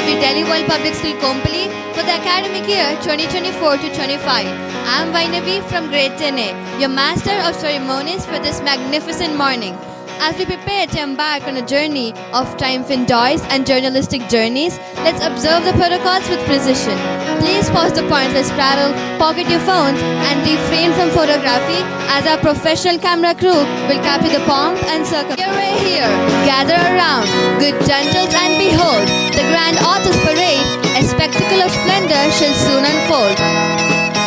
of the Delhi World Public School Kompally for the academic year 2024 to 25. I am Vainavi from grade 10A, your master of ceremonies for this magnificent morning. As we prepare to embark on a journey of triumphant joys and journalistic journeys, let's observe the protocols with precision. Please pause the pointless prattle, pocket your phones, and refrain from photography as our professional camera crew will capture the pomp and circumstance. Here, gather around, good gentles, and behold, the grand author's parade, a spectacle of splendor shall soon unfold.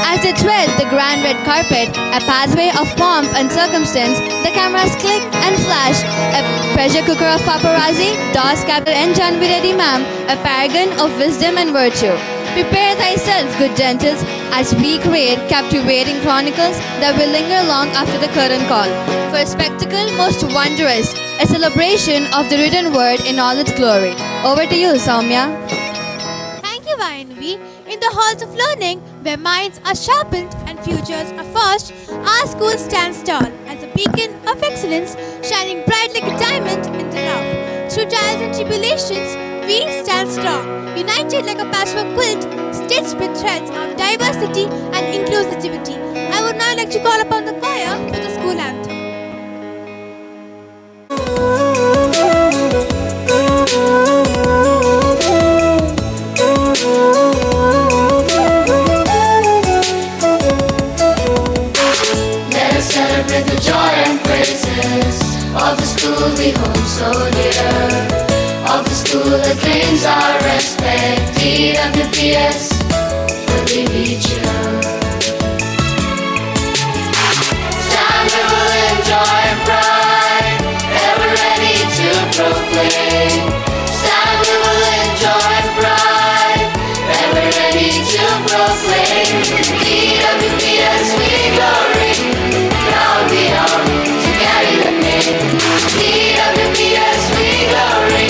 As they tread the grand red carpet, a pathway of pomp and circumstance, the cameras click and flash. A pressure cooker of paparazzi, DOS Captain and Janvi Reddy ma'am, a paragon of wisdom and virtue. Prepare thyself, good gentles, as we create captivating chronicles that will linger long after the curtain call. For a spectacle most wondrous, a celebration of the written word in all its glory. Over to you, Soumya. Thank you, Vainavi. In the halls of learning, where minds are sharpened and futures are forged, our school stands tall as a beacon of excellence, shining bright like a diamond in the rough. Through trials and tribulations, we stand strong, united like a patchwork quilt, stitched with threads of diversity and inclusivity. I would now like to call upon the choir for the school anthem. Celebrate the joy and praises of the school we hold so dear. Of the school that claims our respect, Dwps, for we reach you. Stand we will enjoy and pride, ever ready to proclaim. Stand we will enjoy and pride, ever ready to proclaim. Dwps we glory. Proud beyond to carry the name. Dwps we glory.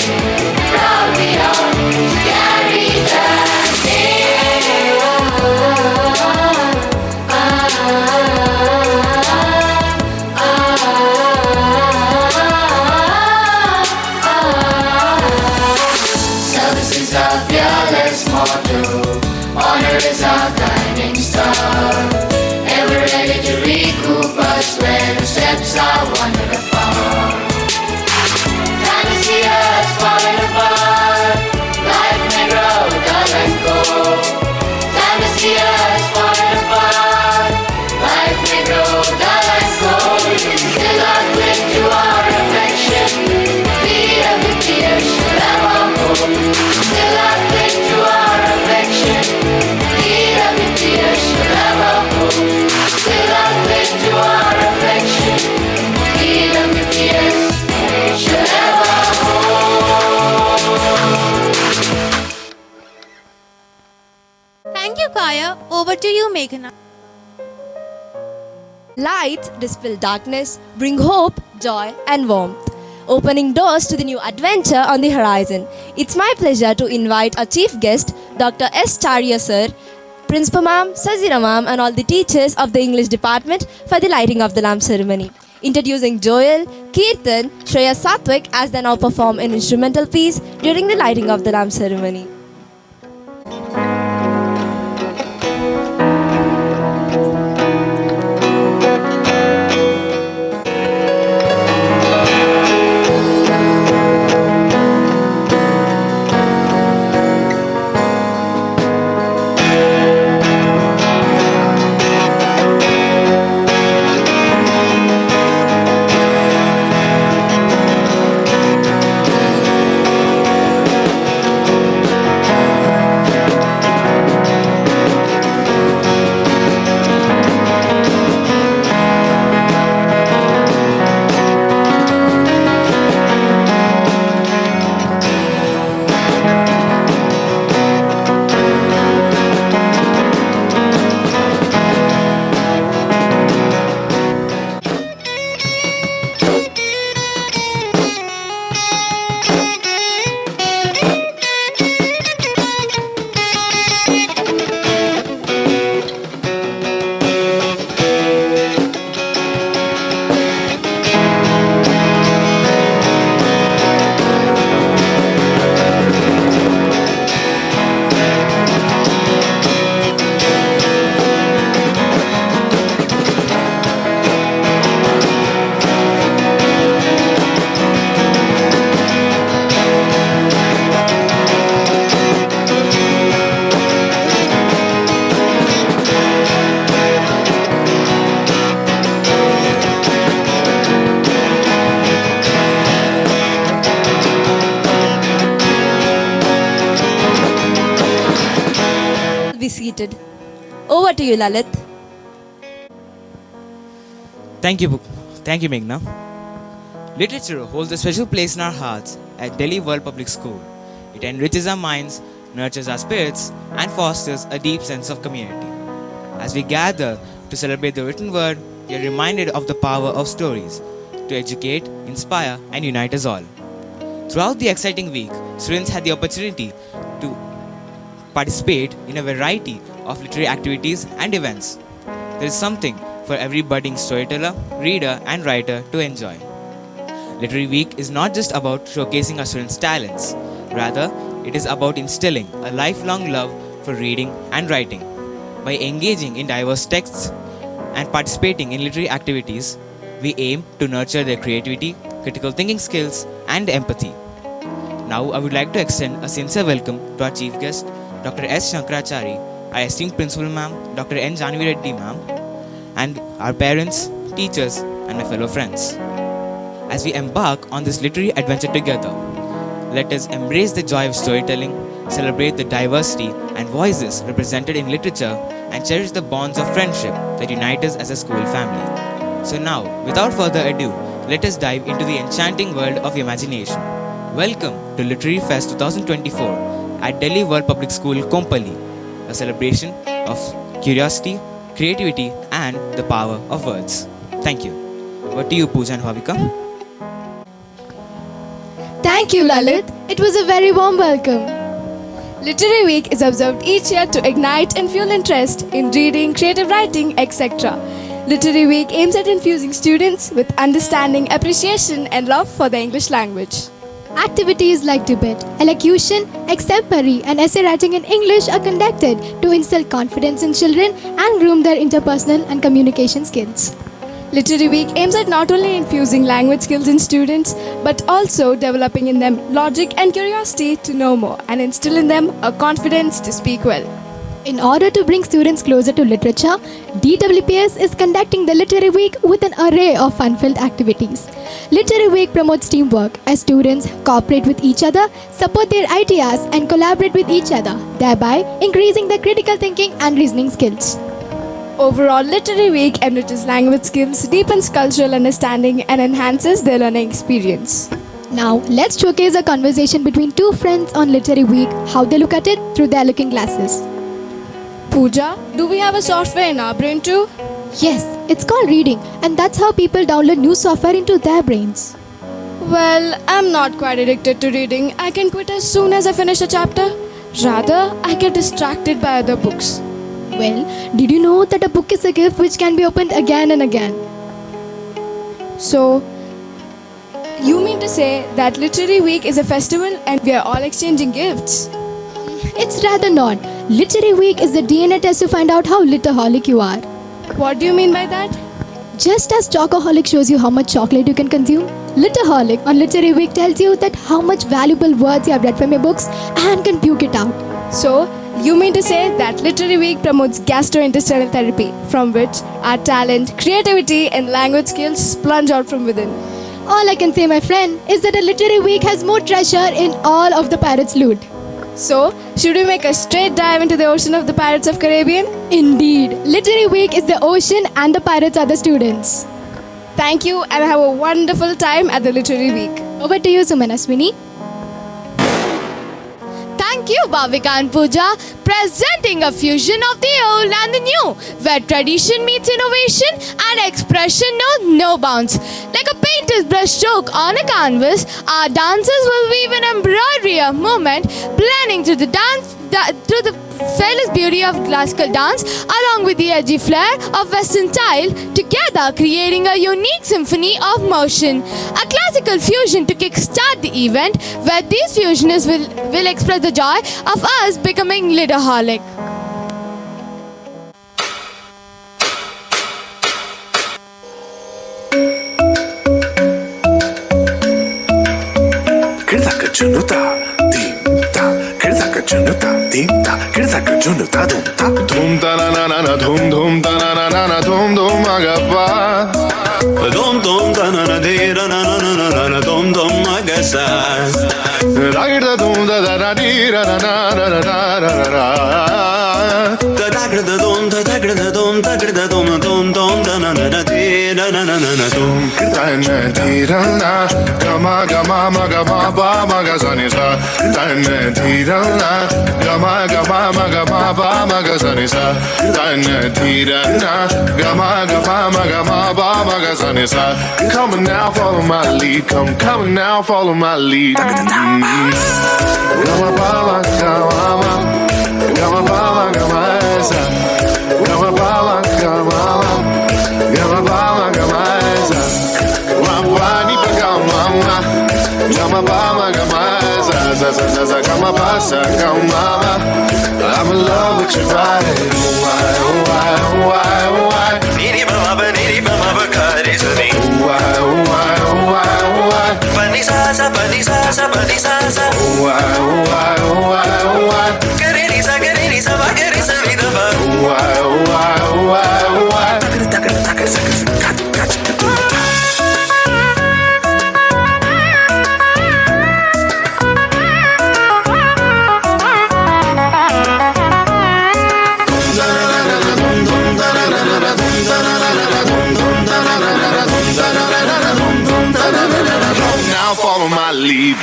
Proud beyond to carry that name. Service is our fearless motto. Honor is our guiding star. Ever ready to recoup us when the steps are wandered afar. Time to see us falling apart. Life may grow dull and cold. Time to see us falling apart. Life may grow dull and cold. Still our cling to our affection. Dwps shall ever hold. Still our cling to our affection. Dwps shall ever hold. Still I cling to our affection. Dwps shall ever hold. Thank you, choir. Over to you, Meghana. Lights dispel darkness, bring hope, joy, and warmth, opening doors to the new adventure on the horizon. It's my pleasure to invite our chief guest, Dr. S. Tarya sir, Principal Ma'am, Sazira Ma'am, and all the teachers of the English department for the lighting of the lamp ceremony. Introducing Joel, Kirtan, Shreya Satvik as they now perform an instrumental piece during the lighting of the lamp ceremony. completed. Over to you, Lalit. Thank you, Meghna. Literature holds a special place in our hearts at Delhi World Public School. It enriches our minds, nurtures our spirits, and fosters a deep sense of community. As we gather to celebrate the written word, we are reminded of the power of stories to educate, inspire, and unite us all. Throughout the exciting week, students had the opportunity to participate in a variety of literary activities and events. There is something for every budding storyteller, reader, and writer to enjoy. Literary Week is not just about showcasing our students' talents, rather, it is about instilling a lifelong love for reading and writing. By engaging in diverse texts and participating in literary activities, we aim to nurture their creativity, critical thinking skills, and empathy. Now, I would like to extend a sincere welcome to our chief guest, Dr. S. Shankarachari, our esteemed principal ma'am, Dr. N. Janvi Reddy ma'am, and our parents, teachers, and my fellow friends. As we embark on this literary adventure together, let us embrace the joy of storytelling, celebrate the diversity and voices represented in literature, and cherish the bonds of friendship that unite us as a school family. So now, without further ado, let us dive into the enchanting world of imagination. Welcome to Literary Fest 2024 at Delhi World Public School, Kompally, a celebration of curiosity, creativity, and the power of words. Thank you. Over to you, Pooja and Bhavika. Thank you, Lalit. It was a very warm welcome. Literary Week is observed each year to ignite and fuel interest in reading, creative writing, etc. Literary Week aims at infusing students with understanding, appreciation, and love for the English language. Activities like debate, elocution, extempore, and essay writing in English are conducted to instill confidence in children and groom their interpersonal and communication skills. Literary Week aims at not only infusing language skills in students, but also developing in them logic and curiosity to know more and instill in them a confidence to speak well. In order to bring students closer to literature, DWPS is conducting the Literary Week with an array of fun-filled activities. Literary Week promotes teamwork as students cooperate with each other, support their ideas, and collaborate with each other, thereby increasing their critical thinking and reasoning skills. Overall, Literary Week enriches language skills, deepens cultural understanding, and enhances their learning experience. Now, let's showcase a conversation between two friends on Literary Week, how they look at it through their looking glasses. Pooja, do we have a software in our brain too? Yes, it's called reading, and that's how people download new software into their brains. Well, I'm not quite addicted to reading. I can quit as soon as I finish a chapter. Rather, I get distracted by other books. Well, did you know that a book is a gift which can be opened again and again? So, you mean to say that Literary Week is a festival and we are all exchanging gifts? It's rather not. Literary Week is the DNA test to find out how literaholic you are. What do you mean by that? Just as Chocoholic shows you how much chocolate you can consume, Literaholic on Literary Week tells you that how much valuable words you have read from your books and can puke it out. So, you mean to say that Literary Week promotes gastrointestinal therapy, from which our talent, creativity, and language skills plunge out from within. All I can say, my friend, is that a Literary Week has more treasure in all of the pirates' loot. So, should we make a straight dive into the ocean of the Pirates of Caribbean? Indeed, Literary Week is the ocean and the pirates are the students. Thank you and have a wonderful time at the Literary Week. Over to you, Sumanaswini. Thank you, Bhavika and Pooja, presenting a fusion of the old and the new, where tradition meets innovation and expression knows no bounds. Like a painter's brushstroke on a canvas, our dancers will weave an embroidery of movement, blending to the fearless beauty of classical dance along with the edgy flair of Western style, together creating a unique symphony of motion. A classical fusion to kickstart the event, where these fusionists will express the joy of us becoming literaholic. Dhum ta na na na na dhum dhum ta na na na na dhum dhum agappa dhum dhum ta na na de ra na na na na na dhum dhum agasa Ragda dum da da da dee ra ra ra ra ra ra ra ra. Da da da dum da da da dum da da dum dum dum da na na na dee na na na na na dum. Dan dee ra na ga ma ma ga ma ba ma ga sa ni sa. Dan dee ra na ga ma ba ma ga sa ni sa. Dan dee ra na ga ma ba ma ga sa ni sa. Come on now, follow my lead. Come on now, follow my lead. Ga ma ba ma ga ma. Ga ma ba ma ga ma sa. Ga ma ba ma ga ma. Ga ma ba ma ga ma sa. Wa wa ni pa ga ma ma. Ga ma ba ma ga ma sa sa sa sa sa. Ga ma ba sa ga ma ma. I'm in love with your body. Why, why, why, why? Niri ba ba ka re sa ni. Why, why, why, why? Pa ni sa sa pa ni sa sa pa ni sa sa. Why, why, why, why? Ga re ni sa ba ga re sa ni da ba. Why, why, why, why? Now follow my lead.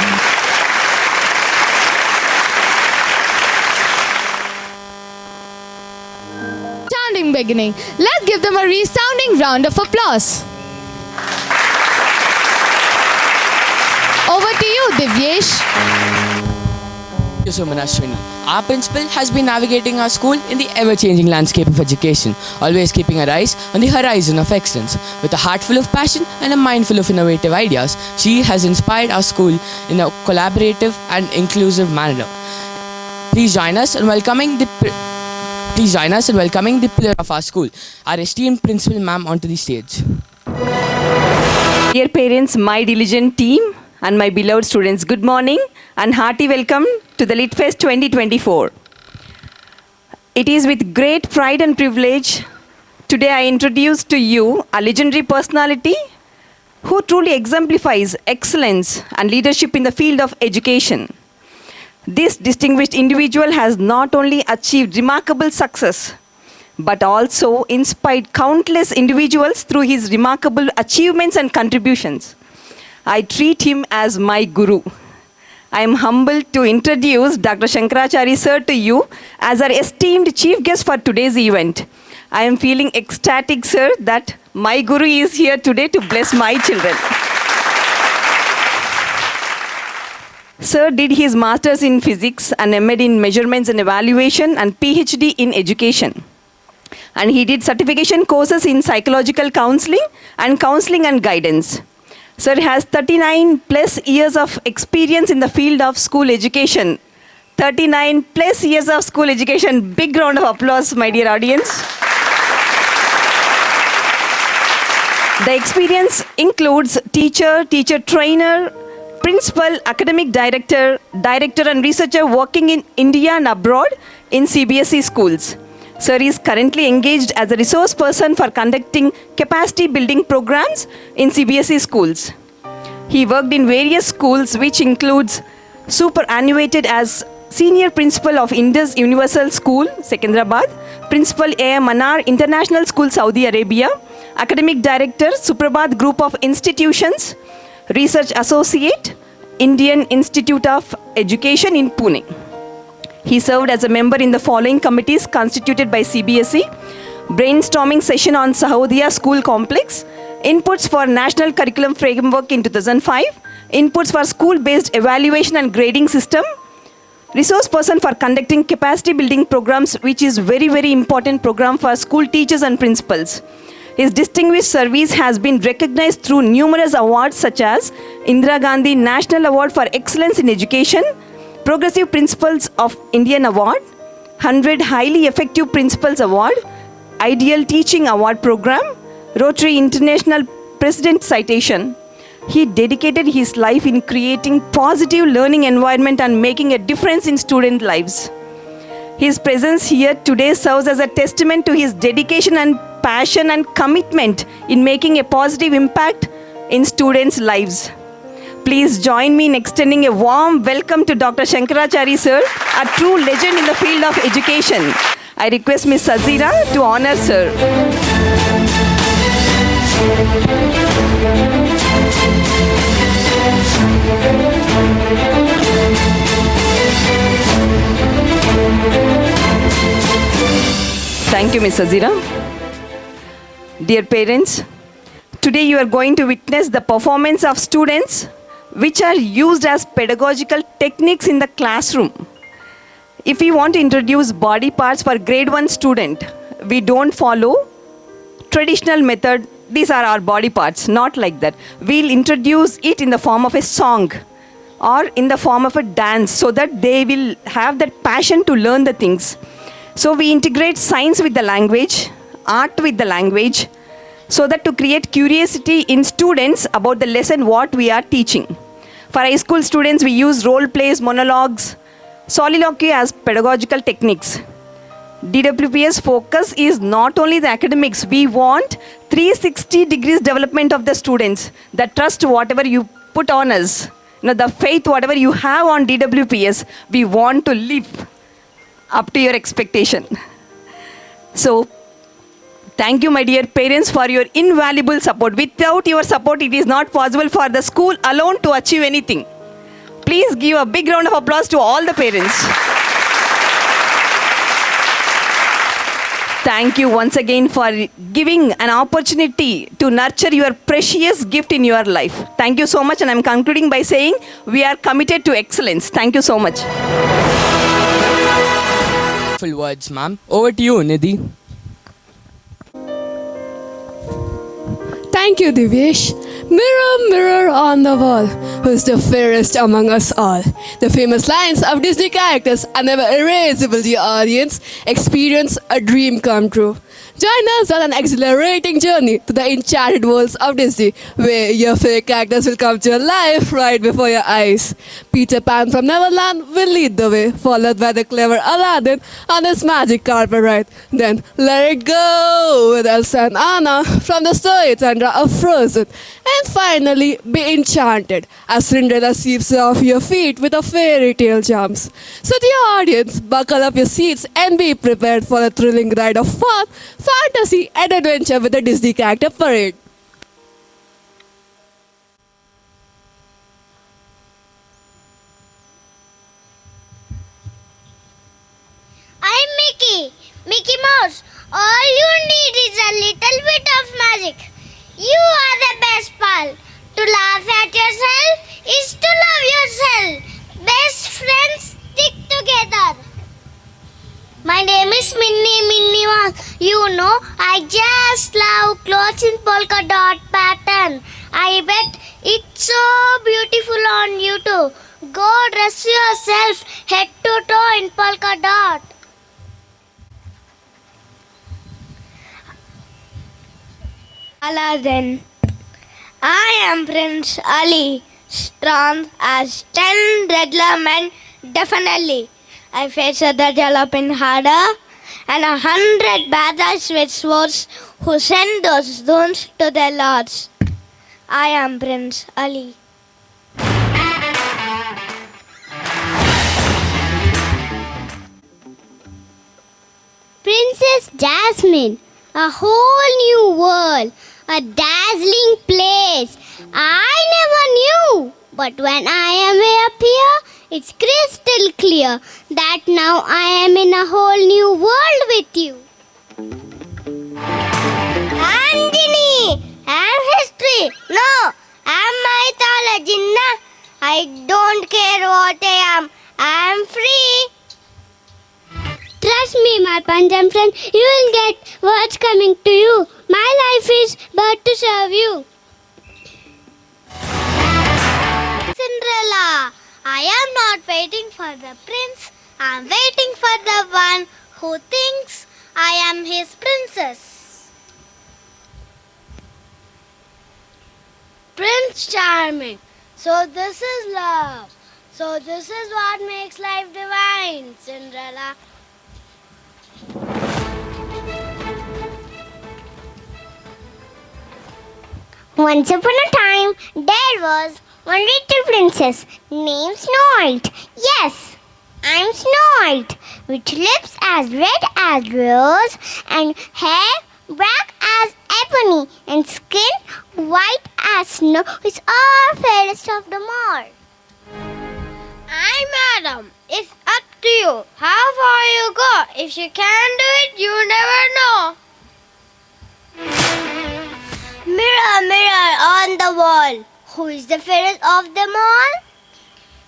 Sounding beginning. Let's give them a resounding round of applause. Over to you, Divyesh. Thank you so much, Ashwini. Our principal has been navigating our school in the ever-changing landscape of education, always keeping our eyes on the horizon of excellence. With a heart full of passion and a mind full of innovative ideas, she has inspired our school in a collaborative and inclusive manner. Please join us in welcoming the pillar of our school, our esteemed principal ma'am, onto the stage. Dear parents, my diligent team, and my beloved students, good morning and hearty welcome to the Lit Fest 2024. It is with great pride and privilege today I introduce to you a legendary personality who truly exemplifies excellence and leadership in the field of education. This distinguished individual has not only achieved remarkable success, but also inspired countless individuals through his remarkable achievements and contributions. I treat him as my guru. I am humbled to introduce Dr. Shankarachari sir to you as our esteemed chief guest for today's event. I am feeling ecstatic, sir, that my guru is here today to bless my children. Sir did his master's in physics and MD in measurements and evaluation and PhD in education. And he did certification courses in psychological counseling and guidance. Sir has 39 plus years of experience in the field of school education. 39 plus years of school education. Big round of applause, my dear audience. The experience includes teacher trainer, principal, academic director and researcher working in India and abroad in CBSE schools. Sir is currently engaged as a resource person for conducting capacity building programs in CBSE schools. He worked in various schools, which includes superannuated as Senior Principal of Indus Universal School, Secunderabad, Principal A. Manar International School, Saudi Arabia, Academic Director, Suprabhat Group of Institutions, Research Associate, Indian Institute of Education in Pune. He served as a member in the following committees constituted by CBSE: brainstorming session on Sahodhiya School Complex, inputs for National Curriculum Framework in 2005, inputs for school-based evaluation and grading system, resource person for conducting capacity building programs, which is very, very important program for school teachers and principals. His distinguished service has been recognized through numerous awards such as Indira Gandhi National Award for Excellence in Education, Progressive Principles of Indian Award, 100 Highly Effective Principals Award, Ideal Teaching Award Program, Rotary International President Citation. He dedicated his life in creating positive learning environment and making a difference in student lives. His presence here today serves as a testament to his dedication and passion and commitment in making a positive impact in students' lives. Please join me in extending a warm welcome to Dr. Shankarachari sir, a true legend in the field of education. I request Ms. Sazira to honor sir. Thank you, Ms. Sazira. Dear parents, today you are going to witness the performance of students which are used as pedagogical techniques in the classroom. If we want to introduce body parts for grade 1 student, we don't follow traditional method. These are our body parts, not like that. We'll introduce it in the form of a song or in the form of a dance so that they will have that passion to learn the things. So we integrate science with the language, art with the language, so that to create curiosity in students about the lesson what we are teaching. For high school students, we use role plays, monologues, soliloquy as pedagogical techniques. DWPS focus is not only the academics. We want 360 degrees development of the students. The trust whatever you put on us, the faith whatever you have on DWPS, we want to live up to your expectation. So, thank you, my dear parents, for your invaluable support. Without your support, it is not possible for the school alone to achieve anything. Please give a big round of applause to all the parents. Thank you once again for giving an opportunity to nurture your precious gift in your life. Thank you so much, and I'm concluding by saying we are committed to excellence. Thank you so much. Full words, ma'am. Over to you, Nidhi. Thank you, Divyesh. Mirror, mirror on the wall, who's the fairest among us all? The famous lines of Disney characters are never erasable, dear audience. Experience a dream come true. Join us on an exhilarating journey to the enchanted worlds of Disney, where your favorite characters will come to life right before your eyes. Peter Pan from Neverland will lead the way, followed by the clever Aladdin on his magic carpet ride. Then let it go with Elsa and Anna from the story Tundra of Frozen. And finally, be enchanted as Cinderella sweeps off your feet with a fairy tale jumps. So dear audience, buckle up your seats and be prepared for a thrilling ride of fun, fantasy and adventure with the Disney character parade. I'm Mickey Mouse. All you need is a little bit of magic. You are the best pal. To laugh at yourself is to love yourself. Best friends stick together. My name is Minnie Mouse. You know, I just love clothes in polka dot pattern. I bet it's so beautiful on you too. Go dress yourself head to toe in polka dot. Aladdin. I am Prince Ali, strong as 10 regular men, definitely. I face the developing harder and 100 badass with swords who send those stones to their lords. I am Prince Ali. Princess Jasmine, a whole new world, a dazzling place. I never knew, but when I am way up here, it's crystal clear that now I am in a whole new world with you. Anjani, I'm history. No, I'm mythology. Nah, I don't care what I am. I'm free. Trust me, my Punjab friend, you will get what's coming to you. My life is but to serve you. Cinderella, I am not waiting for the prince. I am waiting for the one who thinks I am his princess. Prince Charming, so this is love. So this is what makes life divine, Cinderella. Once upon a time, there was one little princess named Snow White. Yes, I'm Snow White, with lips as red as rose and hair black as ebony and skin white as snow, is all fairest of them all. Madam, it's up to you how far you go. If you can't do it, you never know. Mirror, mirror on the wall, who is the fairest of them all?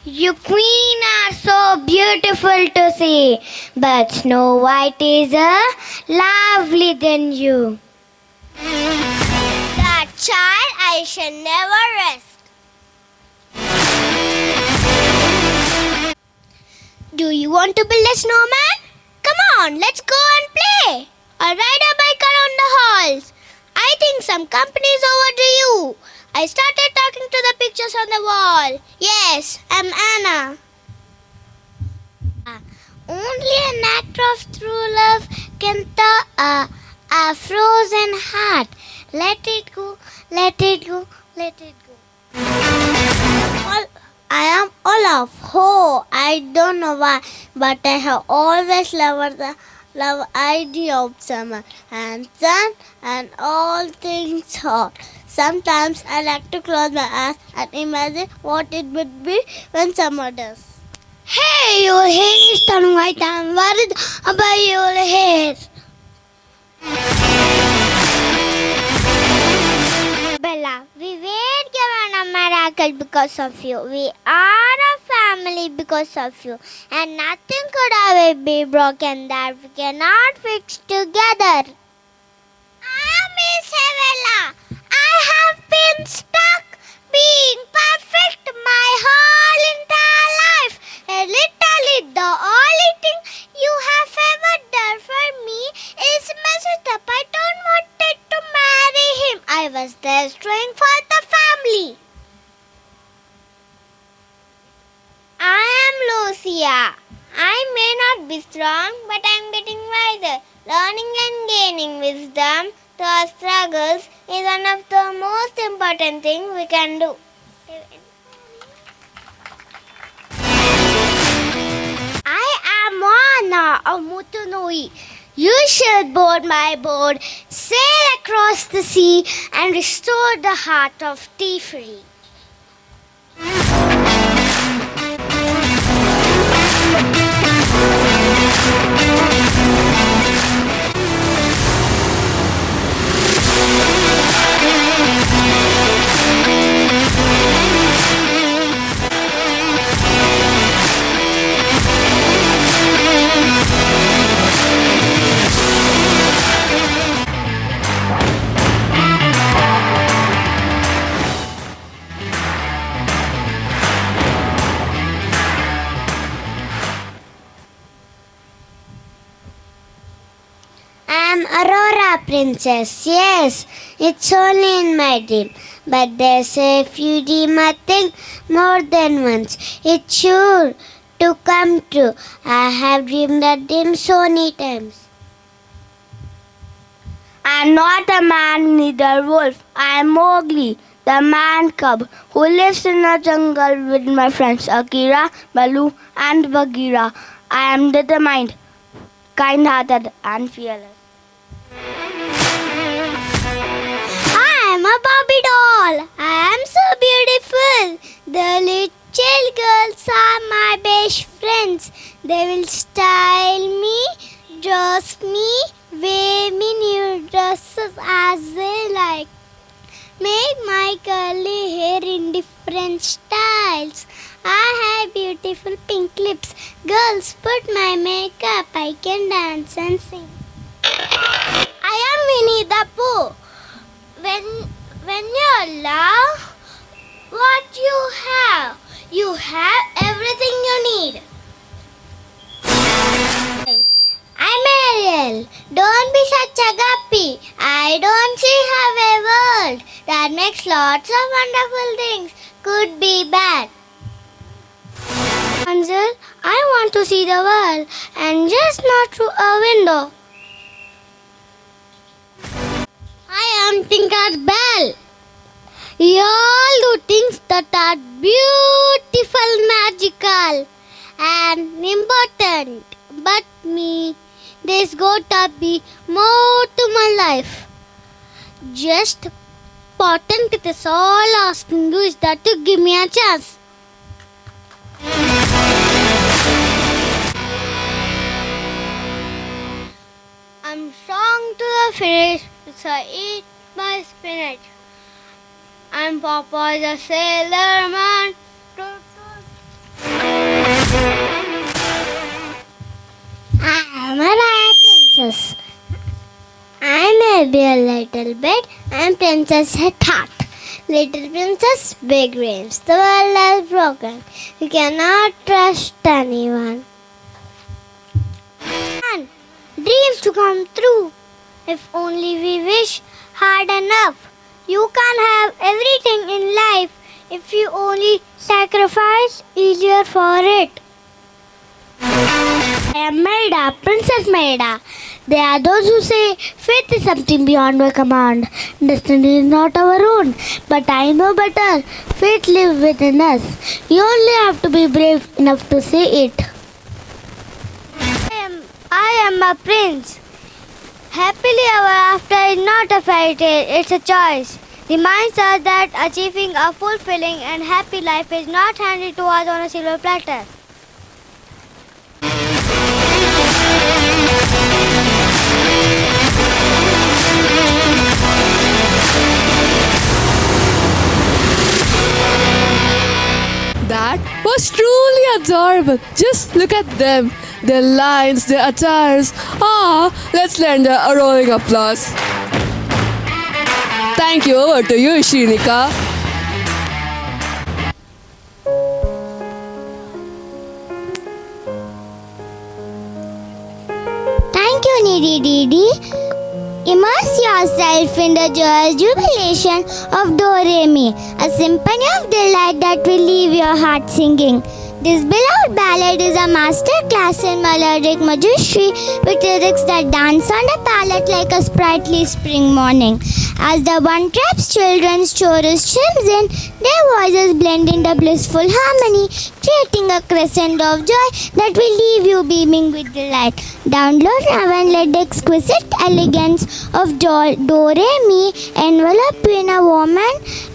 You queen are so beautiful to see, but Snow White is lovely than you. That child I shall never rest. Do you want to build a snowman? Come on, let's go and play. Or ride a bike around the halls. I think some company is overdue you. I started talking to the pictures on the wall. Yes, I'm Anna. Only an act of true love can thaw a frozen heart. Let it go, let it go, let it go. I am Olaf. Oh, I don't know why, but I have always loved the idea of summer and sun and all things hot. Sometimes I like to close my eyes and imagine what it would be when summer does. Hey, your hair is turning white. I'm worried about your hair. Bella, we were given a miracle because of you. We are a family because of you. And nothing could ever be broken that we cannot fix together. Miss Bella, I have been stuck being perfect my whole entire life. And literally the only thing you have ever done for me is messed up. I don't wanted to marry him. I was destroying for the family. I am Lucia. I may not be strong, but I am getting wiser. Learning and gaining wisdom to our struggles is one of the most important things we can do. I am Moana of Mutunui. You shall board my boat, sail across the sea, and restore the heart of Tiferi. Aurora Princess, yes, it's only in my dream. But they say if you dream a thing more than once, it's sure to come true. I have dreamed that dream so many times. I'm not a man, neither wolf. I'm Mowgli, the man cub, who lives in a jungle with my friends Akira, Baloo, and Bagheera. I am determined, kind-hearted, and fearless. I am a Barbie doll. I am so beautiful. The little girls are my best friends. They will style me, dress me, wear me new dresses as they like. Make my curly hair in different styles. I have beautiful pink lips. Girls put my makeup. I can dance and sing. I am Winnie the Pooh. When you love what you have everything you need. I'm Ariel. Don't be such a guppy. I don't see how a world that makes lots of wonderful things could be bad. Hansel, I want to see the world and just not through a window. I am Tinkerbell. You all do things that are beautiful, magical, and important. But me, there's gotta be more to my life. Just important it is all asking you is that to give me a chance. I'm strong to the finish, so I eat my spinach. I'm Papa the sailor man. I am a rare princess. I may be a little bit. I'm Princess at heart. Little princess, big dreams. The world is broken. You cannot trust anyone. And dreams to come true. If only we wish hard enough. You can have everything in life if you only sacrifice easier for it. I am Maida, Princess Maida. There are those who say faith is something beyond our command. Destiny is not our own. But I know better. Faith lives within us. You only have to be brave enough to say it. I am a prince. Happily ever after is not a fairy tale, it's a choice. Reminds us that achieving a fulfilling and happy life is not handed to us on a silver platter. That was truly adorable. Just look at them. Their lines, their attires. Let's lend a rolling applause. Thank you. Over to you, Shrinika. Thank you, Nidhi Didi. Immerse yourself in the joyous jubilation of Do Re Mi, a symphony of delight that will leave your heart singing. This beloved ballad is a master class in melodic magistry with lyrics that dance on the palate like a sprightly spring morning. As the one-traps children's chorus chimes in, their voices blend in the blissful harmony, creating a crescent of joy that will leave you beaming with delight. Download now and let the exquisite elegance of Do Re Mi envelop you in a warm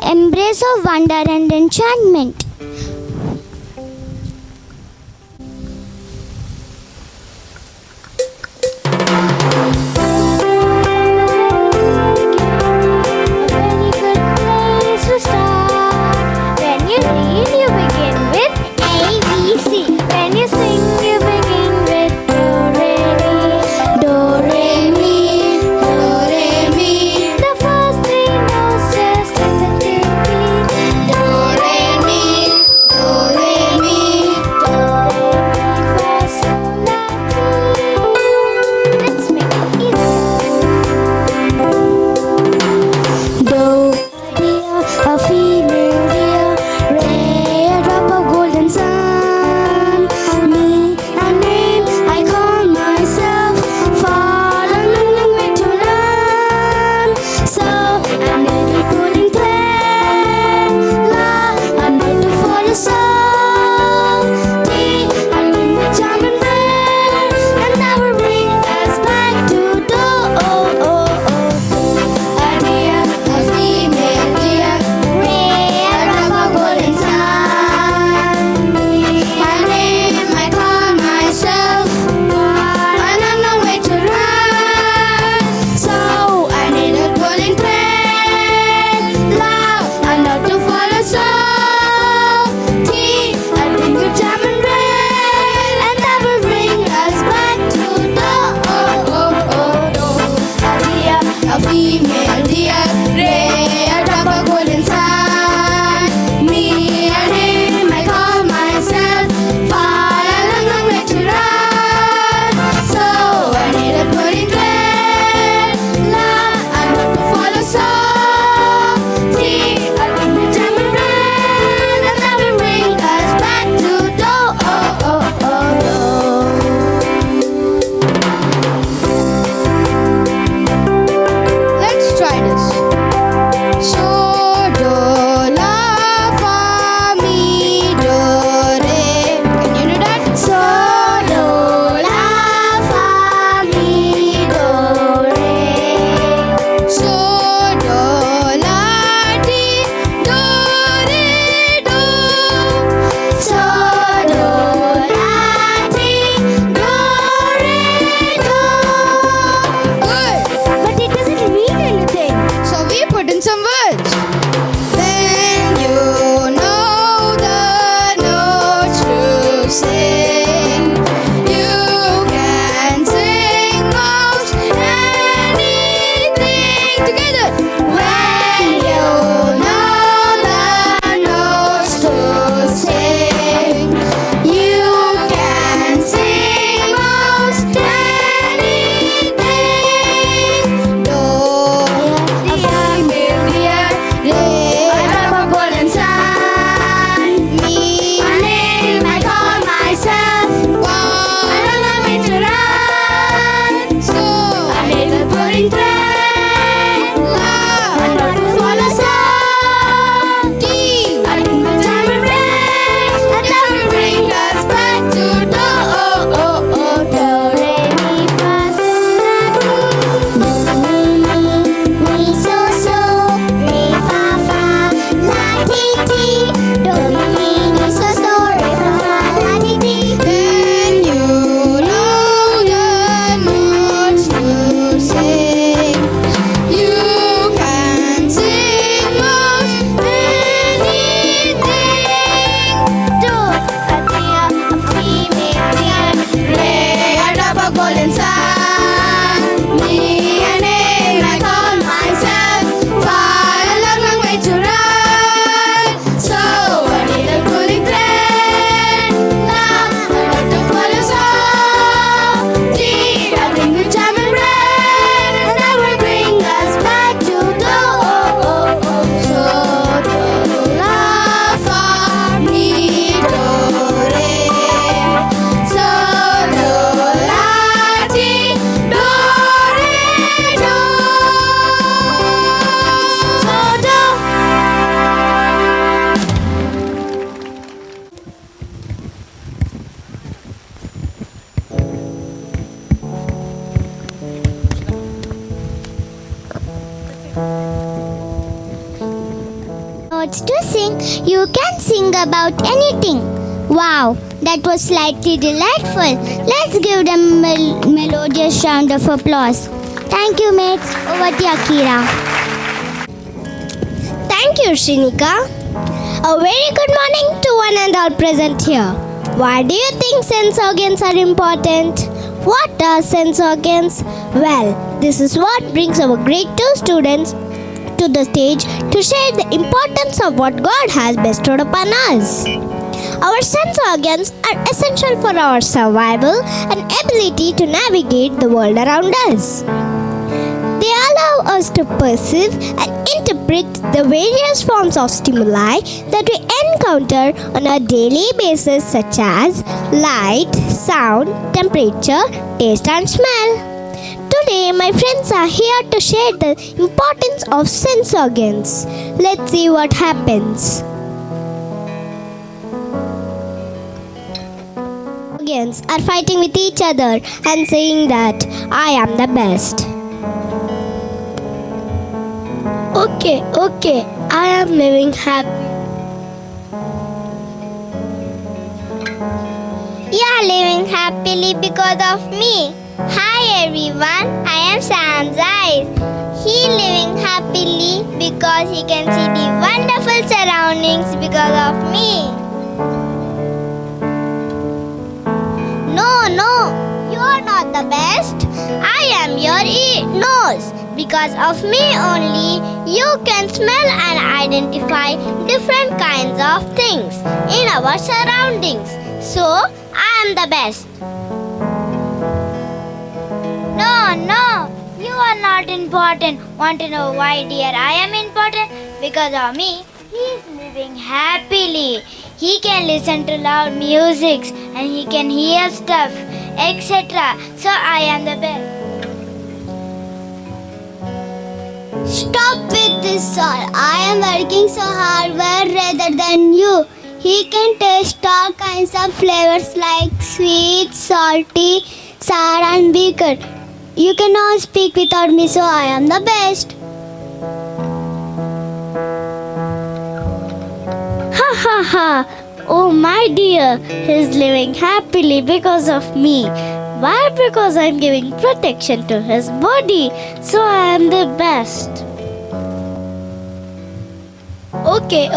embrace of wonder and enchantment. Do, re, mi. sing. You can sing most anything together. When you know the notes to sing, you can sing most anything. Do, a female deer, re, a drop of golden sun. Me, my name, I call myself. I don't know when to run. So, a little pudding thread. Love, a note to follow song. D, a little diamond ring. And that will bring us back to do, do, re, mi, fa, sol, la, Mi so so, re fa fa, la ti ti, do mi so so, re fa fa, la ti ti. Then you know the notes to sing. You can sing most anything. Do a deer, a female deer. Ray, a drop of golden sun. Me, a name I call myself. Far a long, long way to run. So a little pulling thread. Love, a note to follow song. Deep, a bring with jam and bread. And that will bring us back to do. So do la fa mi do re. So do la ti do re do. So do. Notes to sing, you can sing about anything. Wow, that was slightly delightful. Let's give them a melodious round of applause. Thank you, mates. Over to Akira. Thank you, Shinika. A very good morning to one and all present here. Why do you think sense organs are important? What are sense organs? Well, this is what brings our grade 2 students to the stage to share the importance of what God has bestowed upon us. Our sense organs are essential for our survival and ability to navigate the world around us. They allow us to perceive and interpret the various forms of stimuli that we encounter on a daily basis, such as light, sound, temperature, taste, and smell. Today, my friends are here to share the importance of sense organs. Let's see what happens. Organs are fighting with each other and saying that I am the best. Okay, I am living happy. You are living happily because of me. Hi everyone, I am Sam's eyes. He living happily because he can see the wonderful surroundings because of me. No, you are not the best. I am your nose. Because of me only, you can smell and identify different kinds of things in our surroundings. So, I am the best. No, you are not important. Want to know why, dear? I am important because of me. He is living happily. He can listen to loud music and he can hear stuff, etc. So I am the best. Stop with this all. I am working so hard rather than you. He can taste all kinds of flavors like sweet, salty, sour and bitter. You cannot speak without me, so I am the best. Ha. Oh my dear, he's living happily because of me. Why? Because I'm giving protection to his body, so I am the best. Okay,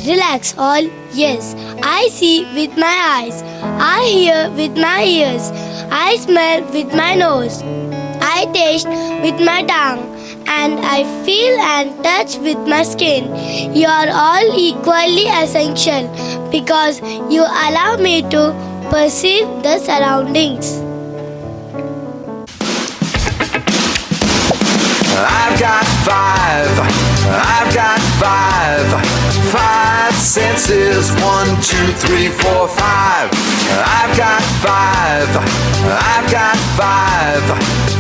relax all. Yes, I see with my eyes, I hear with my ears, I smell with my nose, I taste with my tongue, and I feel and touch with my skin. You are all equally essential because you allow me to perceive the surroundings. I've got five senses. 1, 2, 3, 4, 5. I've got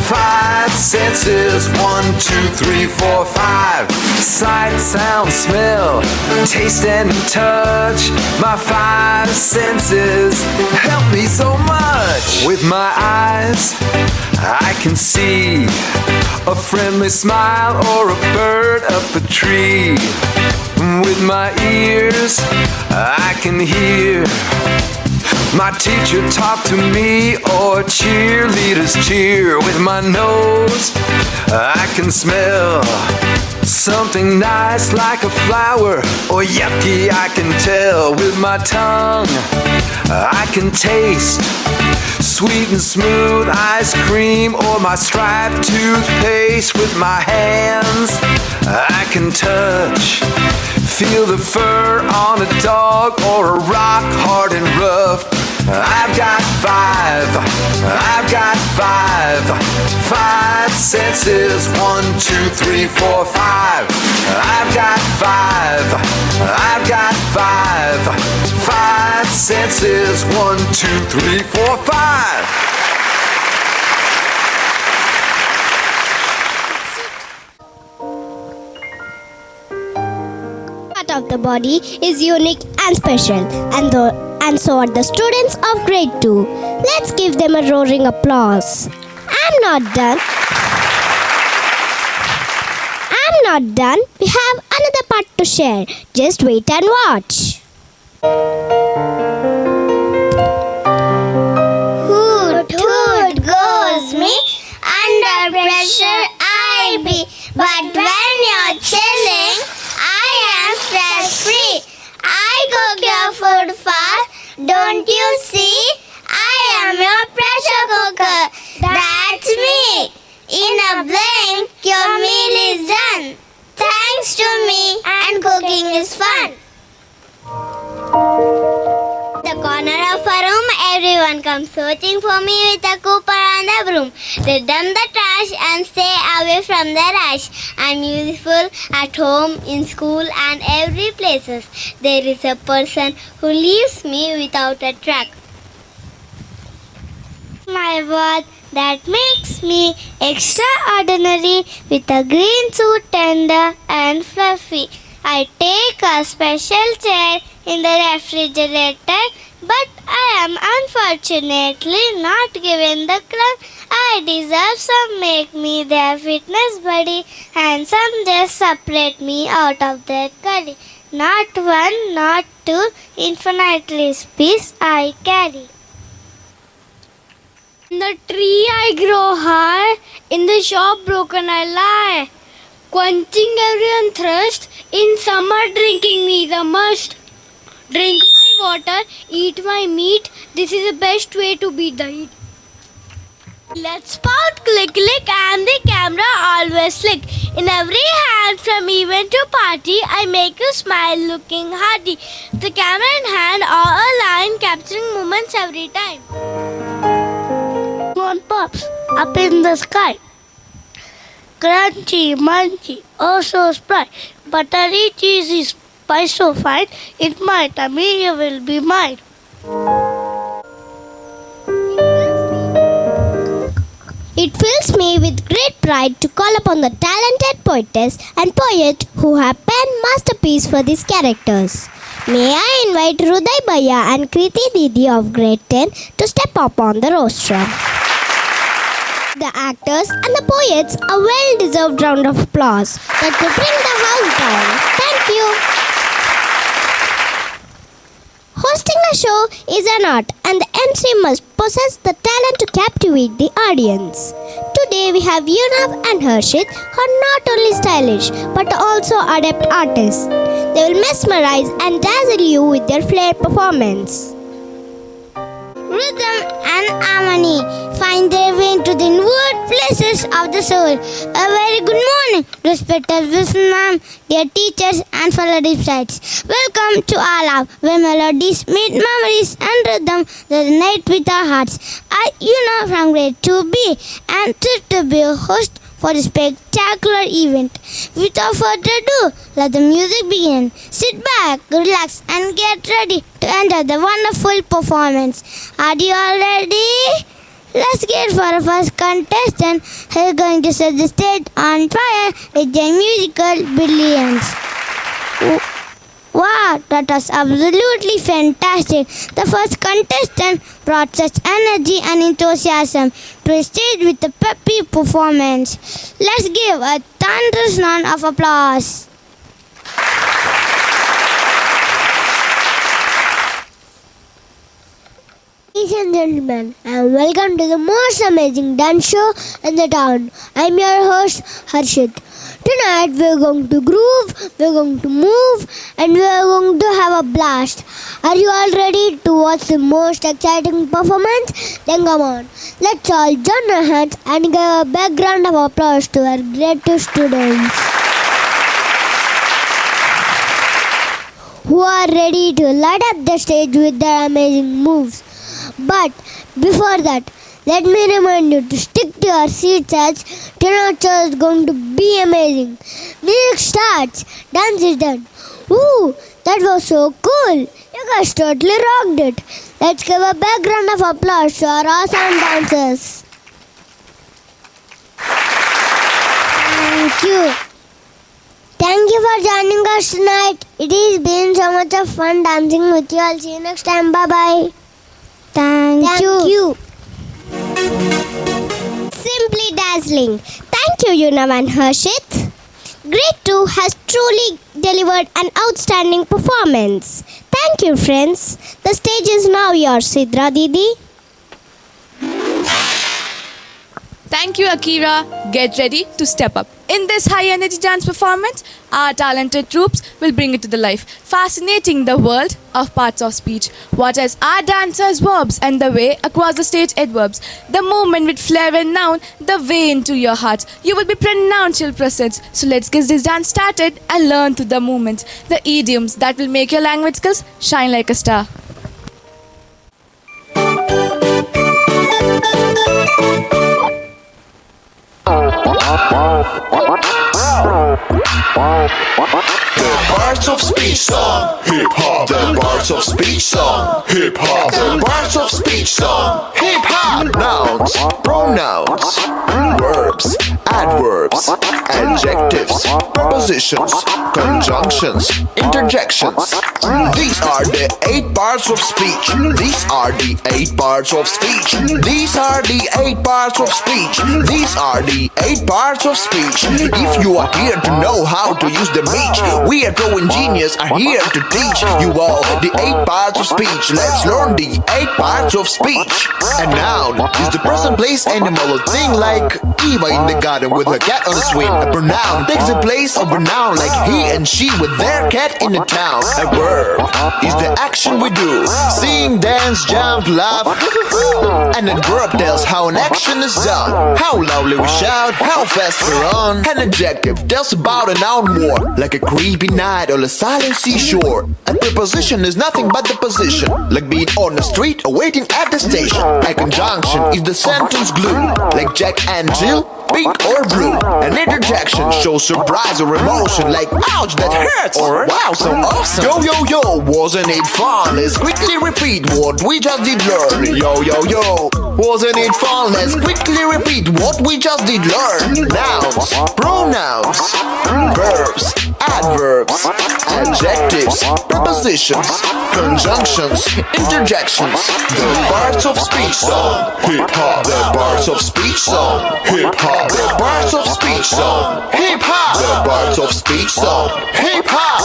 five senses. 1, 2, 3, 4, 5. Sight, sound, smell, taste and touch. My 5 senses help me so much. With my eyes, I can see a friendly smile or a bird up a tree. With my ears, I can hear my teacher talk to me or cheerleaders cheer. With my nose, I can smell something nice like a flower or yucky, I can tell. With my tongue, I can taste sweet and smooth ice cream or my striped toothpaste. With my hands, I can touch, feel the fur on a dog or a rock hard and rough. I've got five senses. 1, 2, 3, 4, 5. I've got five senses. 1, 2, 3, 4, 5. Of the body is unique and special, and so are the students of grade 2. Let's give them a roaring applause. I'm not done. We have another part to share. Just wait and watch. Hoot hoot goes me, under pressure I be, but when you're chilling, I am stress free. I cook your food fast, don't you see? I am your pressure cooker, that's me. In a blink, your meal is done. Thanks to me, and cooking is fun. The corner of a room, everyone comes searching for me with a cooper and a broom. They dump the trash and stay away from the rash. I'm useful at home, in school and every places. There is a person who leaves me without a track. My word that makes me extraordinary, with a green suit tender and fluffy. I take a special chair in the refrigerator, but I am unfortunately not given the crumb I deserve. Some make me their fitness buddy, and some just separate me out of their curry. Not one, not two, infinitely peace I carry. In the tree I grow high, in the shop broken I lie. Quenching everyone's thirst, in summer drinking me the must. Drink my water, eat my meat, this is the best way to beat the heat. Let's spout, click, click, and the camera always slick. In every hand, from event to party, I make you smile looking hearty. The camera in hand, all a line, capturing moments every time. One pops up in the sky. Crunchy, munchy, oh so spry. Buttery, cheesy, spice so fine. In my tummy you will be mine. It fills me with great pride to call upon the talented poetess and poet who have penned masterpiece for these characters. May I invite Ruday Bhaiya and Kriti Didi of grade 10 to step up on the rostrum. The actors and the poets a well-deserved round of applause that will bring the house down. Thank you. Hosting a show is an art, and the MC must possess the talent to captivate the audience. Today we have Yunav and Harshit, who are not only stylish but also adept artists. They will mesmerize and dazzle you with their flair performance. Rhythm and harmony find their way into the inward places of the soul. A very good morning, respected ma'am, dear teachers and fellow dipsites. Welcome to our lab, where melodies meet memories and rhythm resonate with our hearts. From grade 2B and thrilled to be a host for this spectacular event. Without further ado, let the music begin. Sit back, relax, and get ready to enjoy the wonderful performance. Are you all ready? Let's get for our first contestant who is going to set the stage on fire with their musical brilliance. Wow, that was absolutely fantastic. The first contestant brought such energy and enthusiasm to the stage with a peppy performance. Let's give a thunderous round of applause. Ladies and gentlemen, and welcome to the most amazing dance show in the town. I'm your host, Harshit. Tonight we're going to groove, we're going to move, and we're going to have a blast. Are you all ready to watch the most exciting performance? Then come on, let's all join our hands and give a big round of applause to our greatest students who are ready to light up the stage with their amazing moves. But before that, let me remind you to stick to your seats as tonight's show is going to be amazing. Music starts, dance is done. Ooh, that was so cool. You guys totally rocked it. Let's give a big round of applause to our awesome dancers. Thank you. Thank you for joining us tonight. It has been so much of fun dancing with you. I'll see you next time. Bye-bye. Thank you. Simply dazzling. Thank you, Yunam and Harshit. Grade 2 has truly delivered an outstanding performance. Thank you, friends. The stage is now yours, Sidra Didi. Thank you, Akira. Get ready to step up. In this high-energy dance performance, our talented troops will bring it to the life, fascinating the world of parts of speech. Watch as our dancers verbs and the way across the stage adverbs. The movement with flair and noun, the way into your hearts. You will be pronounceable presence. So let's get this dance started and learn through the movements, the idioms that will make your language skills shine like a star. The parts of speech song, hip hop. The parts of speech song, hip hop. The parts of speech song, hip hop. Nouns, pronouns, verbs, adverbs, adjectives, prepositions, conjunctions, interjections. These are the 8 parts of speech. These are the 8 parts of speech. These are the 8 parts of speech. These are the 8 parts of speech. If you are here to know how to use the meat, we are Pro Ingenious are here to teach you all the 8 parts of speech. Let's learn the 8 parts of speech. A noun is the person, place, animal, or thing, like Eva in the garden with her cat on the swing. A pronoun takes the place of a noun, like he and she with their cat in the town. A verb is the action we do: sing, dance, jump, laugh. An adverb tells how an action is done, how loudly we shout, how fast we run. An adjective tells about a noun more, like a creepy night or a silent seashore. A preposition is nothing but the position, like being on the street or waiting at the station. A conjunction is the sentence glue, like Jack and Jill, pink or blue. An interjection shows surprise or emotion, like ouch, that hurts, or wow, so awesome. Yo yo yo, wasn't it fun? Let's quickly repeat what we just did learn. Yo yo yo, wasn't it fun? Let's quickly repeat what we just did learn. Nouns, pronouns, verbs, adverbs, adjectives, prepositions, conjunctions, interjections. The parts of speech song, hip hop. The parts of speech song, hip hop. The parts of speech song, hip hop. The parts of speech song, hip hop.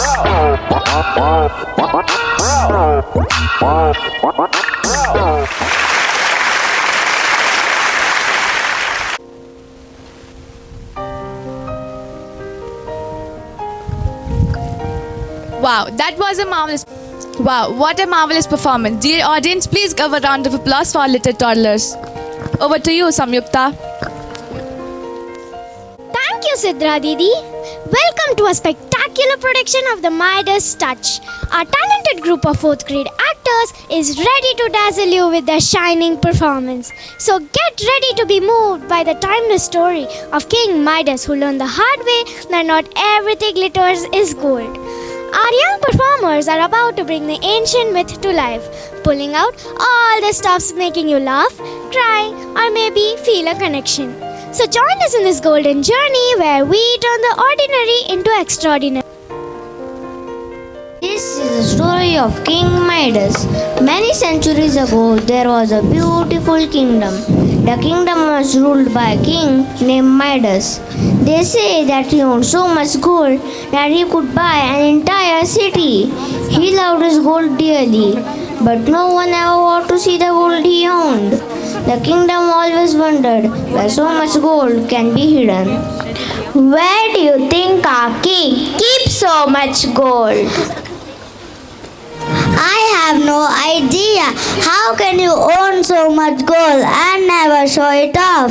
Wow, that was a marvelous. Wow, what a marvelous performance. Dear audience, please give a round of applause for our little toddlers. Over to you, Samyukta. Thank you, Sidra Didi. Welcome to a spectacular production of the Midas Touch. Our talented group of 4th grade actors is ready to dazzle you with their shining performance. So get ready to be moved by the timeless story of King Midas, who learned the hard way that not everything glitters is gold. Our young performers are about to bring the ancient myth to life, pulling out all the stops making you laugh, cry, or maybe feel a connection. So join us in this golden journey where we turn the ordinary into extraordinary. This is the story of King Midas. Many centuries ago, there was a beautiful kingdom. The kingdom was ruled by a king named Midas. They say that he owned so much gold that he could buy an entire city. He loved his gold dearly, but no one ever wanted to see the gold he owned. The kingdom always wondered where so much gold can be hidden. Where do you think our king keeps so much gold? I have no idea. How can you own so much gold and never show it off?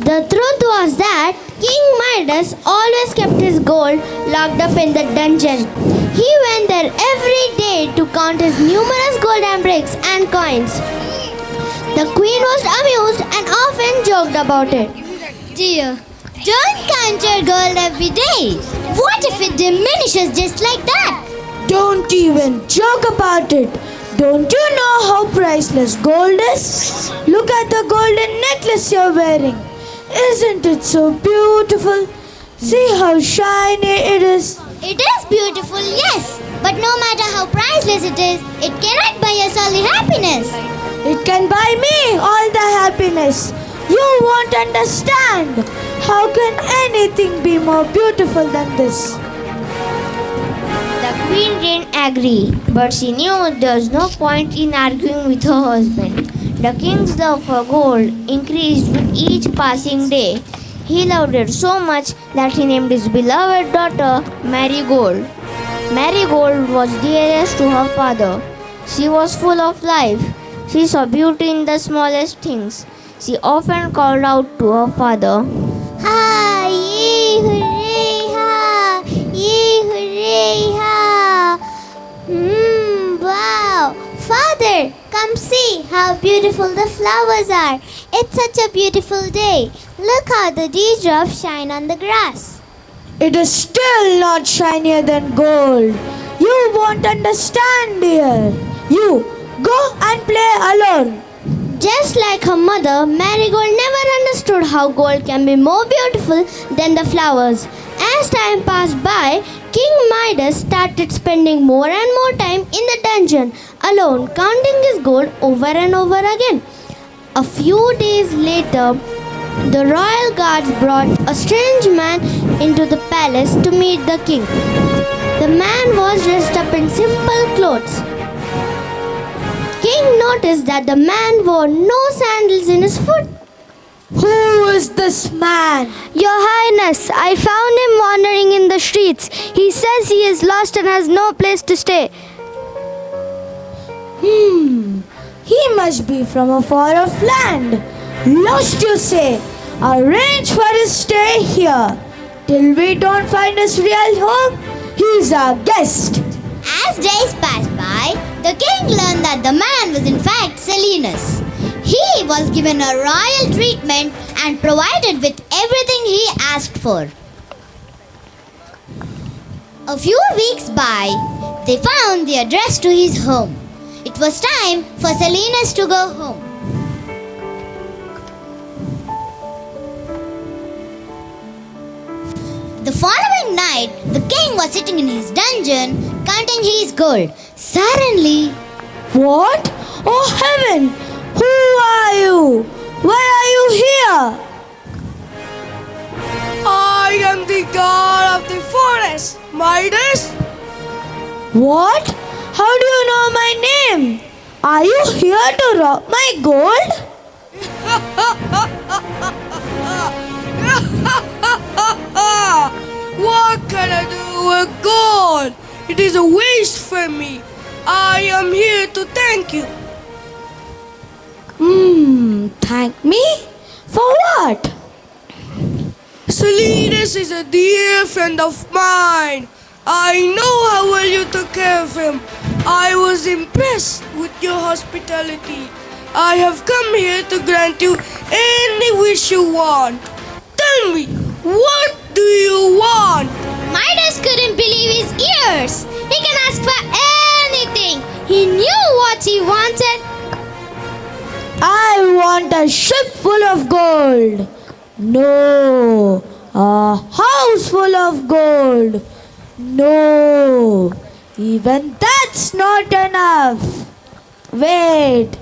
The truth was that King Midas always kept his gold locked up in the dungeon. He went there every day to count his numerous golden bricks and coins. The queen was amused and often joked about it. Dear, don't count your gold every day. What if it diminishes just like that? Don't even joke about it. Don't you know how priceless gold is? Look at the golden necklace you're wearing. Isn't it so beautiful? See how shiny it is. It is beautiful, yes. But no matter how priceless it is, it cannot buy us all the happiness. It can buy me all the happiness. You won't understand. How can anything be more beautiful than this? The queen didn't agree, but she knew there was no point in arguing with her husband. The king's love for gold increased with each passing day. He loved it so much that he named his beloved daughter Marigold. Marigold was dearest to her father. She was full of life. She saw beauty in the smallest things. She often called out to her father, Ha, yee, hooray, ha, yee, hooray, ha. Wow. Father, come see how beautiful the flowers are. It's such a beautiful day. Look how the dewdrops shine on the grass. It is still not shinier than gold. You won't understand, dear. You go and play alone. Just like her mother, Marigold never understood how gold can be more beautiful than the flowers. As time passed by, King Midas started spending more and more time in the dungeon, alone, counting his gold over and over again. A few days later, the royal guards brought a strange man into the palace to meet the king. The man was dressed up in simple clothes. King noticed that the man wore no sandals in his foot. Who is this man? Your Highness, I found him wandering in the streets. He says he is lost and has no place to stay. He must be from a far-off land. Lost, you say? Arrange for his stay here. Till we don't find his real home, he's our guest. As days passed by, the king learned that the man was in fact Selinus. He was given a royal treatment and provided with everything he asked for. A few weeks by, they found the address to his home. It was time for Selinus to go home. The following night, the king was sitting in his dungeon counting his gold. Suddenly, what? Oh heaven! Who are you? Why are you here? I am the god of the forest, Midas. What? How do you know my name? Are you here to rob my gold? What can I do with gold? It is a waste for me. I am here to thank you. Thank me? For what? Salinas is a dear friend of mine. I know how well you took care of him. I was impressed with your hospitality. I have come here to grant you any wish you want. Tell me, what do you want? Midas couldn't believe his ears. He can ask for anything. He knew what he wanted. I want a ship full of gold. No. A house full of gold. No. Even that's not enough. Wait.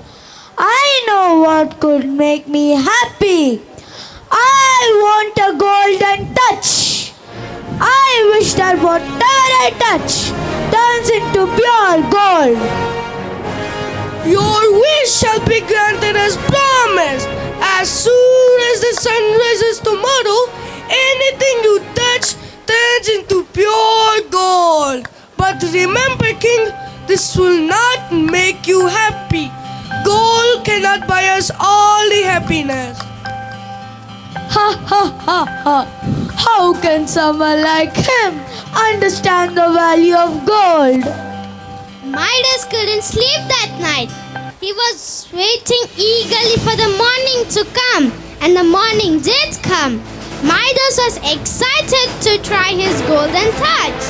I know what could make me happy. I want a golden touch. I wish that whatever I touch turns into pure gold. Your wish shall be granted as promised. As soon as the sun rises tomorrow, anything you touch turns into pure gold. But remember, King, this will not make you happy. Gold cannot buy us all the happiness. Ha ha ha ha. How can someone like him understand the value of gold? Midas couldn't sleep that night. He was waiting eagerly for the morning to come, and the morning did come. Midas was excited to try his golden touch.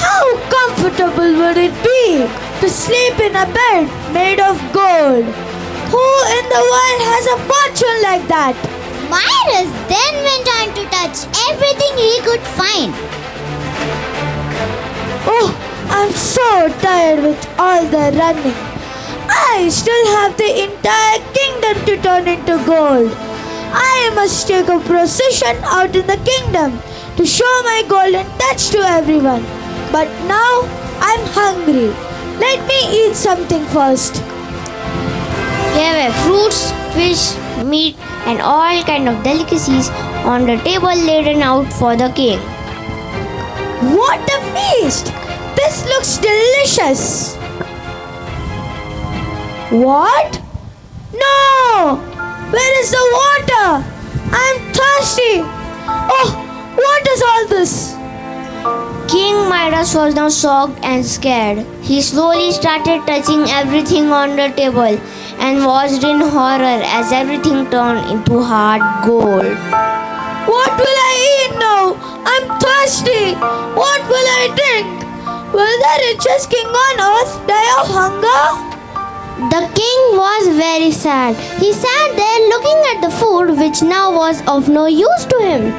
How comfortable would it be to sleep in a bed made of gold? Who in the world has a fortune like that? Midas then went on to touch everything he could find. Oh, I'm so tired with all the running. I still have the entire kingdom to turn into gold. I must take a procession out in the kingdom to show my golden touch to everyone. But now I'm hungry. Let me eat something first. There were fruits, fish, meat, and all kind of delicacies on the table laden out for the king. What a feast! This looks delicious. What? No! Where is the water? I'm thirsty. Oh, what is all this? King Midas was now shocked and scared. He slowly started touching everything on the table and watched in horror as everything turned into hard gold. What will I eat now? I'm thirsty. What will I drink? Will the richest king on earth die of hunger? The king was very sad. He sat there looking at the food which now was of no use to him.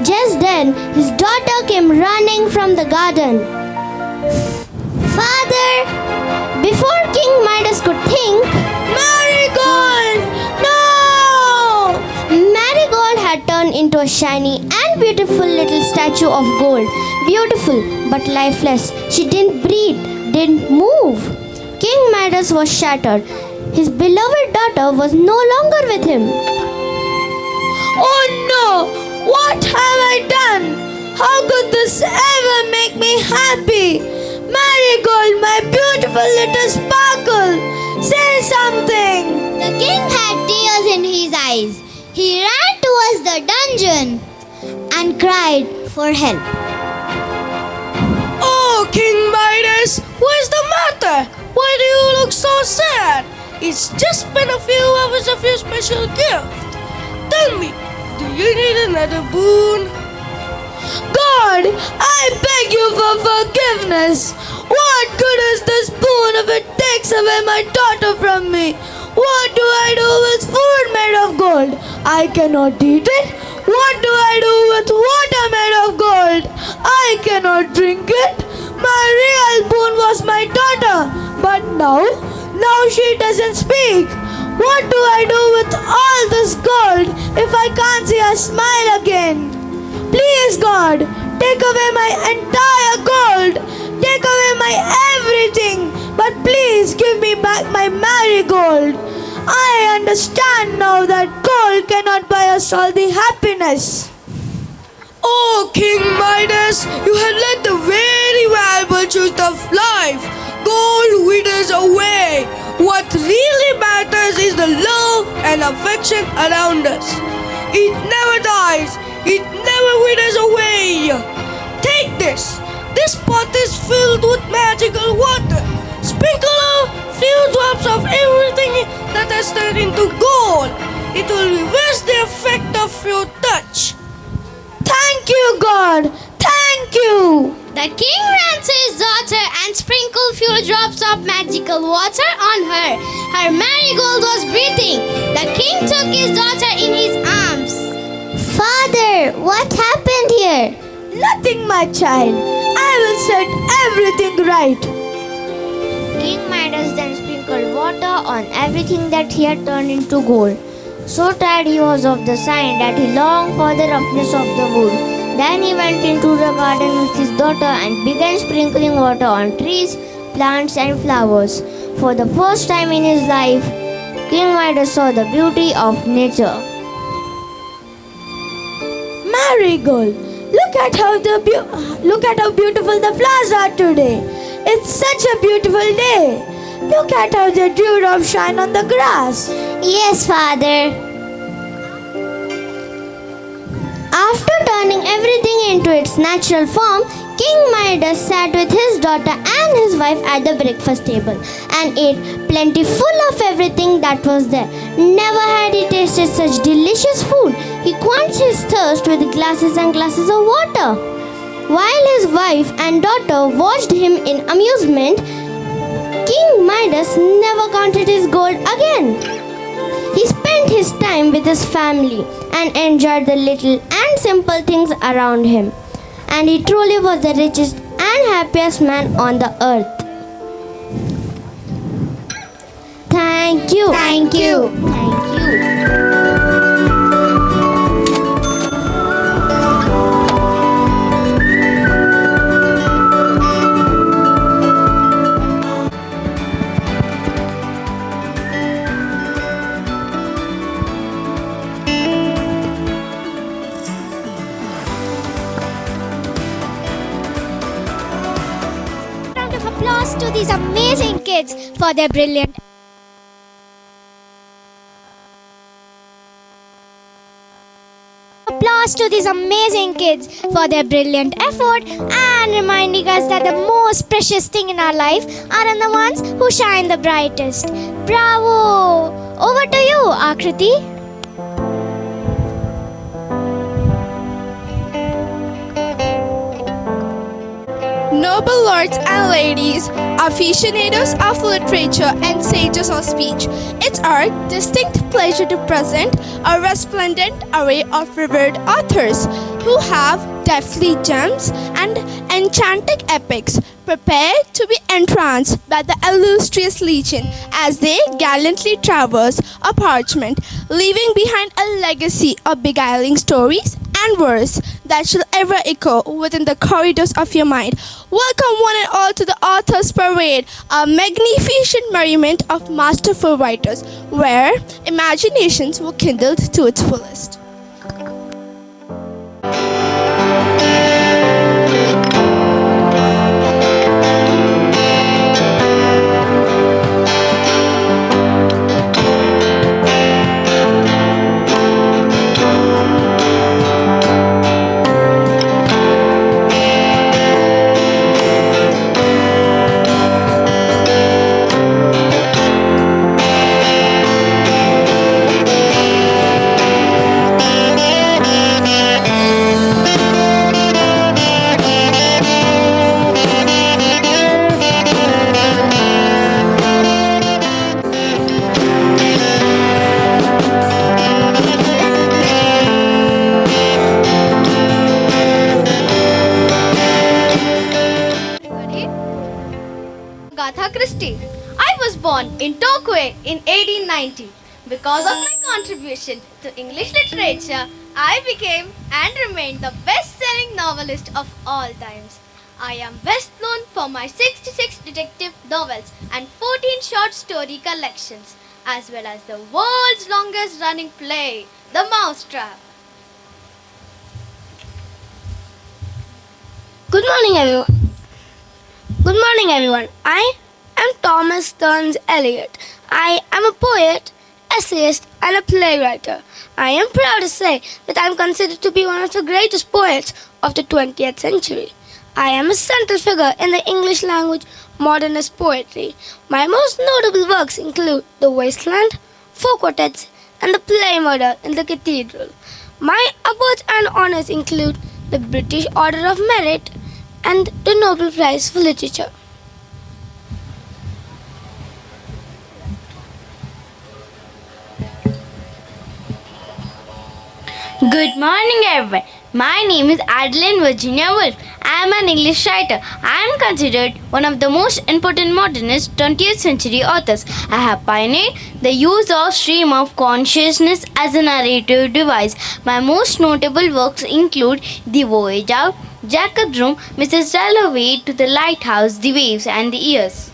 Just then, his daughter came running from the garden. Father! Before King Midas could think, Marigold! No! Marigold had turned into a shiny and beautiful little statue of gold. Beautiful but lifeless. She didn't breathe, didn't move. King Midas was shattered. His beloved daughter was no longer with him. Oh no! What have I done? How could this ever make me happy? Marigold, my beautiful little sparkle, say something. The king had tears in his eyes. He ran towards the dungeon and cried for help. Oh, King Midas, what's the matter? Why do you look so sad? It's just been a few hours of your special gift. Tell me, do you need another boon? God, I beg you for forgiveness. What good is this boon if it takes away my daughter from me? What do I do with food made of gold? I cannot eat it. What do I do with water made of gold? I cannot drink it. My real boon was my daughter, but now she doesn't speak. What do I do with all this gold if I can't see her smile again? Please, God, take away my entire gold. Take away my everything. But please give me back my marigold. I understand now that gold cannot buy us all the happiness. Oh, King Midas, you had let the very valuable truth of life. Gold withers away. What really matters is the love and affection around us. It never dies. It never withers away. Take this. This pot is filled with magical water. Sprinkle a few drops of everything that has turned into gold. It will reverse the effect of your touch. Thank you, God. Thank you. The king ran to his daughter and sprinkled few drops of magical water on her. Her marigold was breathing. The king took his daughter in his arms. Father, what happened here? Nothing, my child. I will set everything right. King Midas then sprinkled water on everything that he had turned into gold. So tired he was of the sign that he longed for the roughness of the wood. Then he went into the garden with his daughter and began sprinkling water on trees, plants and flowers. For the first time in his life, King Midas saw the beauty of nature. Marigold, look at how beautiful the flowers are today. It's such a beautiful day. Look at how the dewdrops shine on the grass. Yes, Father. After turning everything into its natural form, King Midas sat with his daughter and his wife at the breakfast table and ate plenty full of everything that was there. Never had he tasted such delicious food. He quenched his thirst with glasses and glasses of water. While his wife and daughter watched him in amusement, King Midas never counted his gold again. He spent his time with his family and enjoyed the little and simple things around him. And he truly was the richest and happiest man on the earth. Thank you. Thank you. Thank you. Round of applause to these amazing kids for their brilliant. Applause to these amazing kids for their brilliant effort and reminding us that the most precious thing in our life are the ones who shine the brightest. Bravo! Over to you, Akriti. Noble lords and ladies, aficionados of literature and sages of speech, it's our distinct pleasure to present a resplendent array of revered authors who have deftly gems and enchanting epics prepared to be entranced by the illustrious legion as they gallantly traverse a parchment, leaving behind a legacy of beguiling stories and verse that shall ever echo within the corridors of your mind. Welcome one and all to the Authors Parade, a magnificent merriment of masterful writers, where imaginations were kindled to its fullest. I was born in Torquay in 1890. Because of my contribution to English literature, I became and remained the best-selling novelist of all times. I am best known for my 66 detective novels and 14 short story collections, as well as the world's longest running play, The Mousetrap. Good morning, everyone. Good morning, everyone. I am Thomas Stearns Eliot. I am a poet, essayist, and a playwright. I am proud to say that I am considered to be one of the greatest poets of the 20th century. I am a central figure in the English language modernist poetry. My most notable works include The Wasteland, Four Quartets, and the play Murder in the Cathedral. My awards and honors include the British Order of Merit and the Nobel Prize for Literature. Good morning, everyone. My name is Adeline Virginia Woolf. I am an English writer. I am considered one of the most important modernist 20th century authors. I have pioneered the use of stream of consciousness as a narrative device. My most notable works include The Voyage Out, Jacob's Room, Mrs. Dalloway to the Lighthouse, The Waves and the Years.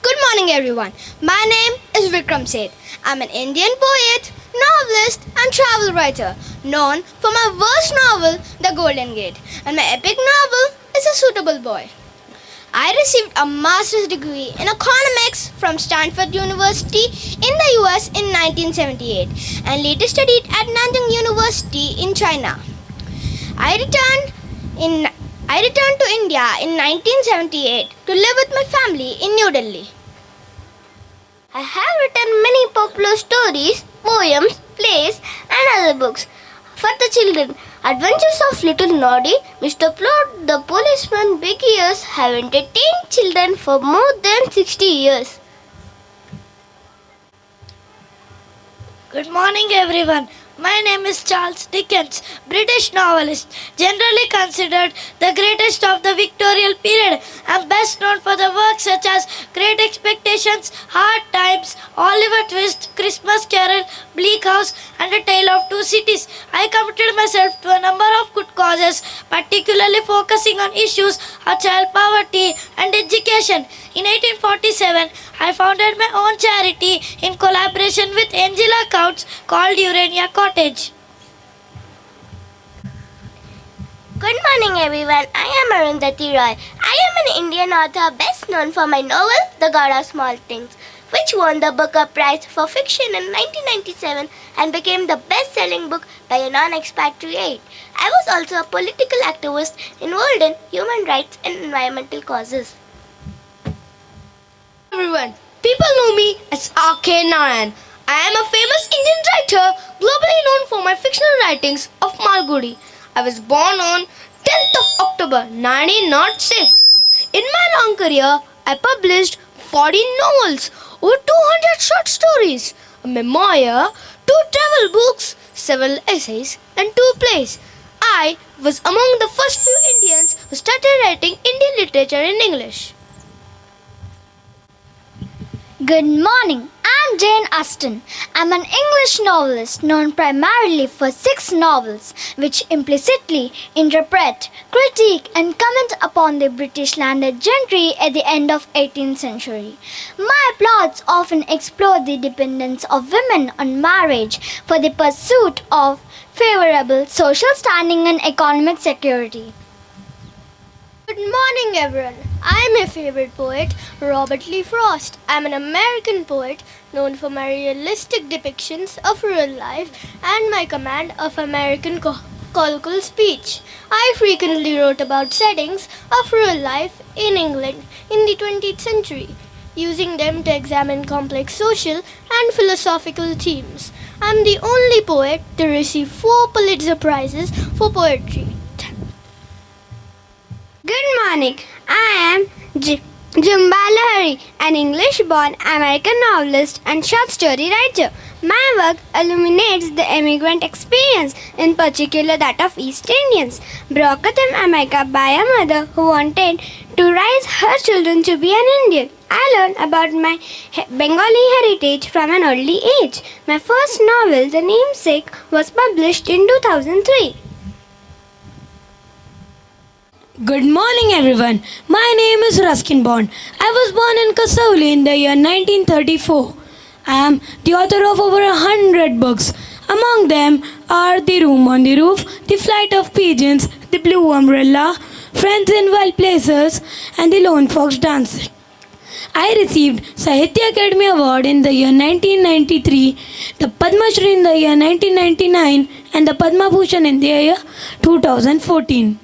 Good morning, everyone. My name is Vikram Seth. I'm an Indian poet, novelist, and travel writer, known for my verse novel, The Golden Gate, and my epic novel is A Suitable Boy. I received a master's degree in economics from Stanford University in the US in 1978 and later studied at Nanyang University in China. I returned to India in 1978 to live with my family in New Delhi. I have written many popular stories, poems, plays, and other books for the children. Adventures of Little Noddy, Mr. Plot, The Policeman, Big Ears have entertained children for more than 60 years. Good morning, everyone. My name is Charles Dickens, British novelist, generally considered the greatest of the Victorian period and best known for the works such as Great Expectations, Hard Times, Oliver Twist, Christmas Carol, Bleak House, and A Tale of Two Cities. I committed myself to a number of good causes, particularly focusing on issues of child poverty and education. In 1847, I founded my own charity in collaboration with Angela Counts called Urania Cottage. Good morning, everyone. I am Arundhati Roy. I am an Indian author best known for my novel, The God of Small Things, which won the Booker Prize for Fiction in 1997 and became the best-selling book by a non-expatriate. I was also a political activist involved in human rights and environmental causes. Everyone, people know me as R.K. Narayan. I am a famous Indian writer, globally known for my fictional writings of Malgudi. I was born on 10th of October 1906. In my long career, I published 40 novels, over 200 short stories, a memoir, 2 travel books, several essays, and 2 plays. I was among the first few Indians who started writing Indian literature in English. Good morning, I'm Jane Austen. I'm an English novelist known primarily for 6 novels which implicitly interpret, critique and comment upon the British landed gentry at the end of 18th century. My plots often explore the dependence of women on marriage for the pursuit of favorable social standing and economic security. Good morning, everyone. I am your favorite poet, Robert Lee Frost. I am an American poet known for my realistic depictions of real life and my command of American colloquial speech. I frequently wrote about settings of real life in England in the 20th century, using them to examine complex social and philosophical themes. I am the only poet to receive 4 Pulitzer Prizes for poetry. Good morning. I am Jumba Lahari, an English-born American novelist and short story writer. My work illuminates the immigrant experience, in particular that of East Indians, brought to America by a mother who wanted to raise her children to be an Indian. I learned about my Bengali heritage from an early age. My first novel, The Namesake, was published in 2003. Good morning, everyone. My name is Ruskin Bond. I was born in Kasauli in the year 1934. I am the author of over 100 books. Among them are The Room on the Roof, The Flight of Pigeons, The Blue Umbrella, Friends in Wild Places, and The Lone Fox Dancer. I received Sahitya Academy Award in the year 1993, the Padma Shri in the year 1999, and the Padma Bhushan in the year 2014.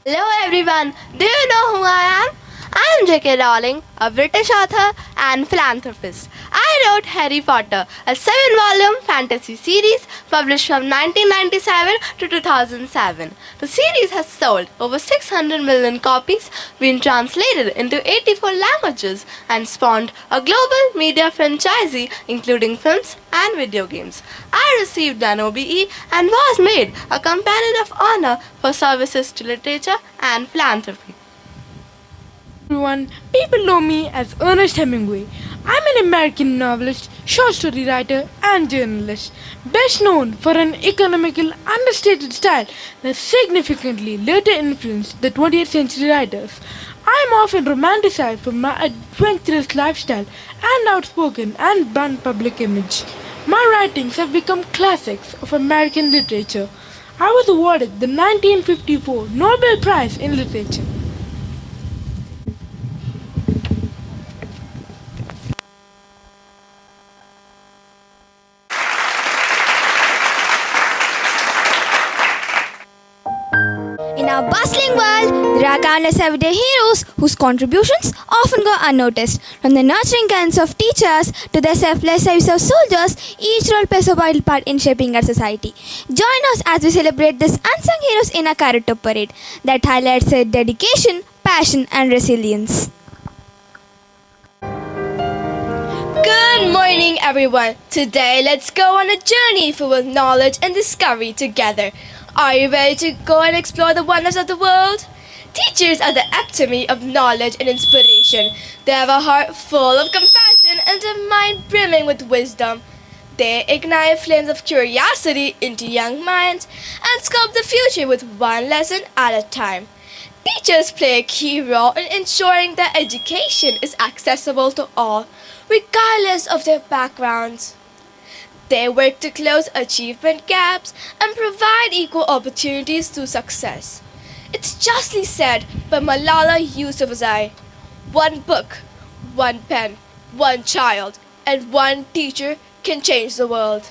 Hello everyone, do you know who I am? I am J.K. Rowling, a British author and philanthropist. I wrote Harry Potter, a 7-volume fantasy series published from 1997 to 2007. The series has sold over 600 million copies, been translated into 84 languages, and spawned a global media franchise including films and video games. I received an OBE and was made a Companion of Honor for services to literature and philanthropy. Everyone, people know me as Ernest Hemingway. I'm an American novelist, short story writer, and journalist, best known for an economical, understated style that significantly later influenced the 20th century writers. I'm often romanticized for my adventurous lifestyle and outspoken and blunt public image. My writings have become classics of American literature. I was awarded the 1954 Nobel Prize in Literature. In our bustling world, there are countless everyday heroes whose contributions often go unnoticed. From the nurturing kinds of teachers to the selfless lives of soldiers, each role plays a vital part in shaping our society. Join us as we celebrate these unsung heroes in a character parade that highlights their dedication, passion, and resilience. Good morning, everyone. Today, let's go on a journey full of knowledge and discovery together. Are you ready to go and explore the wonders of the world? Teachers are the epitome of knowledge and inspiration. They have a heart full of compassion and a mind brimming with wisdom. They ignite flames of curiosity into young minds and sculpt the future with one lesson at a time. Teachers play a key role in ensuring that education is accessible to all, regardless of their backgrounds. They work to close achievement gaps and provide equal opportunities to success. It's justly said by Malala Yousafzai, one book, one pen, one child, and one teacher can change the world.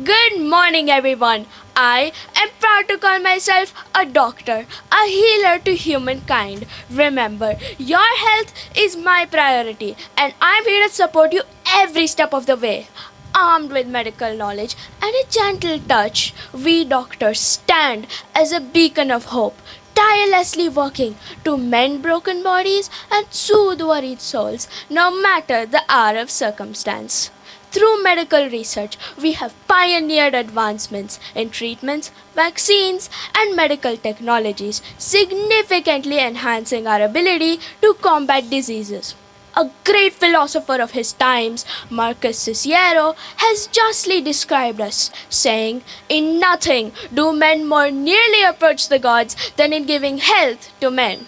Good morning, everyone. I am proud to call myself a doctor, a healer to humankind. Remember, your health is my priority, and I'm here to support you every step of the way. Armed with medical knowledge and a gentle touch, we doctors stand as a beacon of hope, tirelessly working to mend broken bodies and soothe worried souls, no matter the hour of circumstance. Through medical research, we have pioneered advancements in treatments, vaccines, and medical technologies, significantly enhancing our ability to combat diseases. A great philosopher of his times, Marcus Cicero, has justly described us, saying, "In nothing do men more nearly approach the gods than in giving health to men."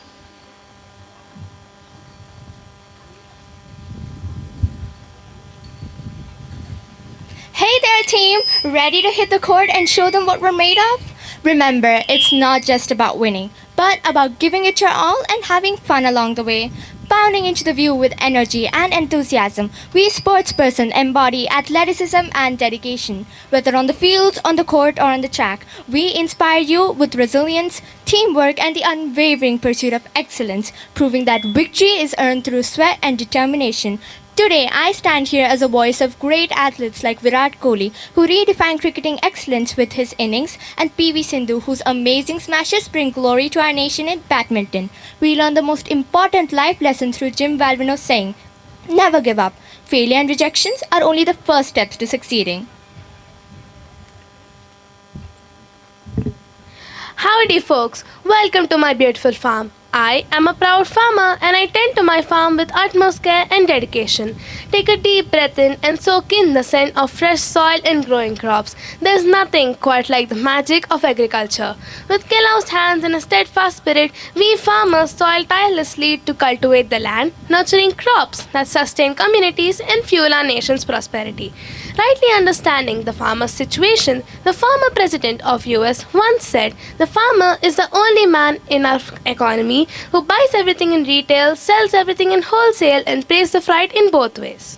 Hey there, team! Ready to hit the court and show them what we're made of? Remember, it's not just about winning, but about giving it your all and having fun along the way. Bounding into the view with energy and enthusiasm, we sportspersons embody athleticism and dedication. Whether on the field, on the court, or on the track, we inspire you with resilience, teamwork, and the unwavering pursuit of excellence, proving that victory is earned through sweat and determination. Today, I stand here as a voice of great athletes like Virat Kohli, who redefined cricketing excellence with his innings, and PV Sindhu, whose amazing smashes bring glory to our nation in badminton. We learn the most important life lesson through Jim Valvano's saying, "Never give up. Failure and rejections are only the first steps to succeeding." Howdy, folks. Welcome to my beautiful farm. I am a proud farmer and I tend to my farm with utmost care and dedication. Take a deep breath in and soak in the scent of fresh soil and growing crops. There is nothing quite like the magic of agriculture. With calloused hands and a steadfast spirit, we farmers toil tirelessly to cultivate the land, nurturing crops that sustain communities and fuel our nation's prosperity. Rightly understanding the farmer's situation, the former president of US once said, "The farmer is the only man in our economy who buys everything in retail, sells everything in wholesale, and pays the freight in both ways."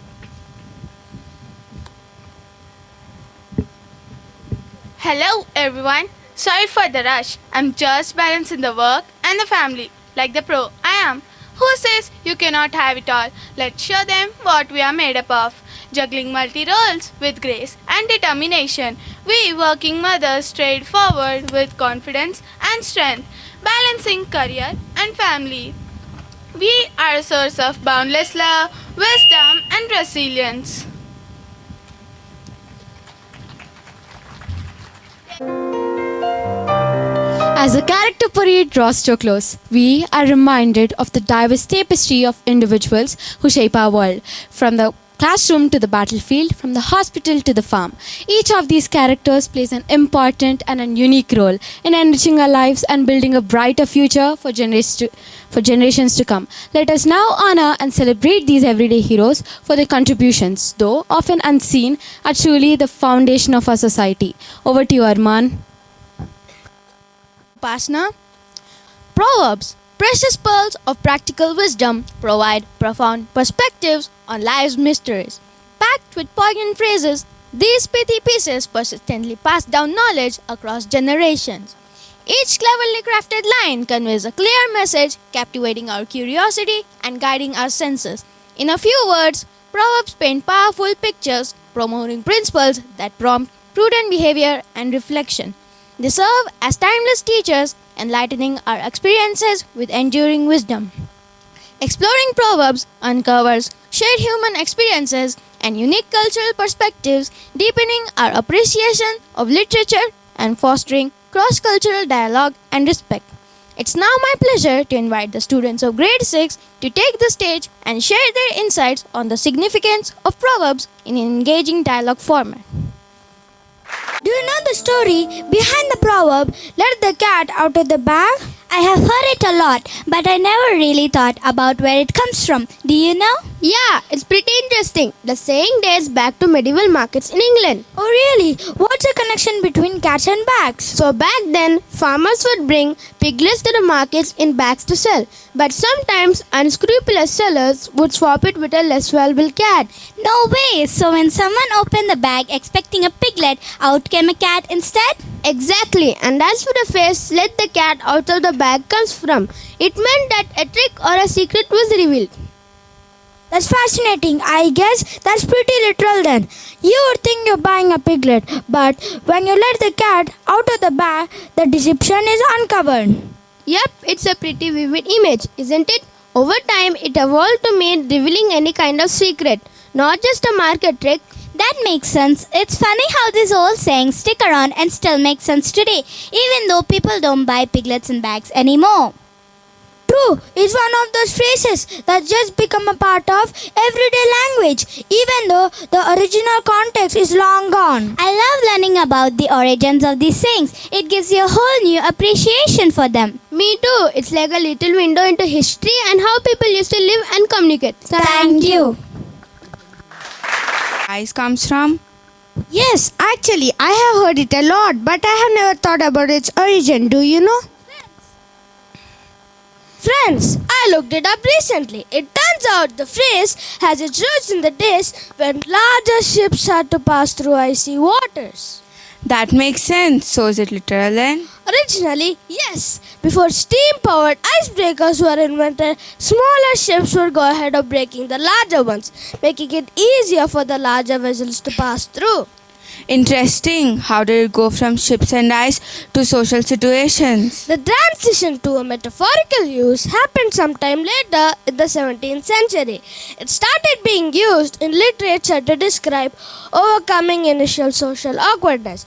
Hello everyone. Sorry for the rush. I'm just balancing the work and the family like the pro I am. Who says you cannot have it all? Let's show them what we are made up of. Juggling multi-roles with grace and determination, we working mothers straight forward with confidence and strength, balancing career and family. We are a source of boundless love, wisdom and resilience. As the character parade draws to a close, we are reminded of the diverse tapestry of individuals who shape our world, from the classroom to the battlefield, from the hospital to the farm. Each of these characters plays an important and a unique role in enriching our lives and building a brighter future for generations to come. Let us now honor and celebrate these everyday heroes for their contributions, though often unseen, are truly the foundation of our society. Over to you, Arman. Pasna. Proverbs, precious pearls of practical wisdom, provide profound perspectives on life's mysteries. Packed with poignant phrases, these pithy pieces persistently pass down knowledge across generations. Each cleverly crafted line conveys a clear message, captivating our curiosity and guiding our senses. In a few words, Proverbs paint powerful pictures, promoting principles that prompt prudent behavior and reflection. They serve as timeless teachers, enlightening our experiences with enduring wisdom. Exploring Proverbs uncovers shared human experiences and unique cultural perspectives, deepening our appreciation of literature and fostering cross-cultural dialogue and respect. It's now my pleasure to invite the students of grade 6 to take the stage and share their insights on the significance of Proverbs in an engaging dialogue format. Do you know the story behind the proverb, "Let the cat out of the bag"? I have heard it a lot, but I never really thought about where it comes from. Do you know? Yeah, it's pretty interesting. The saying dates back to medieval markets in England. Oh really? What's the connection between cats and bags? So back then, farmers would bring piglets to the markets in bags to sell. But sometimes unscrupulous sellers would swap it with a less valuable cat. No way! So when someone opened the bag expecting a piglet, out came a cat instead? Exactly, and that's where the phrase "let the cat out of the bag" comes from. It meant that a trick or a secret was revealed. That's fascinating. I guess that's pretty literal then. You would think you're buying a piglet, but when you let the cat out of the bag, the deception is uncovered. Yep, it's a pretty vivid image, isn't it? Over time, it evolved to mean revealing any kind of secret, not just a market trick. That makes sense. It's funny how these old sayings stick around and still make sense today, even though people don't buy piglets in bags anymore. True, it's one of those phrases that just become a part of everyday language, even though the original context is long gone. I love learning about the origins of these sayings. It gives you a whole new appreciation for them. Me too. It's like a little window into history and how people used to live and communicate. Thank you. Ice comes from? Yes, actually, I have heard it a lot, but I have never thought about its origin. Do you know? Friends, I looked it up recently. It turns out the phrase has its roots in the days when larger ships had to pass through icy waters. That makes sense. So is it literal then? Originally, yes. Before steam-powered icebreakers were invented, smaller ships would go ahead of breaking the larger ones, making it easier for the larger vessels to pass through. Interesting. How did it go from ships and ice to social situations? The transition to a metaphorical use happened sometime later in the 17th century. It started being used in literature to describe overcoming initial social awkwardness.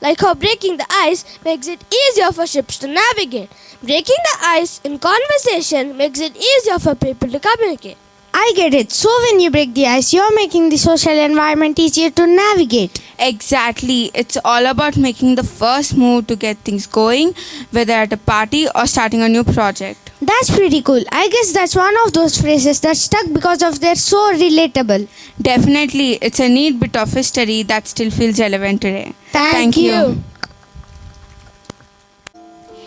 Like how breaking the ice makes it easier for ships to navigate. Breaking the ice in conversation makes it easier for people to communicate. I get it. So when you break the ice, you're making the social environment easier to navigate. Exactly. It's all about making the first move to get things going, whether at a party or starting a new project. That's pretty cool. I guess that's one of those phrases that stuck because of they're so relatable. Definitely. It's a neat bit of history that still feels relevant today. Thank you.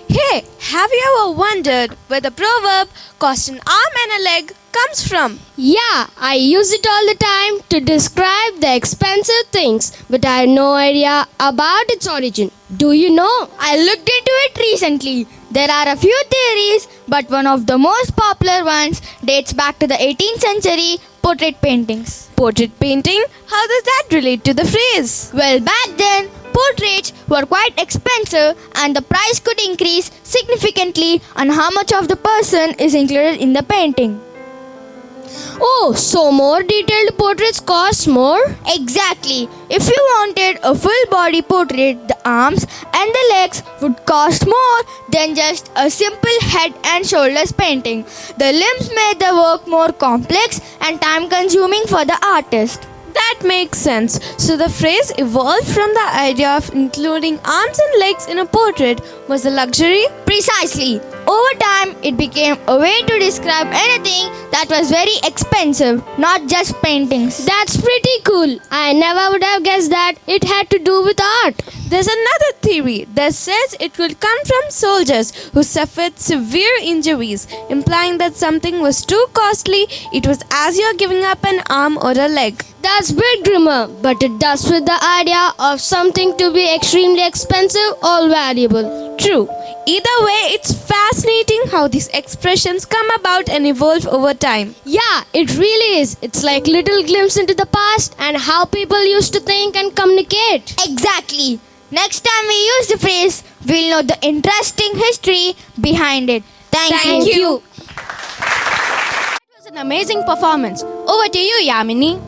Hey, have you ever wondered where the proverb cost an arm and a leg comes from? Yeah, I use it all the time to describe the expensive things, but I had no idea about its origin. Do you know? I looked into it recently. There are a few theories, but one of the most popular ones dates back to the 18th century portrait paintings. Portrait painting? How does that relate to the phrase? Well, back then, portraits were quite expensive and the price could increase significantly on how much of the person is included in the painting. Oh, so more detailed portraits cost more? Exactly. If you wanted a full body portrait, the arms and the legs would cost more than just a simple head and shoulders painting. The limbs made the work more complex and time consuming for the artist. That makes sense. So the phrase evolved from the idea of including arms and legs in a portrait was a luxury? Precisely. Over time, it became a way to describe anything that was very expensive, not just paintings. That's pretty cool. I never would have guessed that it had to do with art. There's another theory that says it could come from soldiers who suffered severe injuries, implying that something was too costly. It was as you're giving up an arm or a leg. That's a bit grimmer, but it does with the idea of something to be extremely expensive or valuable. True. Either way, it's fascinating how these expressions come about and evolve over time. Yeah, it really is. It's like little glimpse into the past and how people used to think and communicate. Exactly. Next time we use the phrase, we'll know the interesting history behind it. Thank you. That was an amazing performance. Over to you, Yamini.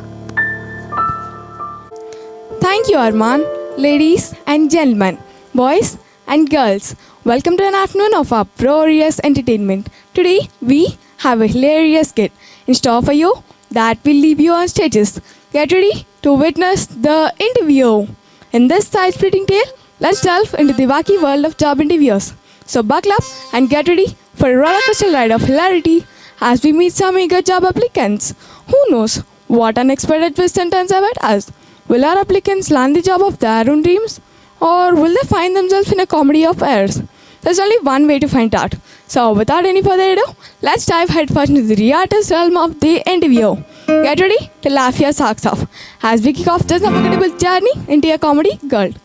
Thank you, Arman. Ladies and gentlemen, boys and girls, welcome to an afternoon of uproarious entertainment. Today, we have a hilarious skit in store for you that will leave you on stages. Get ready to witness the interview. In this side-splitting tale, let's delve into the wacky world of job interviews. So buckle up and get ready for a rollercoaster ride of hilarity as we meet some eager job applicants. Who knows what unexpected twists and turns await us? Will our applicants land the job of their own dreams? Or will they find themselves in a comedy of errors? There's only one way to find out. So without any further ado, let's dive headfirst into the riotous realm of the interview. Get ready to laugh your socks off as we kick off this unforgettable journey into a comedy world.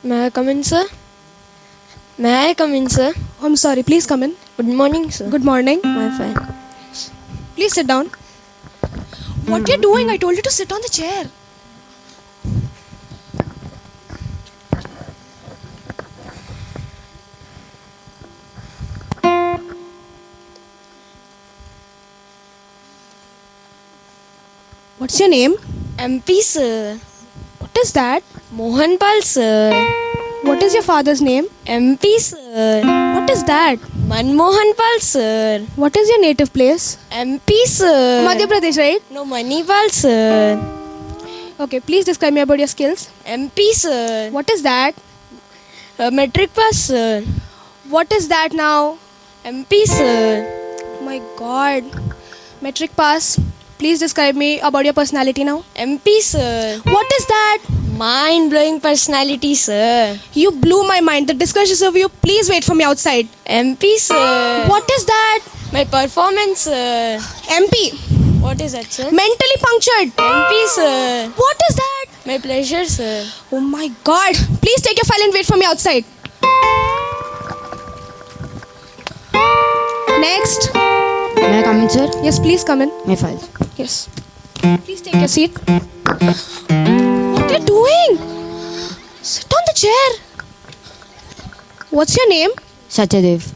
May I come in, sir? May I come in, sir? I'm sorry, please come in. Good morning, sir. Good morning. I'm fine. Please sit down. What you're doing? I told you to sit on the chair. What's your name? MP, sir. What is that? Mohanpal, sir. What is your father's name? MP, sir. What is that? Manmohanpal, sir. What is your native place? MP, sir. Madhya Pradesh, right? No, Manipal, sir. Okay, please describe me about your skills. MP, sir. What is that? Metric pass, sir. What is that now? MP, sir. Oh my God. Metric pass. Please describe me about your personality now. MP, sir. What is that? Mind-blowing personality, sir. You blew my mind. The discussion is over. You please wait for me outside. MP, sir. What is that? My performance, sir. MP. What is that, sir? Mentally punctured. MP, sir. What is that? My pleasure, sir. Oh my God. Please take your file and wait for me outside. Next. May I come in, sir? Yes, please come in. My file. Yes. Please take your seat. What are you doing? Sit on the chair. What's your name? Satyadev.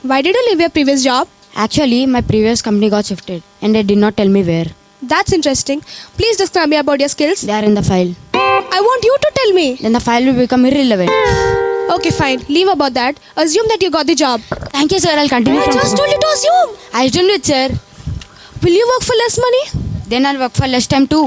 Why did you leave your previous job? Actually, my previous company got shifted and they did not tell me where. That's interesting. Please describe me about your skills. They are in the file. I want you to tell me. Then the file will become irrelevant. Okay, fine. Leave about that. Assume that you got the job. Thank you, sir. I'll continue. I just told you to assume. I assumed it, sir. Will you work for less money? Then I'll work for less time too.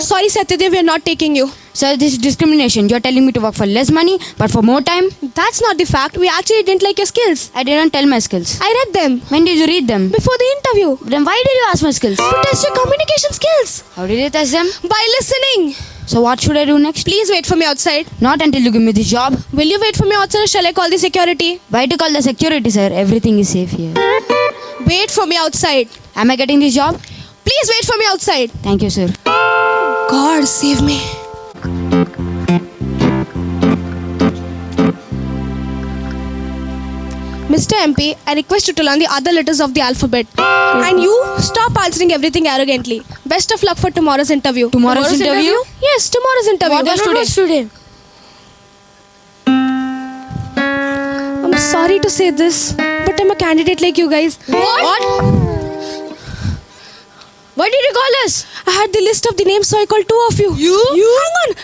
Sorry, Satyadev, we are not taking you. Sir, this is discrimination. You're telling me to work for less money, but for more time? That's not the fact. We actually didn't like your skills. I didn't tell my skills. I read them. When did you read them? Before the interview. Then why did you ask my skills? To test your communication skills. How did you test them? By listening. So what should I do next? Please wait for me outside. Not until you give me this job. Will you wait for me outside or shall I call the security? Why to call the security, sir? Everything is safe here. Wait for me outside. Am I getting this job? Please wait for me outside. Thank you, sir. God save me. Mr. MP, I request you to learn the other letters of the alphabet. And you, stop answering everything arrogantly. Best of luck for tomorrow's interview. Tomorrow's interview? Yes, tomorrow's interview. What was today? I'm sorry to say this, but I'm a candidate like you guys. What? Why did you call us? I had the list of the names, so I called two of you. You?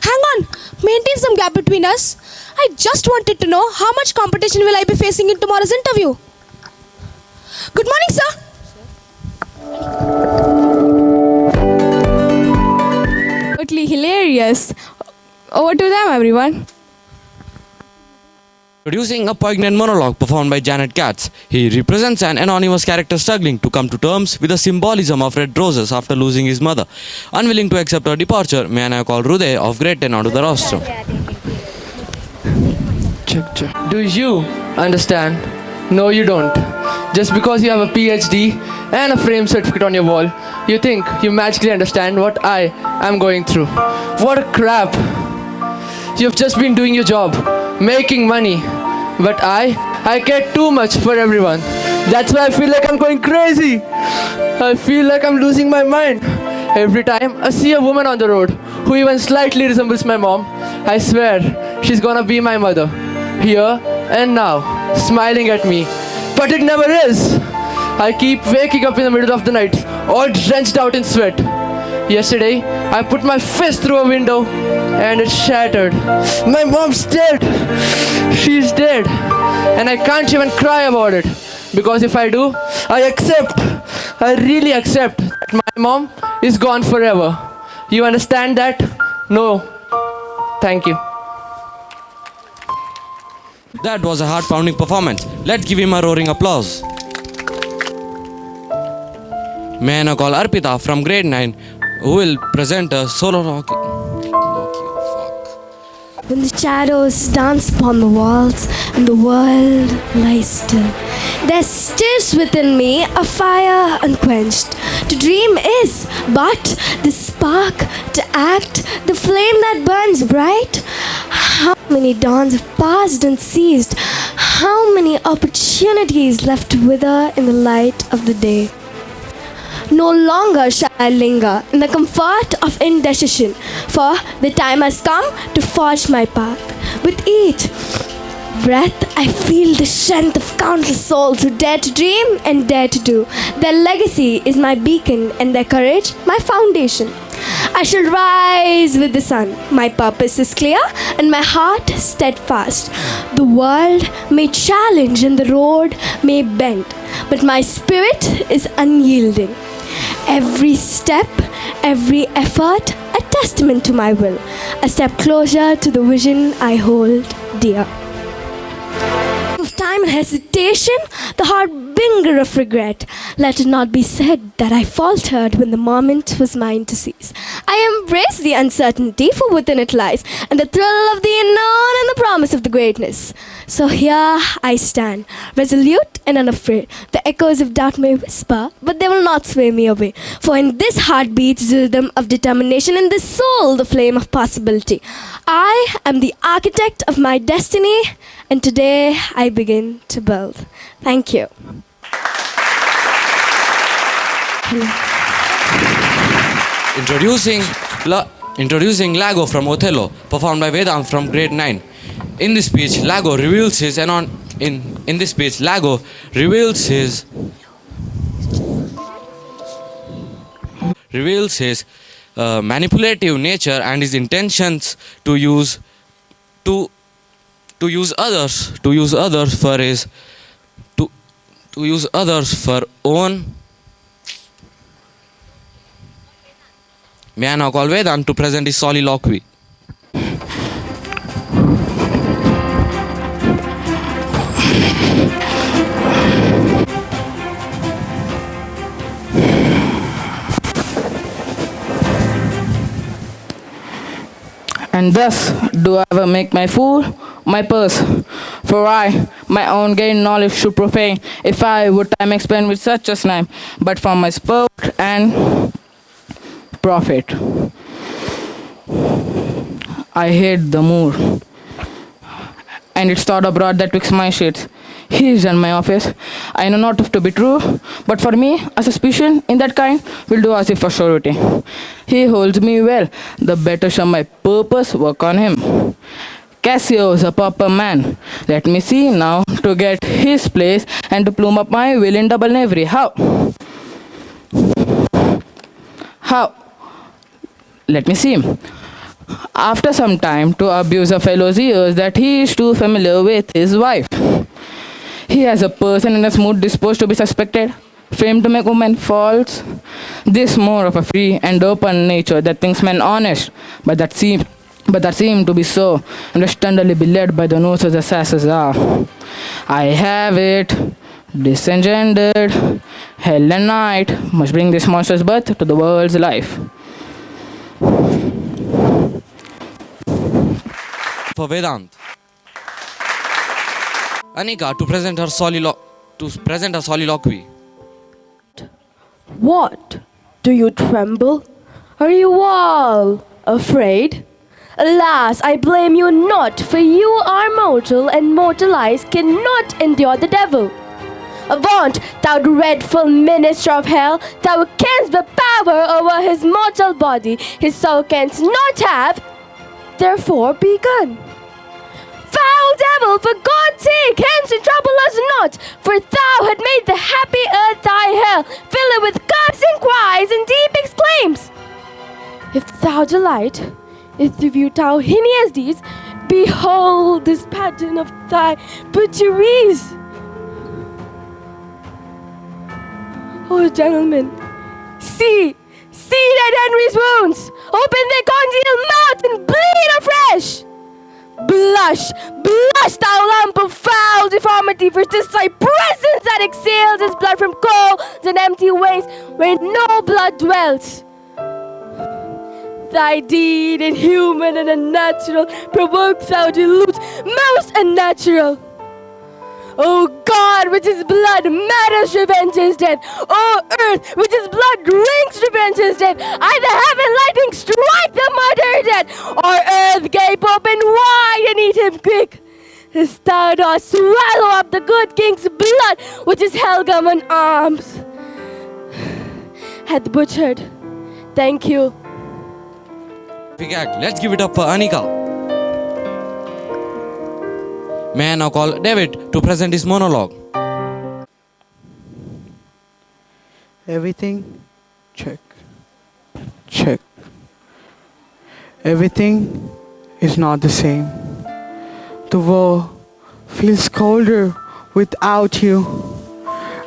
Hang on. Maintain some gap between us. I just wanted to know how much competition will I be facing in tomorrow's interview. Good morning, sir. Totally hilarious. Over to them, everyone. Producing a poignant monologue performed by Janet Katz, he represents an anonymous character struggling to come to terms with the symbolism of red roses after losing his mother. Unwilling to accept her departure, may I now call Rude of Grade 10 onto the roster. Do you understand? No, you don't. Just because you have a PhD and a frame certificate on your wall, you think you magically understand what I am going through. What a crap! You've just been doing your job, making money. But I care too much for everyone. That's why I feel like I'm going crazy. I feel like I'm losing my mind. Every time I see a woman on the road who even slightly resembles my mom, I swear she's gonna be my mother. Here and now, smiling at me. But it never is. I keep waking up in the middle of the night, all drenched out in sweat. Yesterday, I put my fist through a window and it shattered. My mom's dead. She's dead. And I can't even cry about it. Because if I do, I really accept that my mom is gone forever. You understand that? No. Thank you. That was a heart-pounding performance. Let's give him a roaring applause. May I now call Arpita from grade 9, who will present a solo rock. When the shadows dance upon the walls and the world lies still, there stirs within me a fire unquenched. To dream is but the spark, to act the flame that burns bright. How many dawns have passed and ceased? How many opportunities left to wither in the light of the day? No longer shall I linger in the comfort of indecision, for the time has come to forge my path. With each breath, I feel the strength of countless souls who dare to dream and dare to do. Their legacy is my beacon and their courage my foundation. I shall rise with the sun. My purpose is clear and my heart steadfast. The world may challenge and the road may bend, but my spirit is unyielding. Every step, every effort, a testament to my will, a step closer to the vision I hold dear. Of time and hesitation, the harbinger of regret, let it not be said that I faltered when the moment was mine to seize. I embrace the uncertainty, for within it lies, and the thrill of the unknown and the promise of the greatness. So here I stand, resolute and unafraid. The echoes of doubt may whisper, but they will not sway me away. For in this heart beats the rhythm of determination, in this soul the flame of possibility. I am the architect of my destiny, and today I begin to build. Thank you. Introducing, introducing Lago from Othello, performed by Vedant from grade 9. In this speech, Lago reveals his in this speech, Lago reveals his manipulative nature and his intentions to use others for own. May I now call Vedant to present his soliloquy. And thus do I ever make my fool my purse. For I, my own gain knowledge should profane, if I would time expend with such a slime, but from my sport and profit. I hate the moor, and it's thought abroad that twixt my shades. He is in my office. I know not if to be true, but for me, a suspicion in that kind will do as if for surety. He holds me well, the better shall my purpose work on him. Cassio is a proper man. Let me see now to get his place and to plume up my will in double knavery. How? Let me see. After some time to abuse a fellow's ears that he is too familiar with his wife. He has a person in a mood disposed to be suspected, famed to make women false. This more of a free and open nature that thinks men honest, but that seem to be so, and understandably be led by the nose as assassins are. I have it, disengendered, hell and night must bring this monster's birth to the world's life. For Vedant. Anika to present her soliloquy. What? Do you tremble? Are you all afraid? Alas, I blame you not, for you are mortal, and mortal eyes cannot endure the devil. Avaunt, thou dreadful minister of hell, thou canst the power over his mortal body, his soul canst not have, therefore be gone. Foul devil, for God's sake, hence and trouble us not, for thou had made the happy earth thy hell, fill it with gasps and cries and deep exclaims. If thou delight, if to view thou heinous deeds, behold this pattern of thy butcheries. Oh, gentlemen, see that Henry's wounds, open their congealed mouth and bleed afresh. Blush, thou lamp of foul deformity, for 'tis thy presence that exhales his blood from cold and empty ways where no blood dwells. Thy deed, inhuman and unnatural, provokes thou deludes most unnatural. O God, which is blood, matters revenge's death. O earth, which is blood, drinks revenge's death. Either heaven lightning strike the murderer dead, or earth gape open wide and eat him quick. As thou dost swallow up the good king's blood, which his Helgaman arms hath butchered. Thank you. Let's give it up for Anika. May I now call David to present his monologue. Everything, check. Everything is not the same. The world feels colder without you.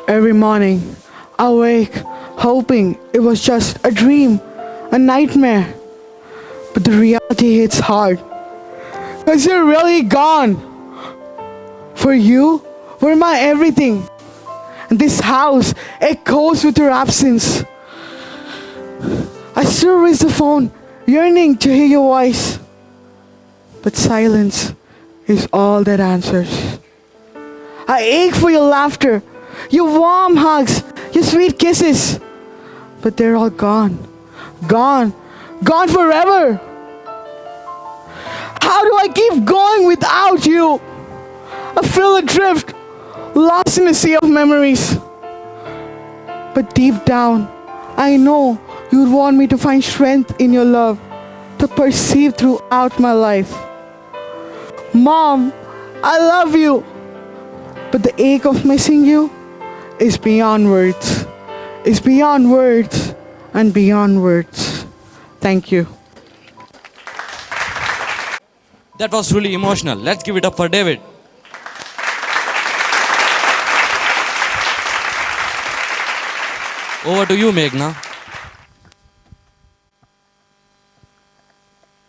Every morning, I wake hoping it was just a dream, a nightmare. But the reality hits hard. 'Cause you're really gone. For you were my everything. And this house echoes with your absence. I still raise the phone, yearning to hear your voice. But silence is all that answers. I ache for your laughter, your warm hugs, your sweet kisses. But they're all gone. Gone forever. How do I keep going without you? I feel adrift, lost in a sea of memories. But deep down, I know You would want me to find strength in your love to perceive throughout my life. Mom, I love you. But the ache of missing you is beyond words. Is beyond words and beyond words. Thank you. That was truly emotional. Let's give it up for David. Over to you, Meghna.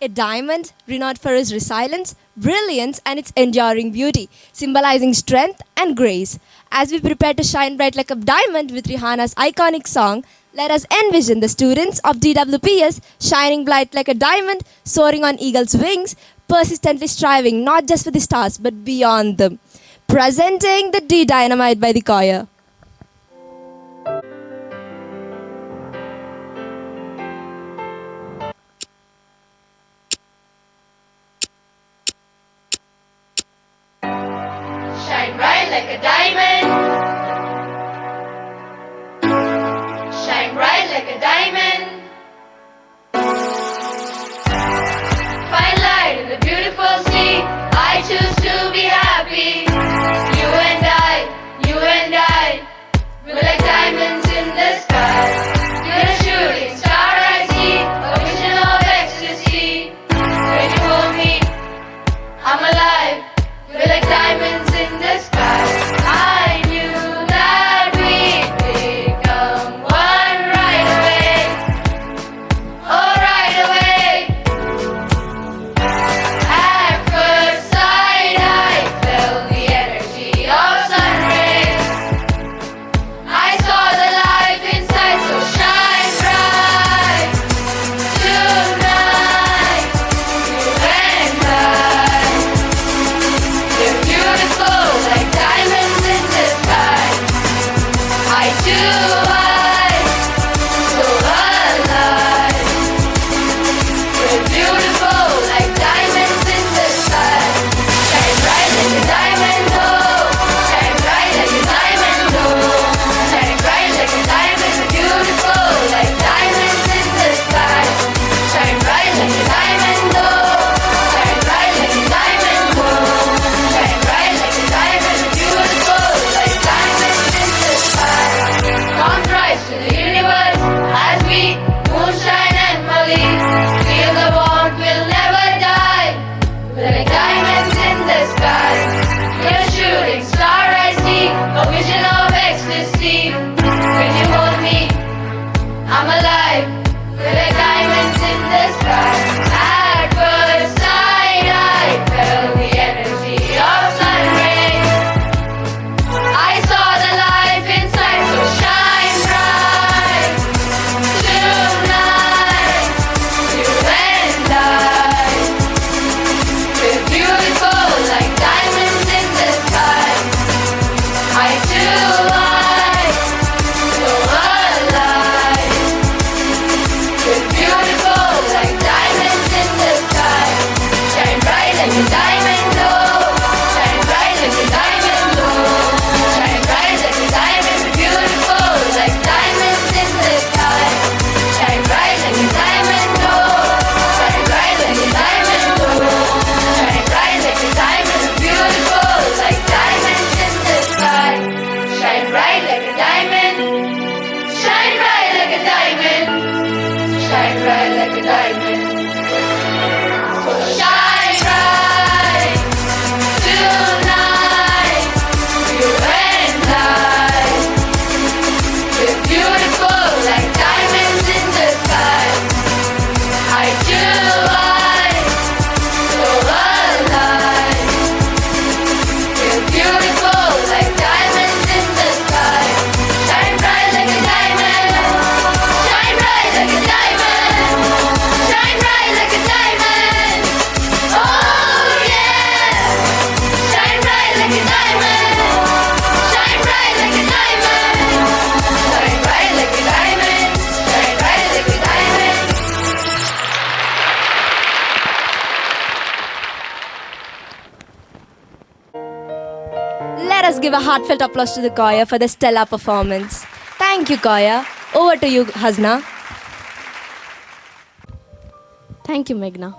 A diamond renowned for its resilience, brilliance, and its enduring beauty, symbolizing strength and grace. As we prepare to shine bright like a diamond with Rihanna's iconic song, let us envision the students of DWPS shining bright like a diamond, soaring on eagle's wings, persistently striving not just for the stars but beyond them. Presenting the D Dynamite by the choir. Shine bright like a diamond. Shine bright like a diamond. Find light in the beautiful sea. I choose to be happy. You and I, we're like diamonds in the sky. You're a shooting star I see, a vision of ecstasy. When you hold me, I'm alive. We're like diamonds in the sky. I knew that we'd become one right away. Oh, right away. At first sight, I felt the energy of sun rays. I saw the life inside, so shine bright tonight. You and I. You're beautiful like diamonds in the sky. I do, so alive. We're beautiful like diamonds in the sky. Shine bright like a diamond, oh. Shine bright like a diamond, oh. Shine bright like a diamond, beautiful like diamonds in the sky. Shine bright like a diamond, oh. Shine bright like a diamond, oh. Shine bright like a diamond, beautiful like diamonds in the sky. Come rise to the universe as we moonshine and Molly. Feel the warmth, we'll never die. We're like diamonds in the sky. You're a shooting star I see, a vision of ecstasy. When you hold me, I'm alive. We're like diamonds in the sky. At first sight, I felt the energy of sun rays. I saw the life inside, so shine bright tonight. You and I, we're beautiful like diamonds in the sky. I do, so alive. We're beautiful like diamonds in the sky. Shine bright like a diamond, oh. Shine bright like a diamond, oh. Shine bright like a diamond, beautiful like diamonds in the sky. Shine bright like a diamond, oh. Shine bright like a diamond, oh. Shine bright like a diamond, beautiful like diamonds in the sky. Shine bright like a diamond. Shine bright like a diamond. Shine bright like a diamond. So shine bright tonight. You and I. We're beautiful like diamonds in the sky. I do, so alive. We're beautiful like diamonds in the sky. Shine bright like a diamond. Shine bright like a diamond. Shine bright like a diamond. Oh yeah. Shine bright like a diamond. Shine bright like a diamond. Shine bright like a diamond. Shine bright like a diamond. Let us give a heartfelt applause to the choir for the stellar performance. Thank you, choir. Over to you, Hasna. Thank you, Meghna.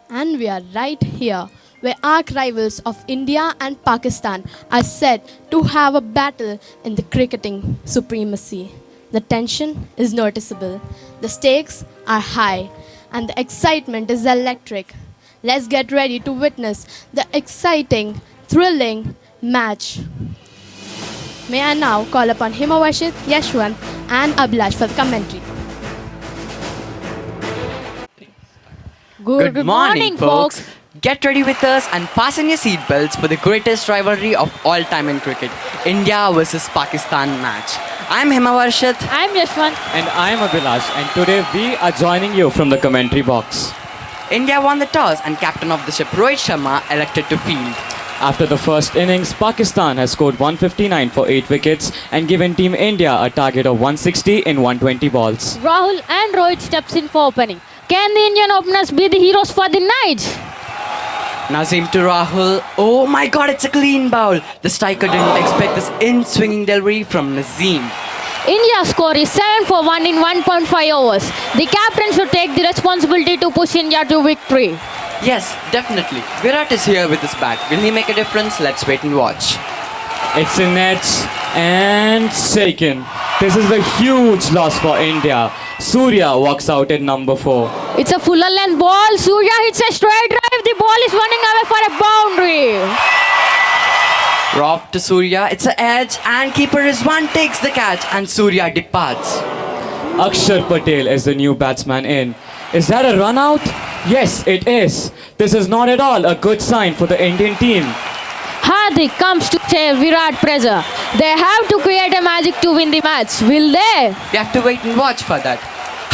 And we are right here, where arch rivals of India and Pakistan are set to have a battle in the cricketing supremacy. The tension is noticeable, the stakes are high, and the excitement is electric. Let's get ready to witness the exciting, thrilling match. May I now call upon Himavashit, Yashwant, and Abhilash for the commentary. Good morning, folks. Get ready with us and fasten your seatbelts for the greatest rivalry of all time in cricket, India versus Pakistan match. I'm Himavarshit. I'm Yashwant. And I'm Abhilash, and today we are joining you from the commentary box. India won the toss and captain of the ship Rohit Sharma elected to field. After the first innings, Pakistan has scored 159 for 8 wickets and given Team India a target of 160 in 120 balls. Rahul and Rohit steps in for opening. Can the Indian openers be the heroes for the night? Nazim to Rahul. Oh my god, it's a clean bowl. The striker didn't expect this in-swinging delivery from Nazim. India's score is 7 for 1 in 1.5 overs. The captain should take the responsibility to push India to victory. Yes, definitely. Virat is here with his bat. Will he make a difference? Let's wait and watch. It's a net and shaken. This is a huge loss for India. Surya walks out at number 4. It's a fuller length ball. Surya hits a straight drive. The ball is running away for a boundary. Rough to Surya. It's an edge and keeper Rizwan takes the catch and Surya departs. Akshar Patel is the new batsman in. Is that a run out? Yes, it is. This is not at all a good sign for the Indian team. Hardik comes to save Virat pressure. They have to create a magic to win the match. Will they? We have to wait and watch for that.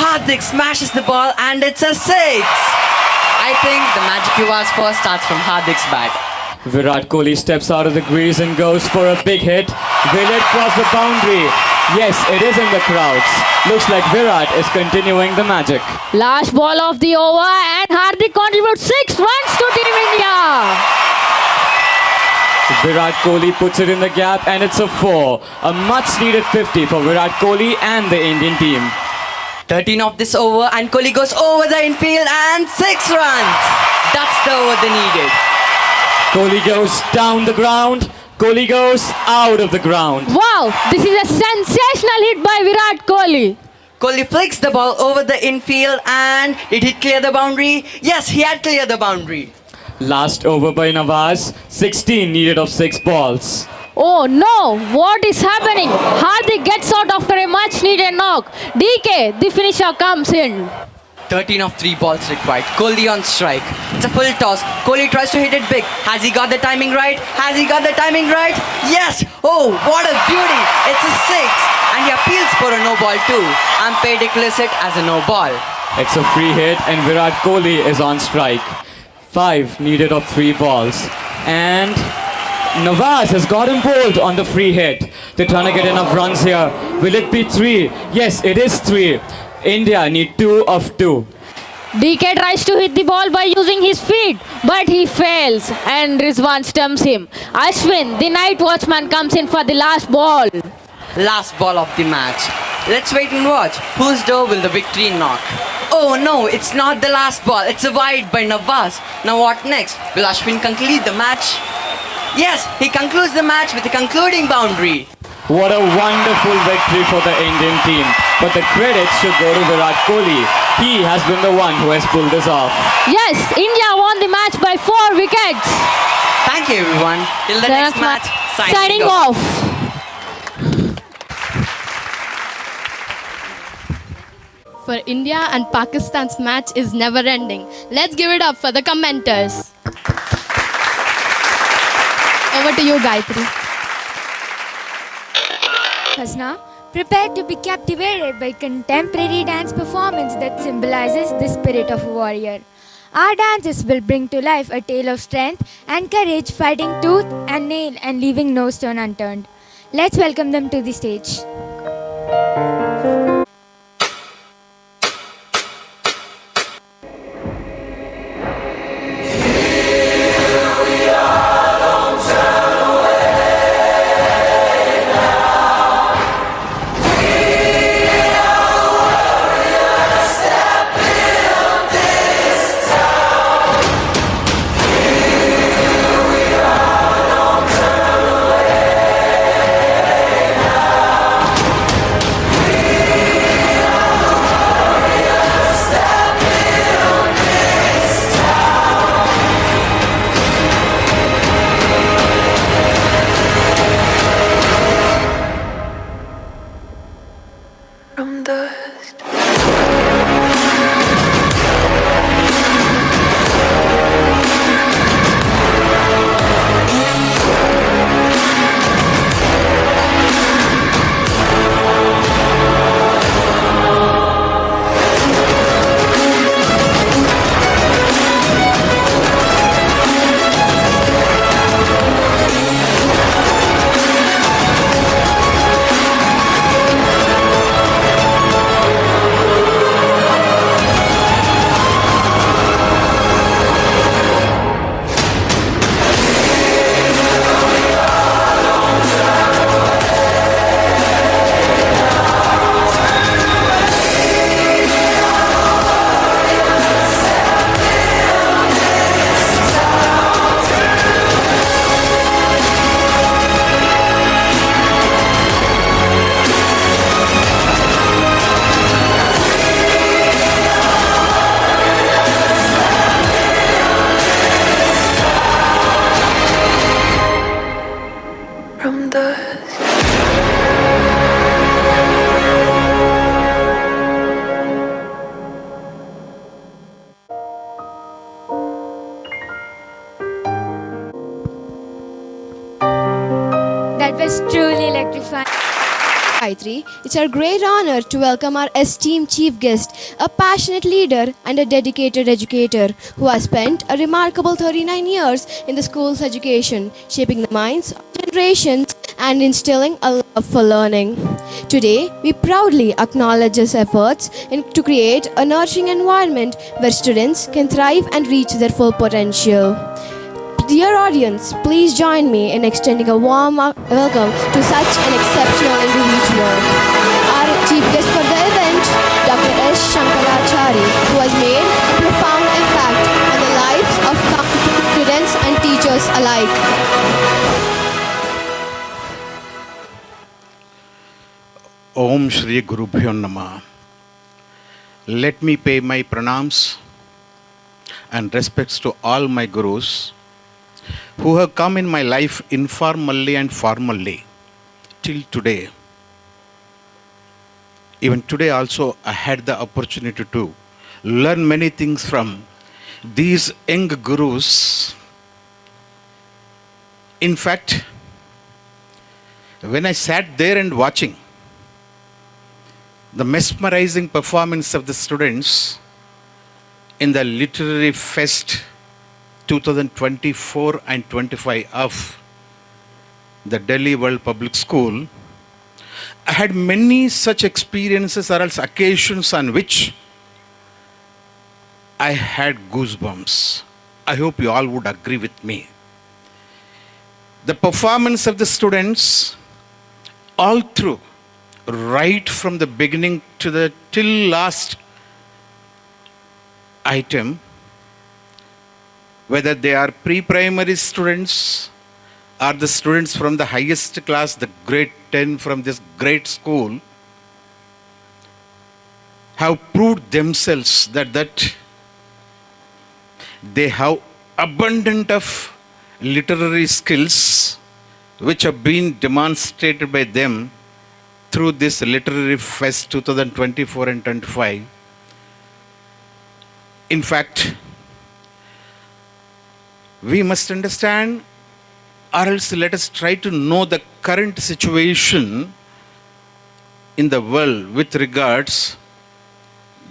Hardik smashes the ball and it's a 6. I think the magic you asked for starts from Hardik's bat. Virat Kohli steps out of the crease and goes for a big hit. Will it cross the boundary? Yes, it is in the crowds. Looks like Virat is continuing the magic. Last ball of the over and Hardik contributes 6 runs to Team India. Virat Kohli puts it in the gap and it's a 4. A much needed 50 for Virat Kohli and the Indian team. 13 of this over and Kohli goes over the infield and 6 runs. That's the over they needed. Kohli goes down the ground. Kohli goes out of the ground. Wow, this is a sensational hit by Virat Kohli. Kohli flicks the ball over the infield and did he clear the boundary? Yes, he had cleared the boundary. Last over by Nawaz. 16 needed of 6 balls. Oh no, what is happening? Hardik gets out after a much needed knock. DK, the finisher, comes in. 13 of 3 balls required. Kohli on strike. It's a full toss. Kohli tries to hit it big. Has he got the timing right? Has he got the timing right? Yes! Oh, what a beauty! It's a 6. And he appeals for a no ball too. Umpire declares it as a no ball. It's a free hit and Virat Kohli is on strike. 5 needed of 3 balls. And Nawaz has got him bowled on the free hit. They're trying to get enough runs here. Will it be 3? Yes, it is 3. India need 2 of 2. DK tries to hit the ball by using his feet, but he fails and Rizwan stumps him. Ashwin, the night watchman, comes in for the last ball. Last ball of the match. Let's wait and watch. Whose door will the victory knock? Oh no, it's not the last ball. It's a wide by Nawaz. Now what next? Will Ashwin conclude the match? Yes, he concludes the match with a concluding boundary. What a wonderful victory for the Indian team. But the credit should go to Virat Kohli. He has been the one who has pulled this off. Yes, India won the match by 4 wickets. Thank you everyone. Till the next match, Signing off. For India and Pakistan's match is never ending. Let's give it up for the commenters. Over to you, Gayatri. Hasna, prepare to be captivated by contemporary dance performance that symbolizes the spirit of a warrior. Our dances will bring to life a tale of strength and courage, fighting tooth and nail and leaving no stone unturned. Let's welcome them to the stage. is truly electrifying. Gayatri, it's our great honor to welcome our esteemed chief guest, a passionate leader and a dedicated educator who has spent a remarkable 39 years in the school's education, shaping the minds of generations and instilling a love for learning. Today, we proudly acknowledge his efforts to create a nurturing environment where students can thrive and reach their full potential. Dear audience, please join me in extending a warm welcome to such an exceptional individual. Our chief guest for the event, Dr. S. Shankarachari, who has made a profound impact on the lives of students and teachers alike. Om Shri Gurubhyo Namah. Let me pay my pranams and respects to all my gurus who have come in my life informally and formally till today. Even today also I had the opportunity to learn many things from these young gurus. In fact, when I sat there and watching the mesmerizing performance of the students in the Literary Fest 2024 and 25 of the Delhi World Public School, I had many such experiences or else occasions on which I had goosebumps. I hope you all would agree with me. The performance of the students all through, right from the beginning to the till last item, whether they are pre-primary students or the students from the highest class, the grade 10 from this great school, have proved themselves that they have abundant of literary skills which have been demonstrated by them through this Literary Fest 2024 and 25. In fact, we must understand, or else let us try to know the current situation in the world with regards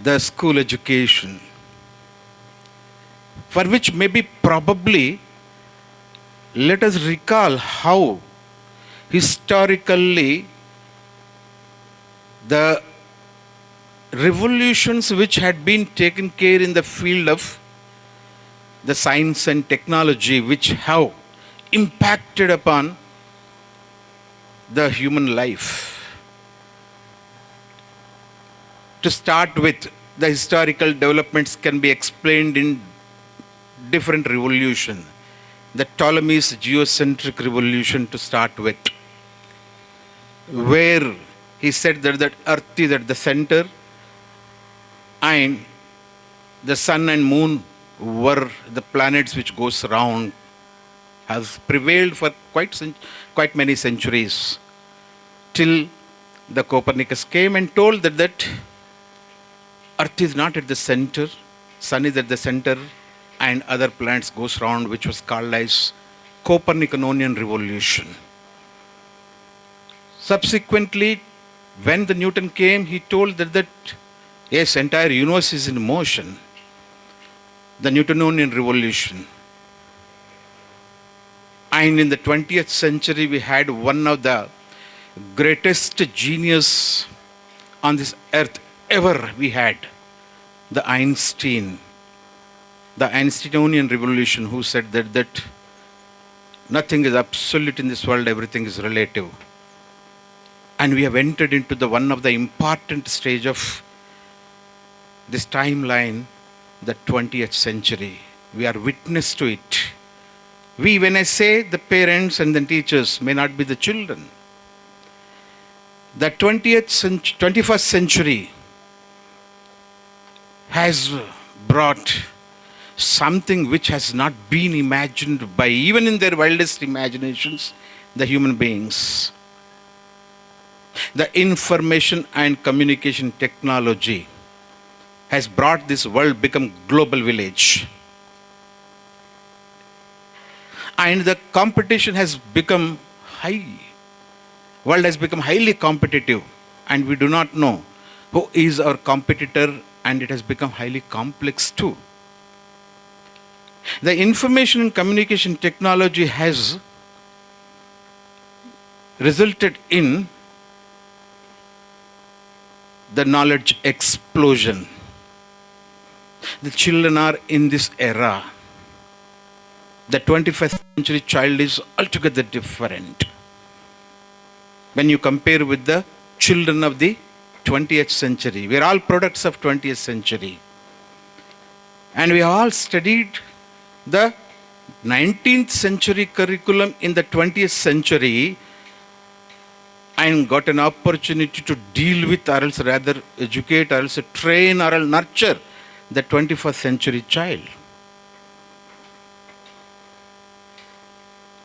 the school education, for which maybe probably let us recall how historically the revolutions which had been taken care in the field of the science and technology, which have impacted upon the human life. To start with, the historical developments can be explained in different revolutions. The Ptolemy's geocentric revolution to start with, where he said that Earth is at the center and the sun and moon were the planets which goes around, has prevailed for quite many centuries, till the Copernicus came and told that Earth is not at the center, sun is at the center, and other planets goes around, which was called as Copernicanian revolution. Subsequently, when the Newton came, he told that yes, entire universe is in motion. The Newtonian revolution. And in the 20th century, we had one of the greatest genius on this earth ever we had, the Einstein, the Einsteinian revolution, who said that nothing is absolute in this world, everything is relative. And we have entered into the one of the important stage of this timeline, the 20th century. We are witness to it. We, when I say the parents and the teachers, may not be the children. The 21st century has brought something which has not been imagined by, even in their wildest imaginations, the human beings. The information and communication technology has brought this world become global village. And the competition has become high World has become highly competitive and we do not know who is our competitor, and it has become highly complex too. The information and communication technology has resulted in the knowledge explosion. The children are in this era. The 21st century child is altogether different when you compare with the children of the 20th century. We are all products of 20th century. And we all studied the 19th century curriculum in the 20th century and got an opportunity to deal with, or else rather educate, or else train, or else nurture the 21st century child.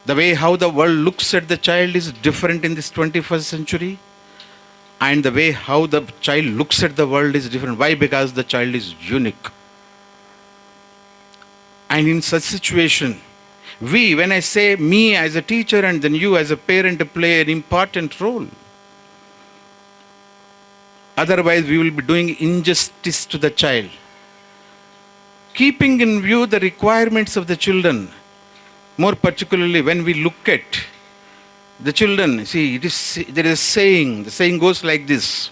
The way how the world looks at the child is different in this 21st century. And the way how the child looks at the world is different. Why? Because the child is unique. And in such situation, we, when I say me as a teacher and then you as a parent, play an important role. Otherwise, we will be doing injustice to the child. Keeping in view the requirements of the children, more particularly when we look at the children, see, there is a saying. The saying goes like this.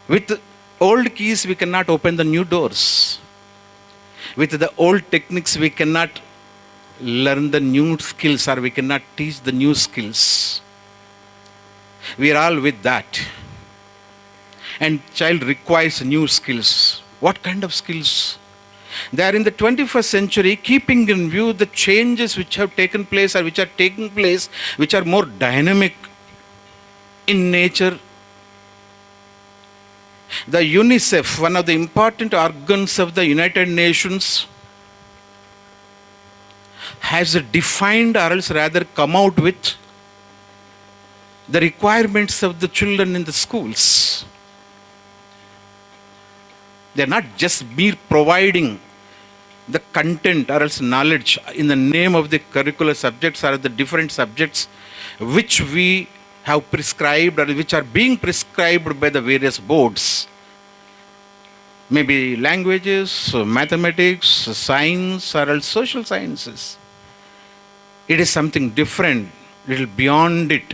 With old keys, we cannot open the new doors. With the old techniques, we cannot learn the new skills, or we cannot teach the new skills. We are all with that. And child requires new skills. What kind of skills? They are in the 21st century, keeping in view the changes which have taken place or which are taking place, which are more dynamic in nature. The UNICEF, one of the important organs of the United Nations, has defined, or else rather come out with, the requirements of the children in the schools. They are not just mere providing the content or else knowledge in the name of the curricular subjects or the different subjects which we have prescribed or which are being prescribed by the various boards. Maybe languages, mathematics, science, or else social sciences. It is something different, little beyond it.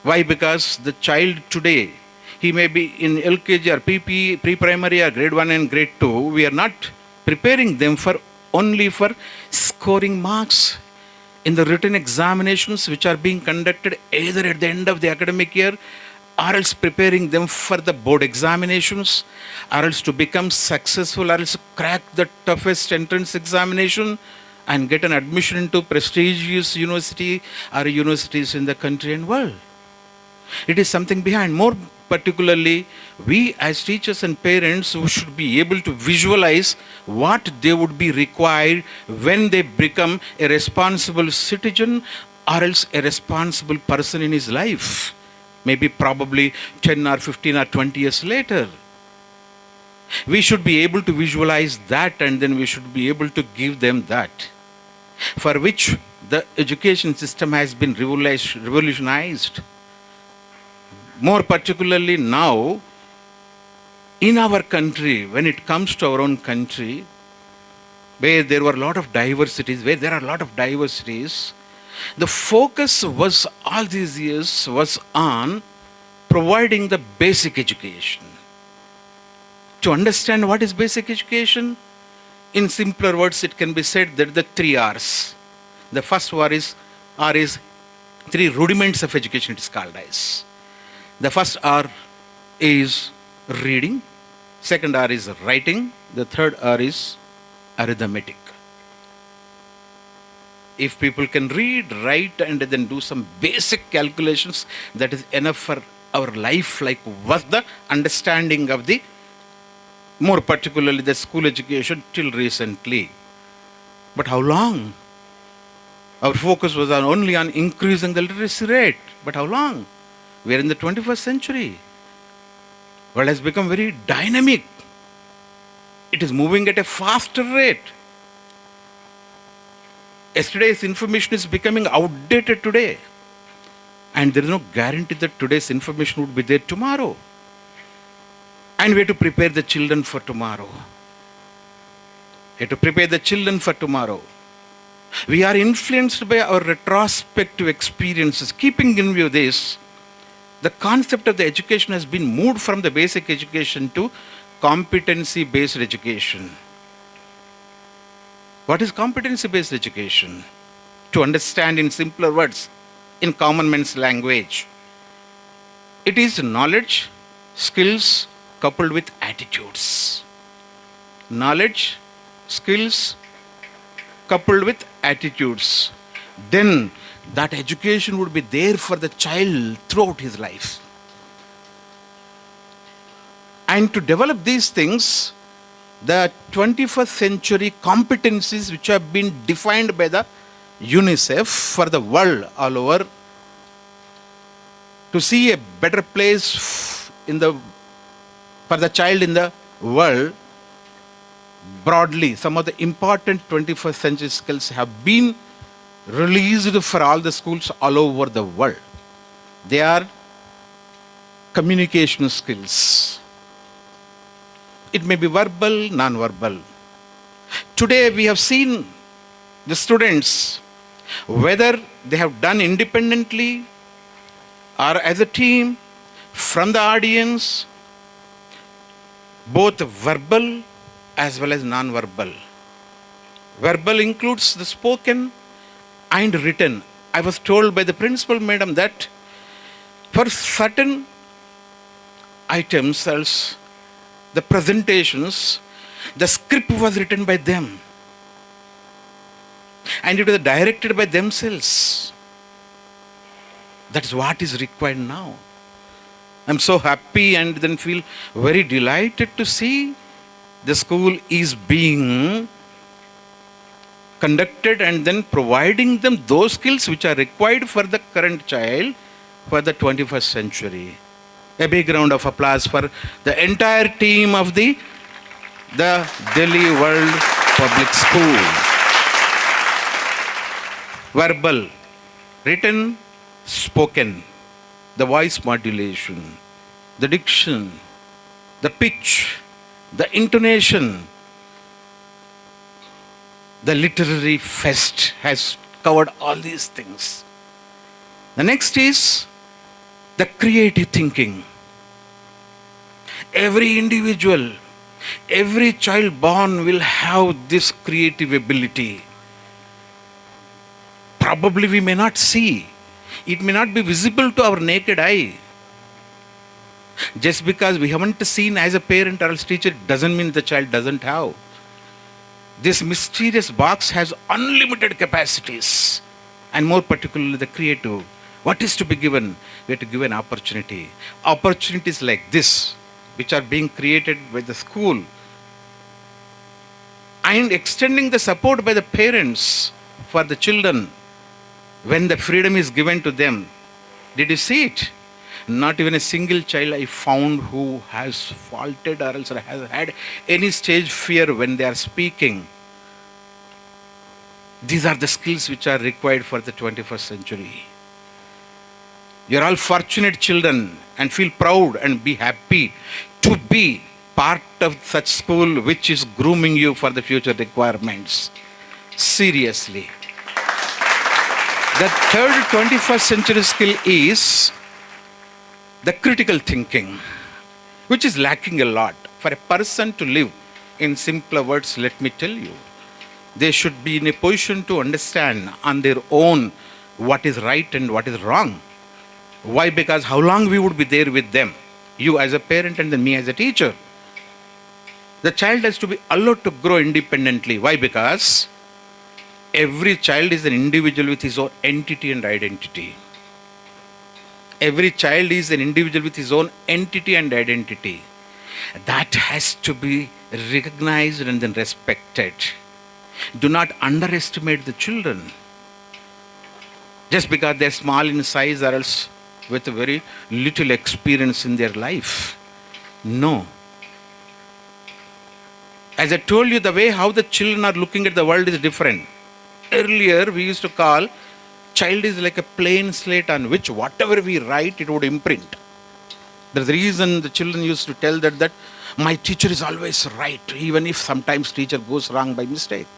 Why? Because the child today, he may be in LKG or PP, pre-primary or grade 1 and grade 2. We are not preparing them for only for scoring marks in the written examinations which are being conducted either at the end of the academic year, or else preparing them for the board examinations, or else to become successful, or else crack the toughest entrance examination and get an admission into prestigious university or universities in the country and world. It is something behind. More particularly, we as teachers and parents who should be able to visualize what they would be required when they become a responsible citizen or else a responsible person in his life. Maybe probably 10 or 15 or 20 years later. We should be able to visualize that, and then we should be able to give them that, for which the education system has been revolutionized. More particularly now, in our country, when it comes to our own country, where there are a lot of diversities, the focus was all these years was on providing the basic education. To understand what is basic education, in simpler words, it can be said that the 3 R's. The first R is 3 rudiments of education, it is called as. The first R is reading, second R is writing, the third R is arithmetic. If people can read, write, and then do some basic calculations, that is enough for our life, like was the understanding of the, more particularly the school education till recently. But how long? Our focus was only on increasing the literacy rate. But how long? We are in the 21st century. World has become very dynamic. It is moving at a faster rate. Yesterday's information is becoming outdated today. And there is no guarantee that today's information would be there tomorrow. And we have to prepare the children for tomorrow. We have to prepare the children for tomorrow. We are influenced by our retrospective experiences. Keeping in view this, the concept of the education has been moved from the basic education to competency-based education. What is competency-based education? To understand in simpler words, in common man's language, it is knowledge, skills coupled with attitudes. Knowledge, skills coupled with attitudes. Then that education would be there for the child throughout his life. And to develop these things, the 21st century competencies which have been defined by the UNICEF for the world all over, to see a better place for the child in the world, broadly, some of the important 21st century skills have been released for all the schools all over the world. They are communication skills. It may be verbal, non-verbal. Today we have seen the students, whether they have done independently or as a team, from the audience, both verbal as well as non-verbal. Verbal includes the spoken and written. I was told by the principal madam that for certain items, else the presentations, the script was written by them. And it was directed by themselves. That is what is required now. I'm so happy and then feel very delighted to see the school is being conducted and then providing them those skills which are required for the current child for the 21st century. A big round of applause for the entire team of the Delhi World Public School. Verbal, written, spoken, the voice modulation, the diction, the pitch, the intonation, the literary fest has covered all these things. The next is the creative thinking. Every individual, every child born will have this creative ability. Probably we may not see. It may not be visible to our naked eye. Just because we haven't seen as a parent or as teacher doesn't mean the child doesn't have. This mysterious box has unlimited capacities, and more particularly the creative. What is to be given? We have to give an opportunity. Opportunities like this, which are being created by the school, and extending the support by the parents for the children when the freedom is given to them. Did you see it? Not even a single child I found who has faltered or else has had any stage fear when they are speaking. These are the skills which are required for the 21st century. You are all fortunate children and feel proud and be happy to be part of such school which is grooming you for the future requirements. Seriously. The third 21st century skill is the critical thinking, which is lacking a lot. For a person to live, in simpler words, let me tell you, they should be in a position to understand on their own what is right and what is wrong. Why? Because how long we would be there with them? You as a parent and then me as a teacher. The child has to be allowed to grow independently. Why? Because every child is an individual with his own entity and identity. Every child is an individual with his own entity and identity. That has to be recognized and then respected. Do not underestimate the children. Just because they're small in size or else with a very little experience in their life. No. As I told you, the way how the children are looking at the world is different. Earlier, we used to call child is like a plain slate on which whatever we write, it would imprint. That's the reason the children used to tell that my teacher is always right, even if sometimes teacher goes wrong by mistake.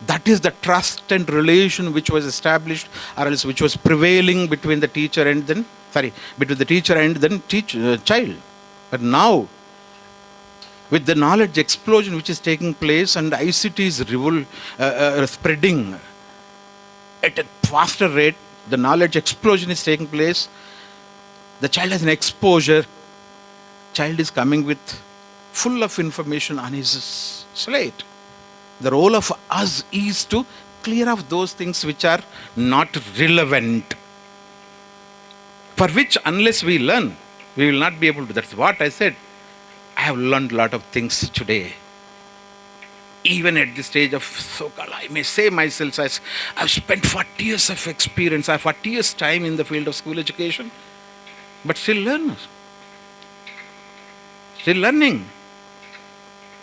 That is the trust and relation which was established, or else which was prevailing between the teacher and child. But now, with the knowledge explosion which is taking place and ICT is spreading at a faster rate, the knowledge explosion is taking place. The child has an exposure. Child is coming with full of information on his slate. The role of us is to clear off those things which are not relevant. For which, unless we learn, we will not be able to. That's what I said. I have learned a lot of things today. Even at the stage of so-called, I may say myself, as I've spent 40 years of experience, I have 40 years time in the field of school education, but still learn. Still learning.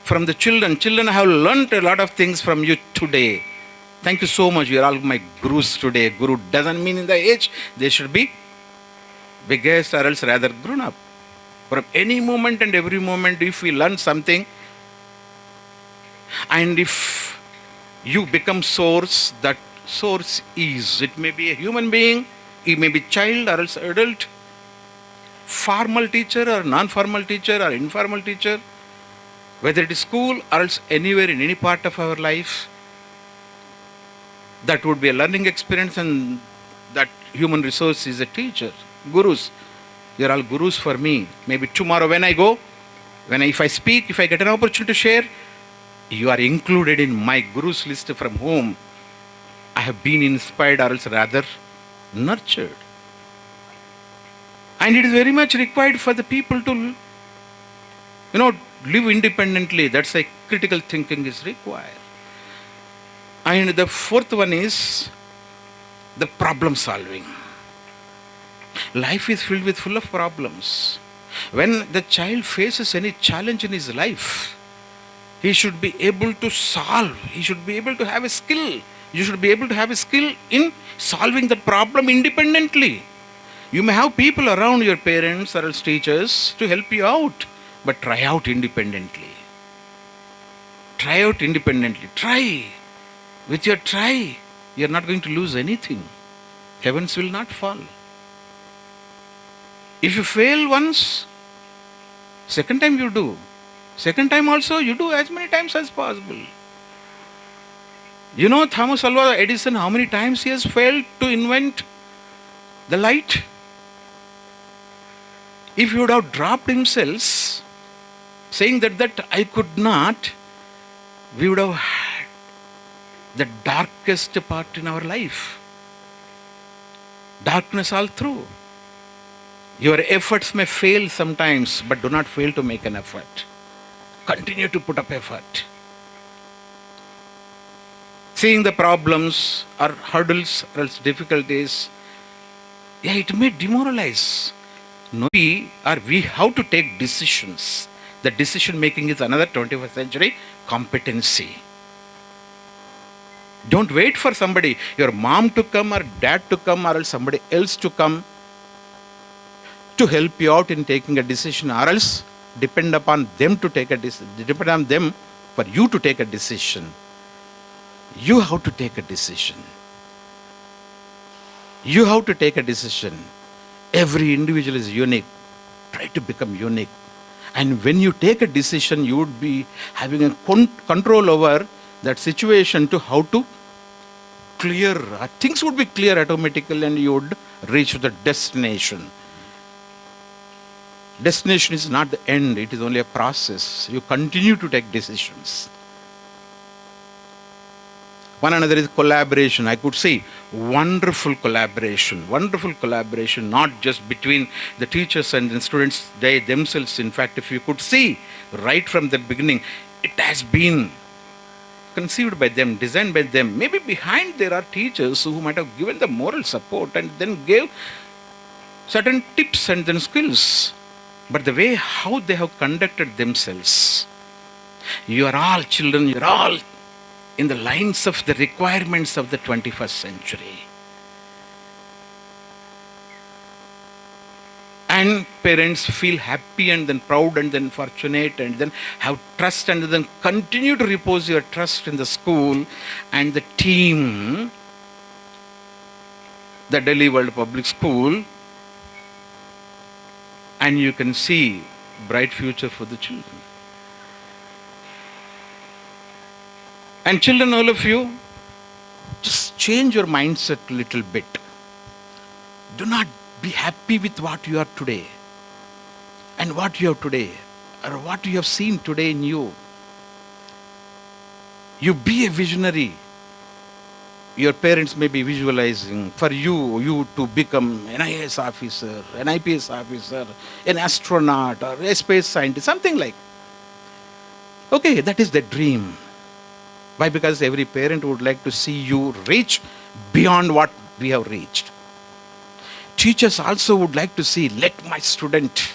From the children. Children have learnt a lot of things from you today. Thank you so much. You are all my gurus today. Guru doesn't mean in the age. They should be biggest or else rather grown up. From any moment and every moment, if we learn something, and if you become source, that source is, it may be a human being, it may be child or else adult, formal teacher or non-formal teacher or informal teacher, whether it is school or else anywhere in any part of our life, that would be a learning experience, and that human resource is a teacher. Gurus. You are all gurus for me. Maybe tomorrow when I go, if I speak, if I get an opportunity to share, you are included in my gurus list from whom I have been inspired or else rather nurtured. And it is very much required for the people to, live independently. That's why critical thinking is required. And the fourth one is the problem solving. Life is filled with full of problems. When the child faces any challenge in his life, he should be able to solve. He should be able to have a skill. You should be able to have a skill in solving that problem independently. You may have people around, your parents or else teachers, to help you out. But try out independently. Try out independently. Try. With your try, you are not going to lose anything. Heavens will not fall. If you fail once, second time you do. Second time also you do as many times as possible. You know Thomas Alva Edison, how many times he has failed to invent the light? If he would have dropped himself, saying that I could not, we would have had the darkest part in our life. Darkness all through. Your efforts may fail sometimes, but do not fail to make an effort. Continue to put up effort. Seeing the problems or hurdles or else difficulties, it may demoralize. We have to take decisions. The decision making is another 21st century competency. Don't wait for somebody, your mom to come or dad to come or else somebody else to come to help you out in taking a decision, or else depend upon them to take a decision. Depend on them for you to take a decision. You have to take a decision. You have to take a decision. Every individual is unique. Try to become unique. And when you take a decision, you would be having a control over that situation to how to clear. Things would be clear automatically and you would reach the destination. Destination is not the end, it is only a process. You continue to take decisions. One another is collaboration. I could say wonderful collaboration, not just between the teachers and the students, they themselves. In fact, if you could see right from the beginning, it has been conceived by them, designed by them. Maybe behind there are teachers who might have given the moral support and then gave certain tips and then skills. But the way how they have conducted themselves, you are all children, you are all in the lines of the requirements of the 21st century. And parents feel happy and then proud and then fortunate and then have trust and then continue to repose your trust in the school and the team, the Delhi World Public School, and you can see bright future for the children. And children, all of you, just change your mindset a little bit. Do not be happy with what you are today and what you have today or what you have seen today in you. You be a visionary. Your parents may be visualizing for you to become an IAS officer, an IPS officer, an astronaut or a space scientist, something like. Okay, that is the dream. Why? Because every parent would like to see you reach beyond what we have reached. Teachers also would like to see, let my student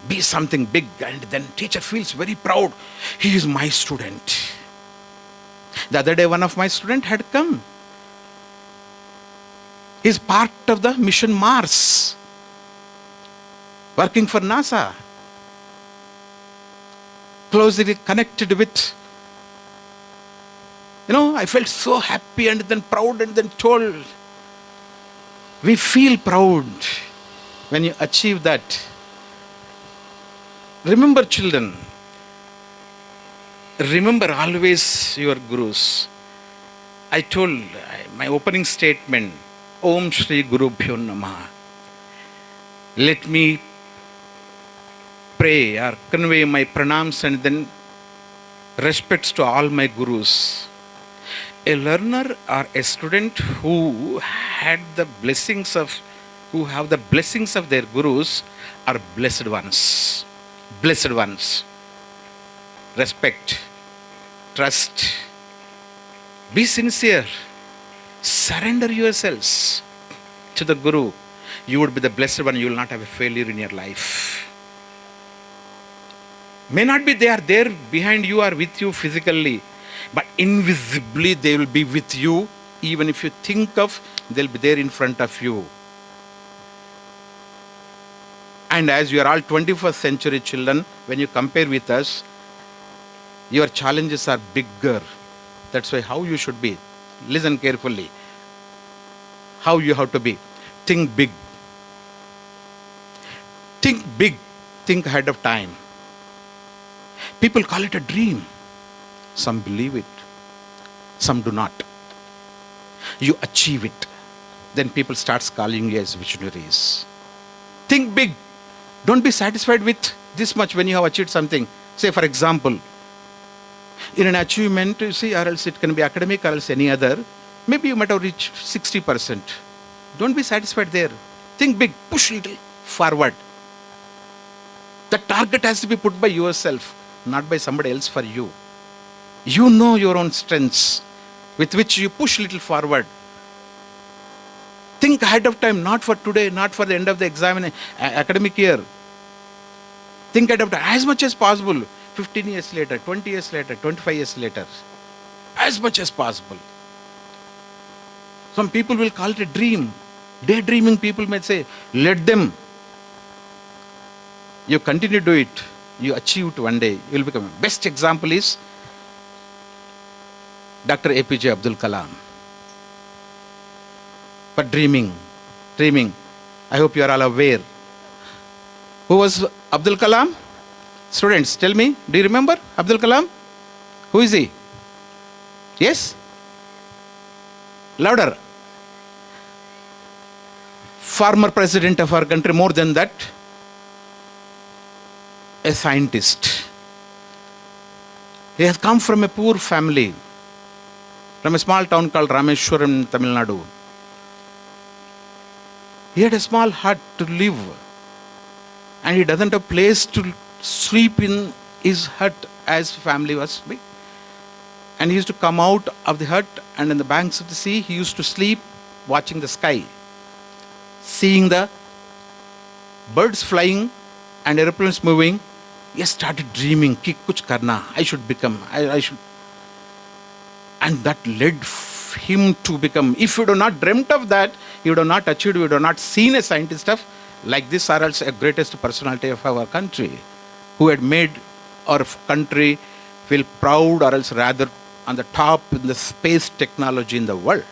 be something big, and then teacher feels very proud. He is my student. The other day, one of my students had come. He's part of the mission Mars, working for NASA, closely connected with. I felt so happy and then proud and then told. We feel proud when you achieve that. Remember, children, remember always your gurus. I told my opening statement, Om Shri Guru Bhyo Namaha. Let me pray or convey my pranams and then respects to all my gurus. A learner or a student who have the blessings of their gurus are blessed ones. Blessed ones. Respect, trust, be sincere, surrender yourselves to the guru. You would be the blessed one. You will not have a failure in your life. May not be they are there behind you or with you physically, but invisibly they will be with you. Even if you think of, they'll be there in front of you. And as you are all 21st century children, when you compare with us, your challenges are bigger. That's why how you should be. Listen carefully. How you have to be. Think big. Think big. Think ahead of time. People call it a dream. Some believe it. Some do not. You achieve it. Then people start calling you as visionaries. Think big. Don't be satisfied with this much when you have achieved something. Say, for example, in an achievement, you see, or else it can be academic or else any other, maybe you might have reached 60%. Don't be satisfied there. Think big. Push a little forward. The target has to be put by yourself, not by somebody else for you. You know your own strengths with which you push a little forward. Think ahead of time, not for today, not for the end of the academic year. Think ahead of time as much as possible. 15 years later, 20 years later, 25 years later. As much as possible. Some people will call it a dream. Daydreaming people may say, let them. You continue to do it. You achieve it one day. You will become. Best example is Dr. APJ Abdul Kalam. But dreaming. I hope you are all aware. Who was Abdul Kalam? Students, tell me, do you remember Abdul Kalam? Who is he? Yes? Louder. Former president of our country, more than that, a scientist. He has come from a poor family, from a small town called Rameshwaram, Tamil Nadu. He had a small hut to live, and he doesn't have a place to sleep in his hut as family was big. And he used to come out of the hut, and in the banks of the sea, he used to sleep watching the sky, seeing the birds flying and airplanes moving. He started dreaming, ki kuch karna, I should become, I should. And that led him to become, if you do not dreamt of that, you do not achieved, you do not seen a scientist of like this, or else a greatest personality of our country, who had made our country feel proud, or else rather on the top in the space technology in the world.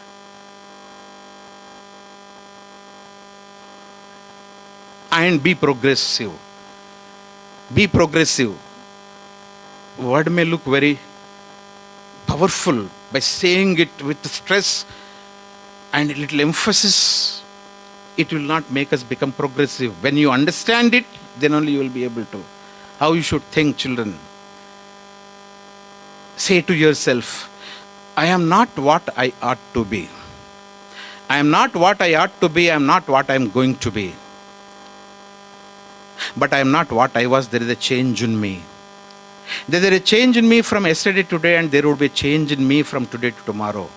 And be progressive. Be progressive. Word may look very powerful by saying it with stress and a little emphasis. It will not make us become progressive. When you understand it, then only you will be able to. How you should think, children. Say to yourself, I am not what I ought to be. I am not what I ought to be. I am not what I am going to be. But I am not what I was. There is a change in me. There is a change in me from yesterday to today, and there will be a change in me from today to tomorrow.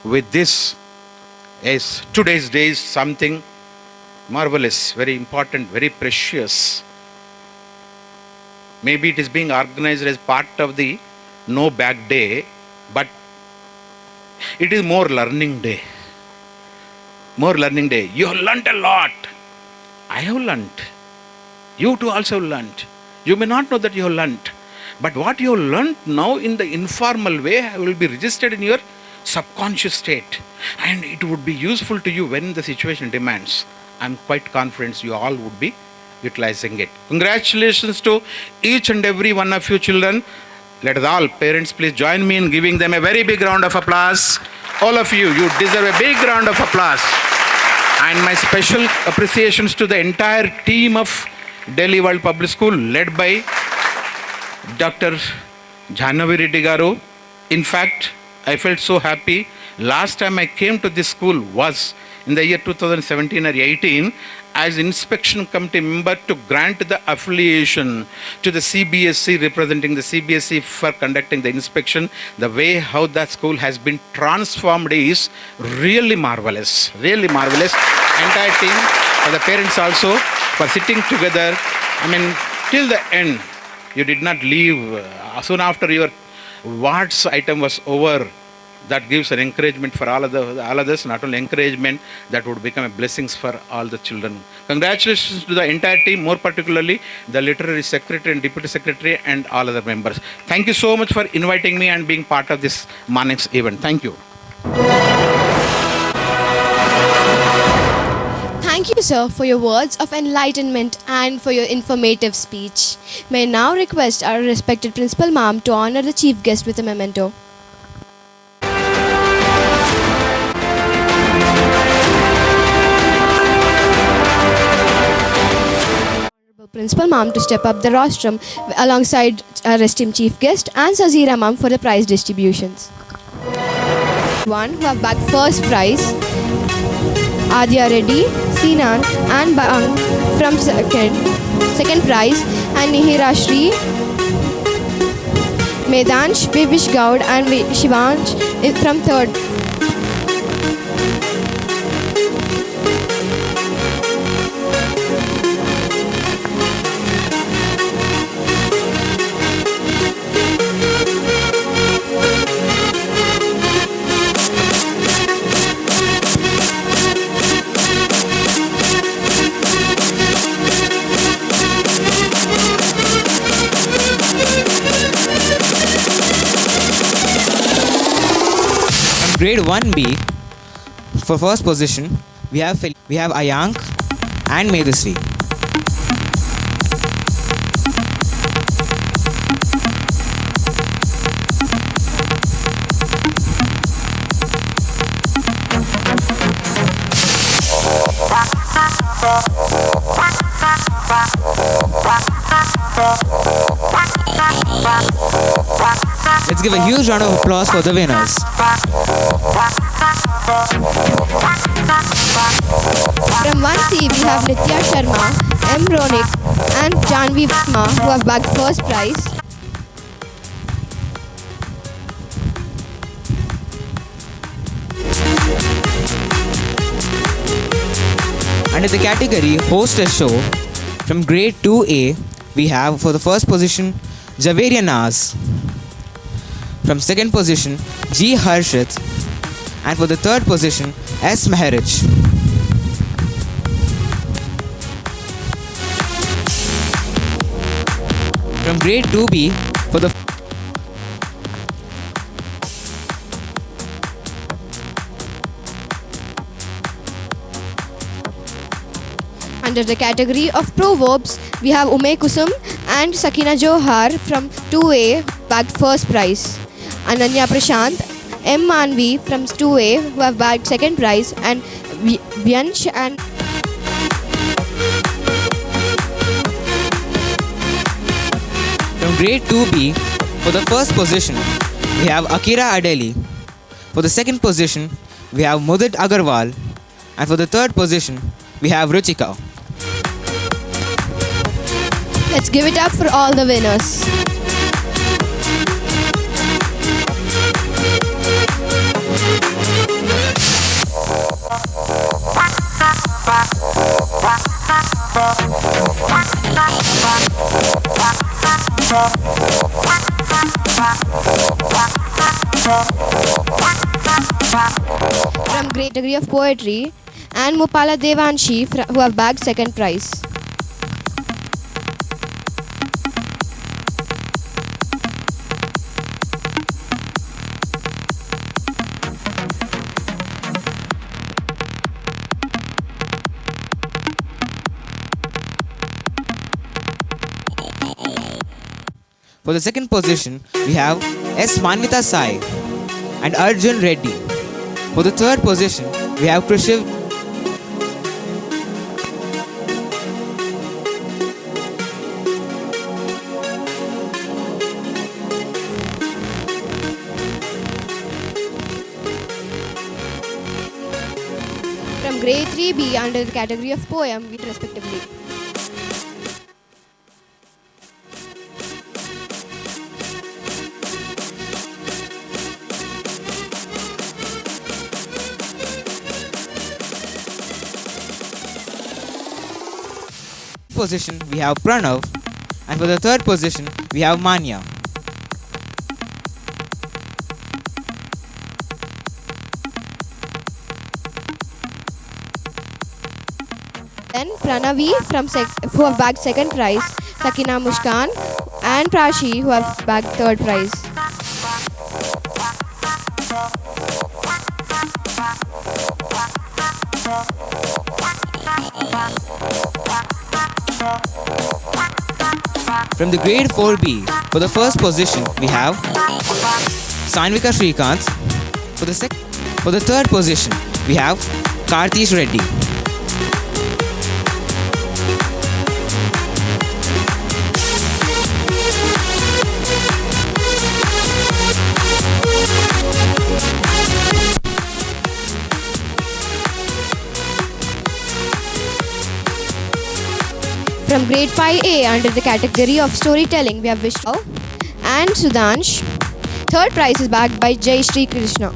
With this, yes, today's day is something marvelous, very important, very precious. Maybe it is being organized as part of the No Bag Day, but it is more learning day. More learning day. You have learnt a lot. I have learnt. You too also learnt. You may not know that you have learnt. But what you have learnt now in the informal way will be registered in your subconscious state. And it would be useful to you when the situation demands. I am quite confident you all would be utilizing it. Congratulations to each and every one of you children. Let us all, parents, please join me in giving them a very big round of applause. All of you, you deserve a big round of applause. And my special appreciations to the entire team of Delhi World Public School led by Dr. Jhanavi Reddy Garu. In fact, I felt so happy. Last time I came to this school was in the year 2017 or 18 as inspection committee member to grant the affiliation to the CBSE, representing the CBSE for conducting the inspection. The way how that school has been transformed is really marvelous. Really marvelous. Entire team, for the parents also, for sitting together. I mean, till the end, you did not leave. Soon after your wards item was over, that gives an encouragement for all of us, not only encouragement, that would become a blessings for all the children. Congratulations to the entire team, more particularly the literary secretary and deputy secretary and all other members. Thank you so much for inviting me and being part of this morning's event. Thank you. Thank you, sir, for your words of enlightenment and for your informative speech. May I now request our respected Principal Ma'am to honor the chief guest with a memento. Principal Ma'am to step up the rostrum alongside our esteemed chief guest and Sazira Ma'am for the prize distributions. One who have bagged first prize, Adya Reddy, Sinan and Bang from second prize, and Nihira Shri, Medansh, Vivish Gaud and Shivansh from third. Grade 1B, for first position, we have Ayank and Medasri. Let's give a huge round of applause for the winners. From 1C, we have Nitya Sharma, M. Ronik and Janvi Visma who have bagged first prize. Under the category Hostess Show, from grade 2A, we have for the first position Javeria Naz. From second position, G. Harshit. And for the third position, S. Meherich. From grade 2B, for the Under the category of proverbs, we have Ume Kusum and Sakina Johar from 2A bagged first prize. Ananya Prashant, M. Manvi from 2A who have bagged second prize, and Vyansh and From grade 2B, for the first position, we have Akira Adeli. For the second position, we have Mudit Agarwal. And for the third position, we have Ruchika. let's give it up for all the winners. From great degree of poetry, and Mupala Devanshi who have bagged second prize. For the second position, we have S. Manvita Sai and Arjun Reddy. For the third position, we have Krishiv. From grade 3B under the category of poem, respectively. Position, we have Pranav. And for the third position, we have Manya. Then Pranavi who have bagged second prize, Sakina Mushkan and Prashi who have bagged third prize. From the grade 4B, for the first position, we have Sanvika Shrikant. For the third position, we have Kartish Reddy. From grade 5A under the category of storytelling, we have Vishnu and Sudhansh. Third prize is bagged by Jai Shri Krishna.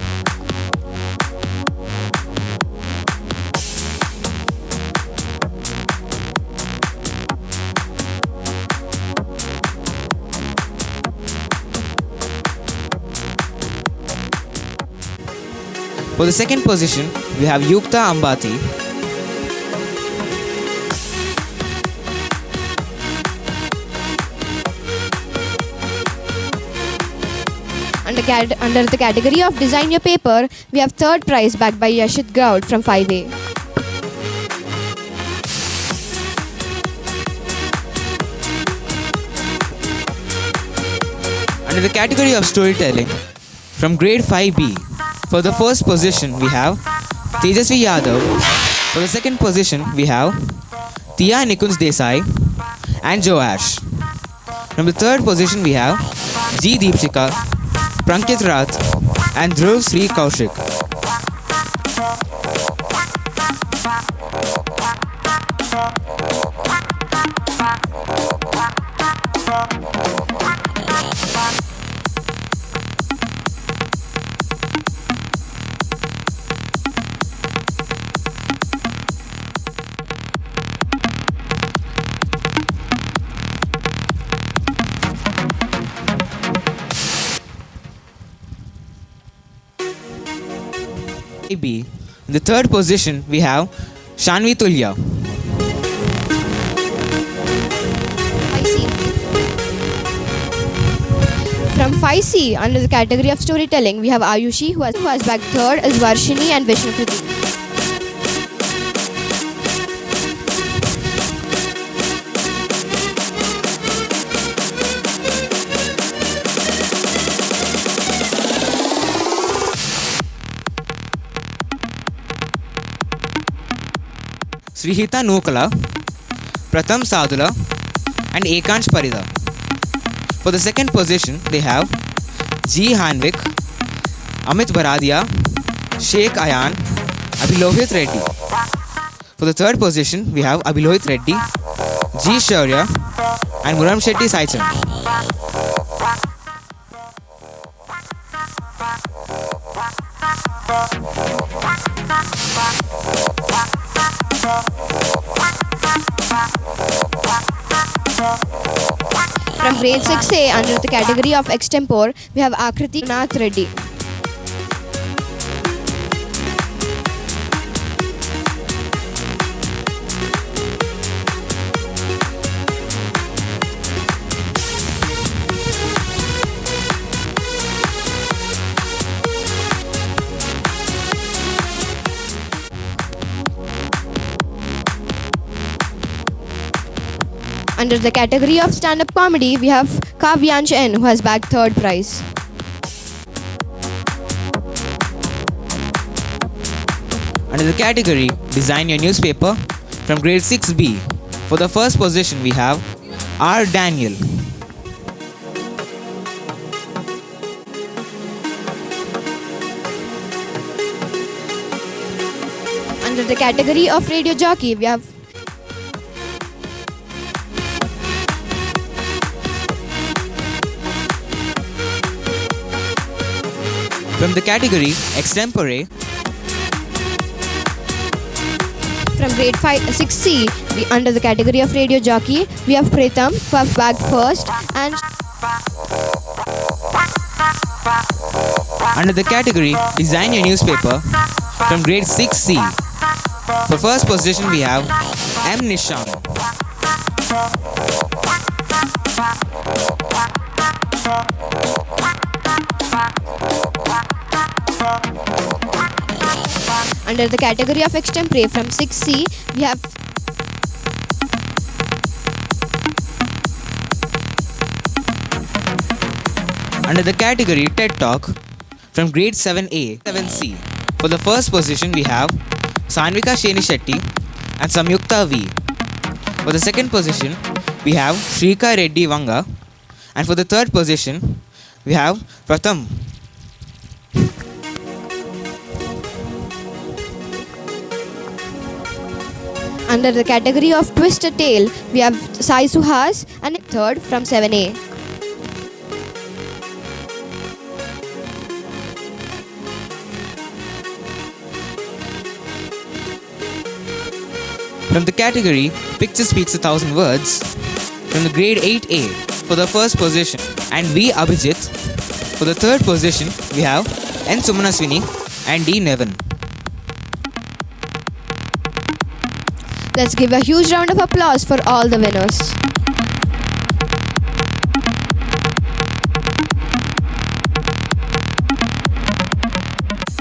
For the second position, we have Yukta Ambati. Under the category of design your paper, we have third prize backed by Yashit Gaud from 5A. Under the category of storytelling, from grade 5B, for the first position we have Tejasvi Yadav. For the second position we have Tia Nikunj Desai and Joash. From the third position we have G. Deepshika, Prankit Rath and Dhruv Sri Kaushik. B. In the third position, we have Shanvi Tulya. From 5C, under the category of storytelling, we have Ayushi, who has bagged third, is Varshini and Vishnukriti. Srihita Nukala, Pratham Sadula, and Ekansh Parida. For the second position, they have G. Hanvik, Amit Baradia, Sheikh Ayan, Abhilohit Reddy. For the third position, we have Abhilohit Reddy, G. Shaurya, and Muram Shetty Saichan. From grade 6A, under the category of extempore, we have Akriti Nath Reddy. Under the category of stand-up comedy, we have Kavyansh N, who has bagged third prize. Under the category Design Your Newspaper, from grade 6B, for the first position we have R. Daniel. Under the category of radio jockey, we have From the category Extempore, from grade 6C, under the category of radio jockey, we have Pritham, who have bagged first, and under the category Design Your Newspaper, from grade 6C, for first position we have M. Nisham. under the category of extempore, from 6C, we have Under the category TED Talk, from grade 7A, 7C, for the first position we have Sanvika Sheni Shetty and Samyukta V. For the second position, we have Shrika Reddy Vanga, and for the third position, we have Pratham. under the category of twisted tale, we have Sai Suhas, and third from 7A. From the category Picture Speaks 1,000 Words, from the grade 8A for the first position, and V. Abhijit. For the third position, we have N. Sumanaswini and D. Nevin. Let's give a huge round of applause for all the winners.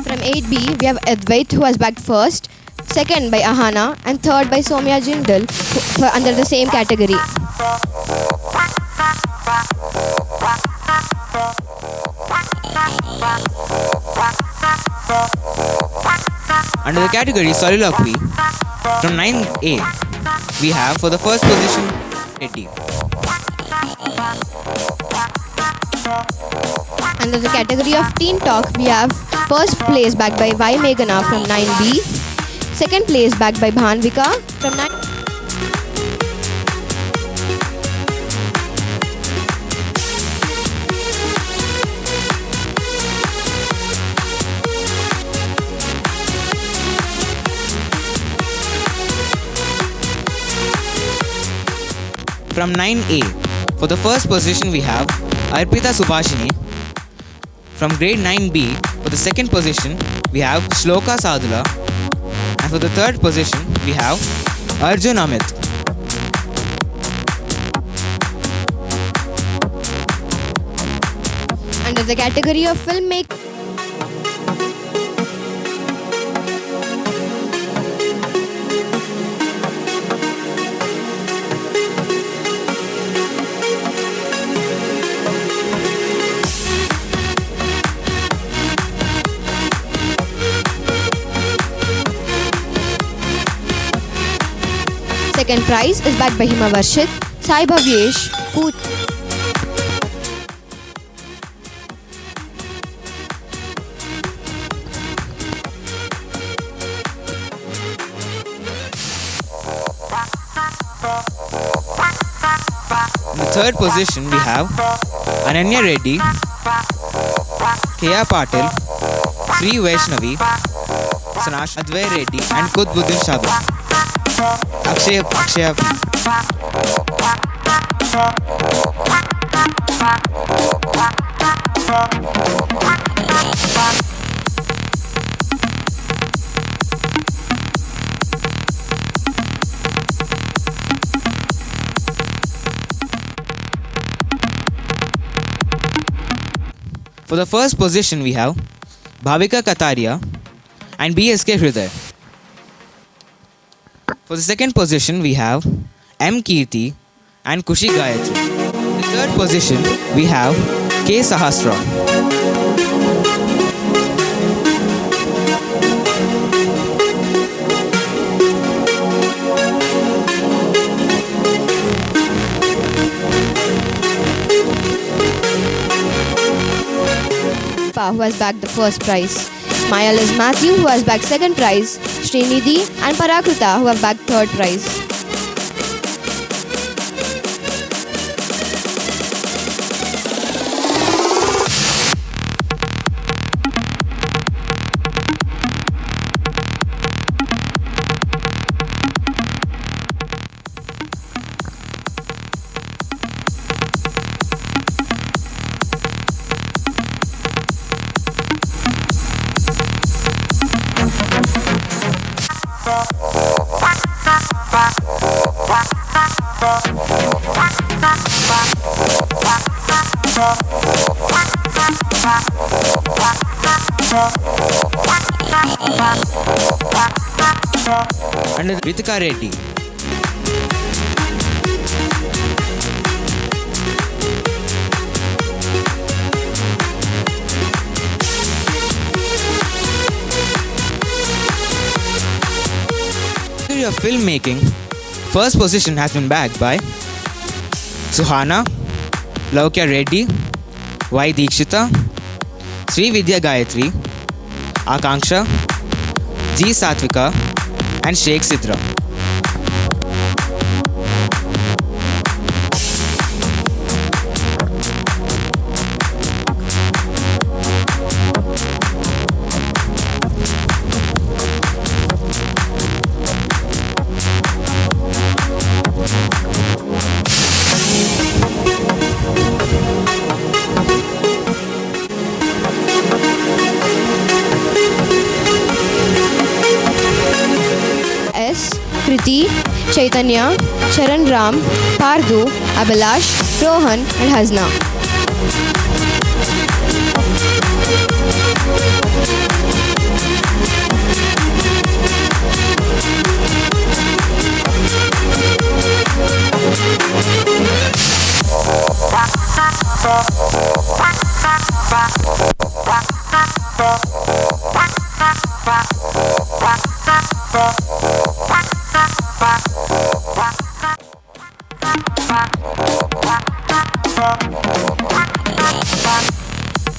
From 8B, we have Advait, who has bagged first, second by Ahana, and third by Somya Jindal, under the same category. Under the category Soliloquy, from 9A, we have for the first position, Reddy. Under the category of Teen Talk, we have first place bagged by Y Meghana from 9B, second place bagged by Bhanvika from 9. From 9A, for the first position we have Arpita Subhashini, From grade 9B, for the second position, we have Shloka Sadula. And for the third position, we have Arjun Amit. Under the category of filmmaking, second prize is backed by Hima Varshit, Sai Bhavyesh, In the third position, we have Ananya Reddy, Kea Patil, Sri Vaishnavi, Sanash Advay Reddy, and Kutbuddin Shabi. Akshaya For the first position, we have Bhavika Kataria and BSK Hriday. For the second position, we have M. Kirti and Kushi Gayatri. In the third position, we have K. Sahasra. who has bagged the first prize. Smayal is Matthew, who has bagged second prize. Srinidhi and Parakrita, who have bagged third prize. And Ritika Reddy. Category of filmmaking, first position has been bagged by Suhana, Laukya Reddy, Y. Dikshita, Sri Vidya Gayatri, Akanksha, G. Satvika, and Sheikh Sidra. Kriti, Chaitanya, Charan Ram, Pardu, Abhilash, Rohan and Hasna.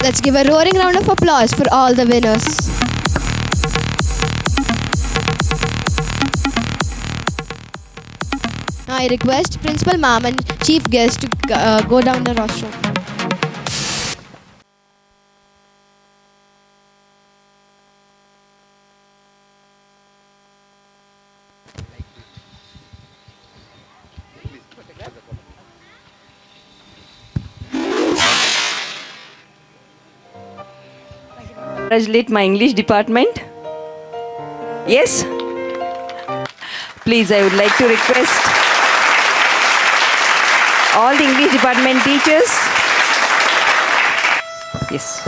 Let's give a roaring round of applause for all the winners. Now I request Principal Ma'am and Chief Guest to go down the rostrum. Congratulate my English department. Yes? Please, I would like to request all the English department teachers. Yes.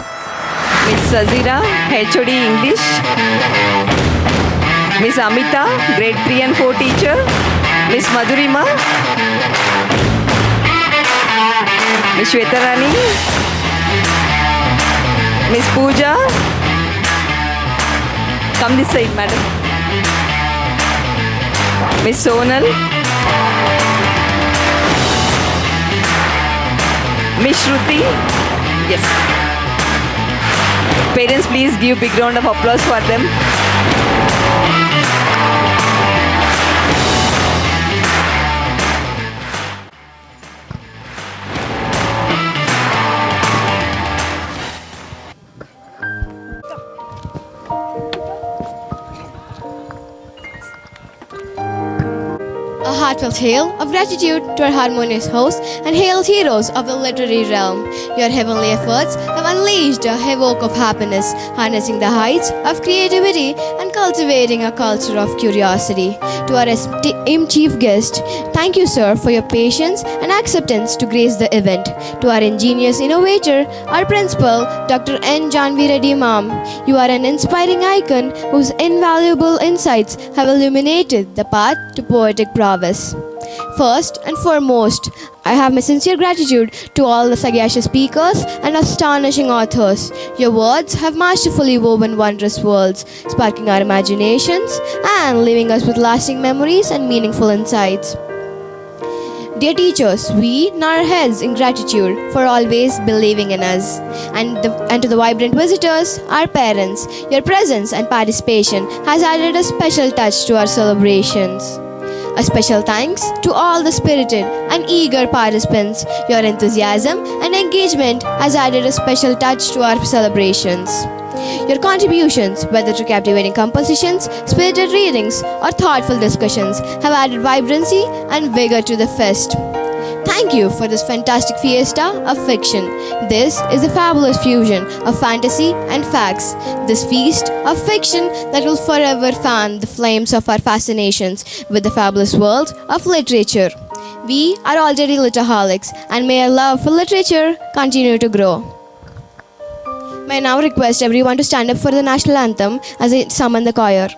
Miss Sazira, HOD English. Miss Amita, grade 3 and 4 teacher. Miss Madhurima. Miss Shwetarani. Miss Pooja. Come this side, madam. Miss Sonal. Miss Shruti. Yes. Parents, please give big round of applause for them. A heartfelt hail of gratitude to our harmonious hosts and hailed heroes of the literary realm. Your heavenly efforts have unleashed a havoc of happiness, harnessing the heights of creativity and cultivating a culture of curiosity. To our esteemed chief guest, thank you, sir, for your patience and acceptance to grace the event. To our ingenious innovator, our principal, Dr. N. Janvi Reddy Ma'am, you are an inspiring icon whose invaluable insights have illuminated the path to poetic prowess. First and foremost, I have my sincere gratitude to all the sagacious speakers and astonishing authors. Your words have masterfully woven wondrous worlds, sparking our imaginations and leaving us with lasting memories and meaningful insights. Dear teachers, we nod our heads in gratitude for always believing in us. And to the vibrant visitors, our parents, your presence and participation has added a special touch to our celebrations. A special thanks to all the spirited and eager participants. Your enthusiasm and engagement has added a special touch to our celebrations. Your contributions, whether to captivating compositions, spirited readings, or thoughtful discussions, have added vibrancy and vigor to the fest. Thank you for this fantastic fiesta of fiction. This is a fabulous fusion of fantasy and facts. This feast of fiction that will forever fan the flames of our fascinations with the fabulous world of literature. We are already literaholics, and may our love for literature continue to grow. May I now request everyone to stand up for the national anthem as I summon the choir.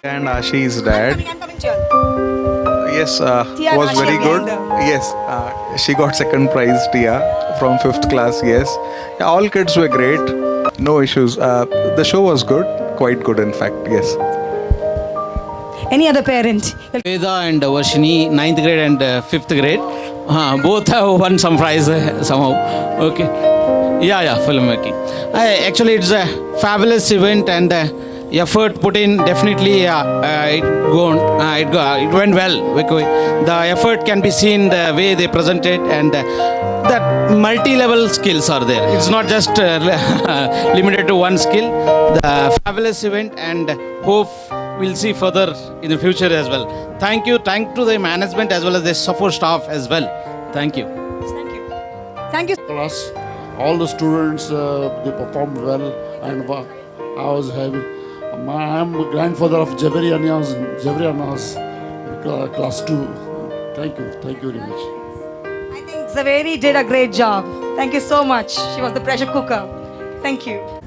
And Ashi's dad. Yes, was very good. Yes, she got second prize, Tia, from 5th class. Yes, yeah, all kids were great. No issues. The show was good, quite good, in fact. Yes. Any other parent? Veda and Varshini, 9th grade and 5th grade. Both have won some prize somehow. Okay. Yeah, filmmaking. Actually, it's a fabulous event and effort put in. Definitely, it went well. The effort can be seen the way they presented, and that multi-level skills are there. It's not just limited to one skill. The fabulous event, and hope we'll see further in the future as well. Thank you. Thank to the management as well as the support staff as well. Thank you. Thank you. Class, all the students they performed well, and I was having. I am the grandfather of Javeri Anas class 2. Thank you very much. Zaveri did a great job. Thank you so much. She was the pressure cooker. Thank you.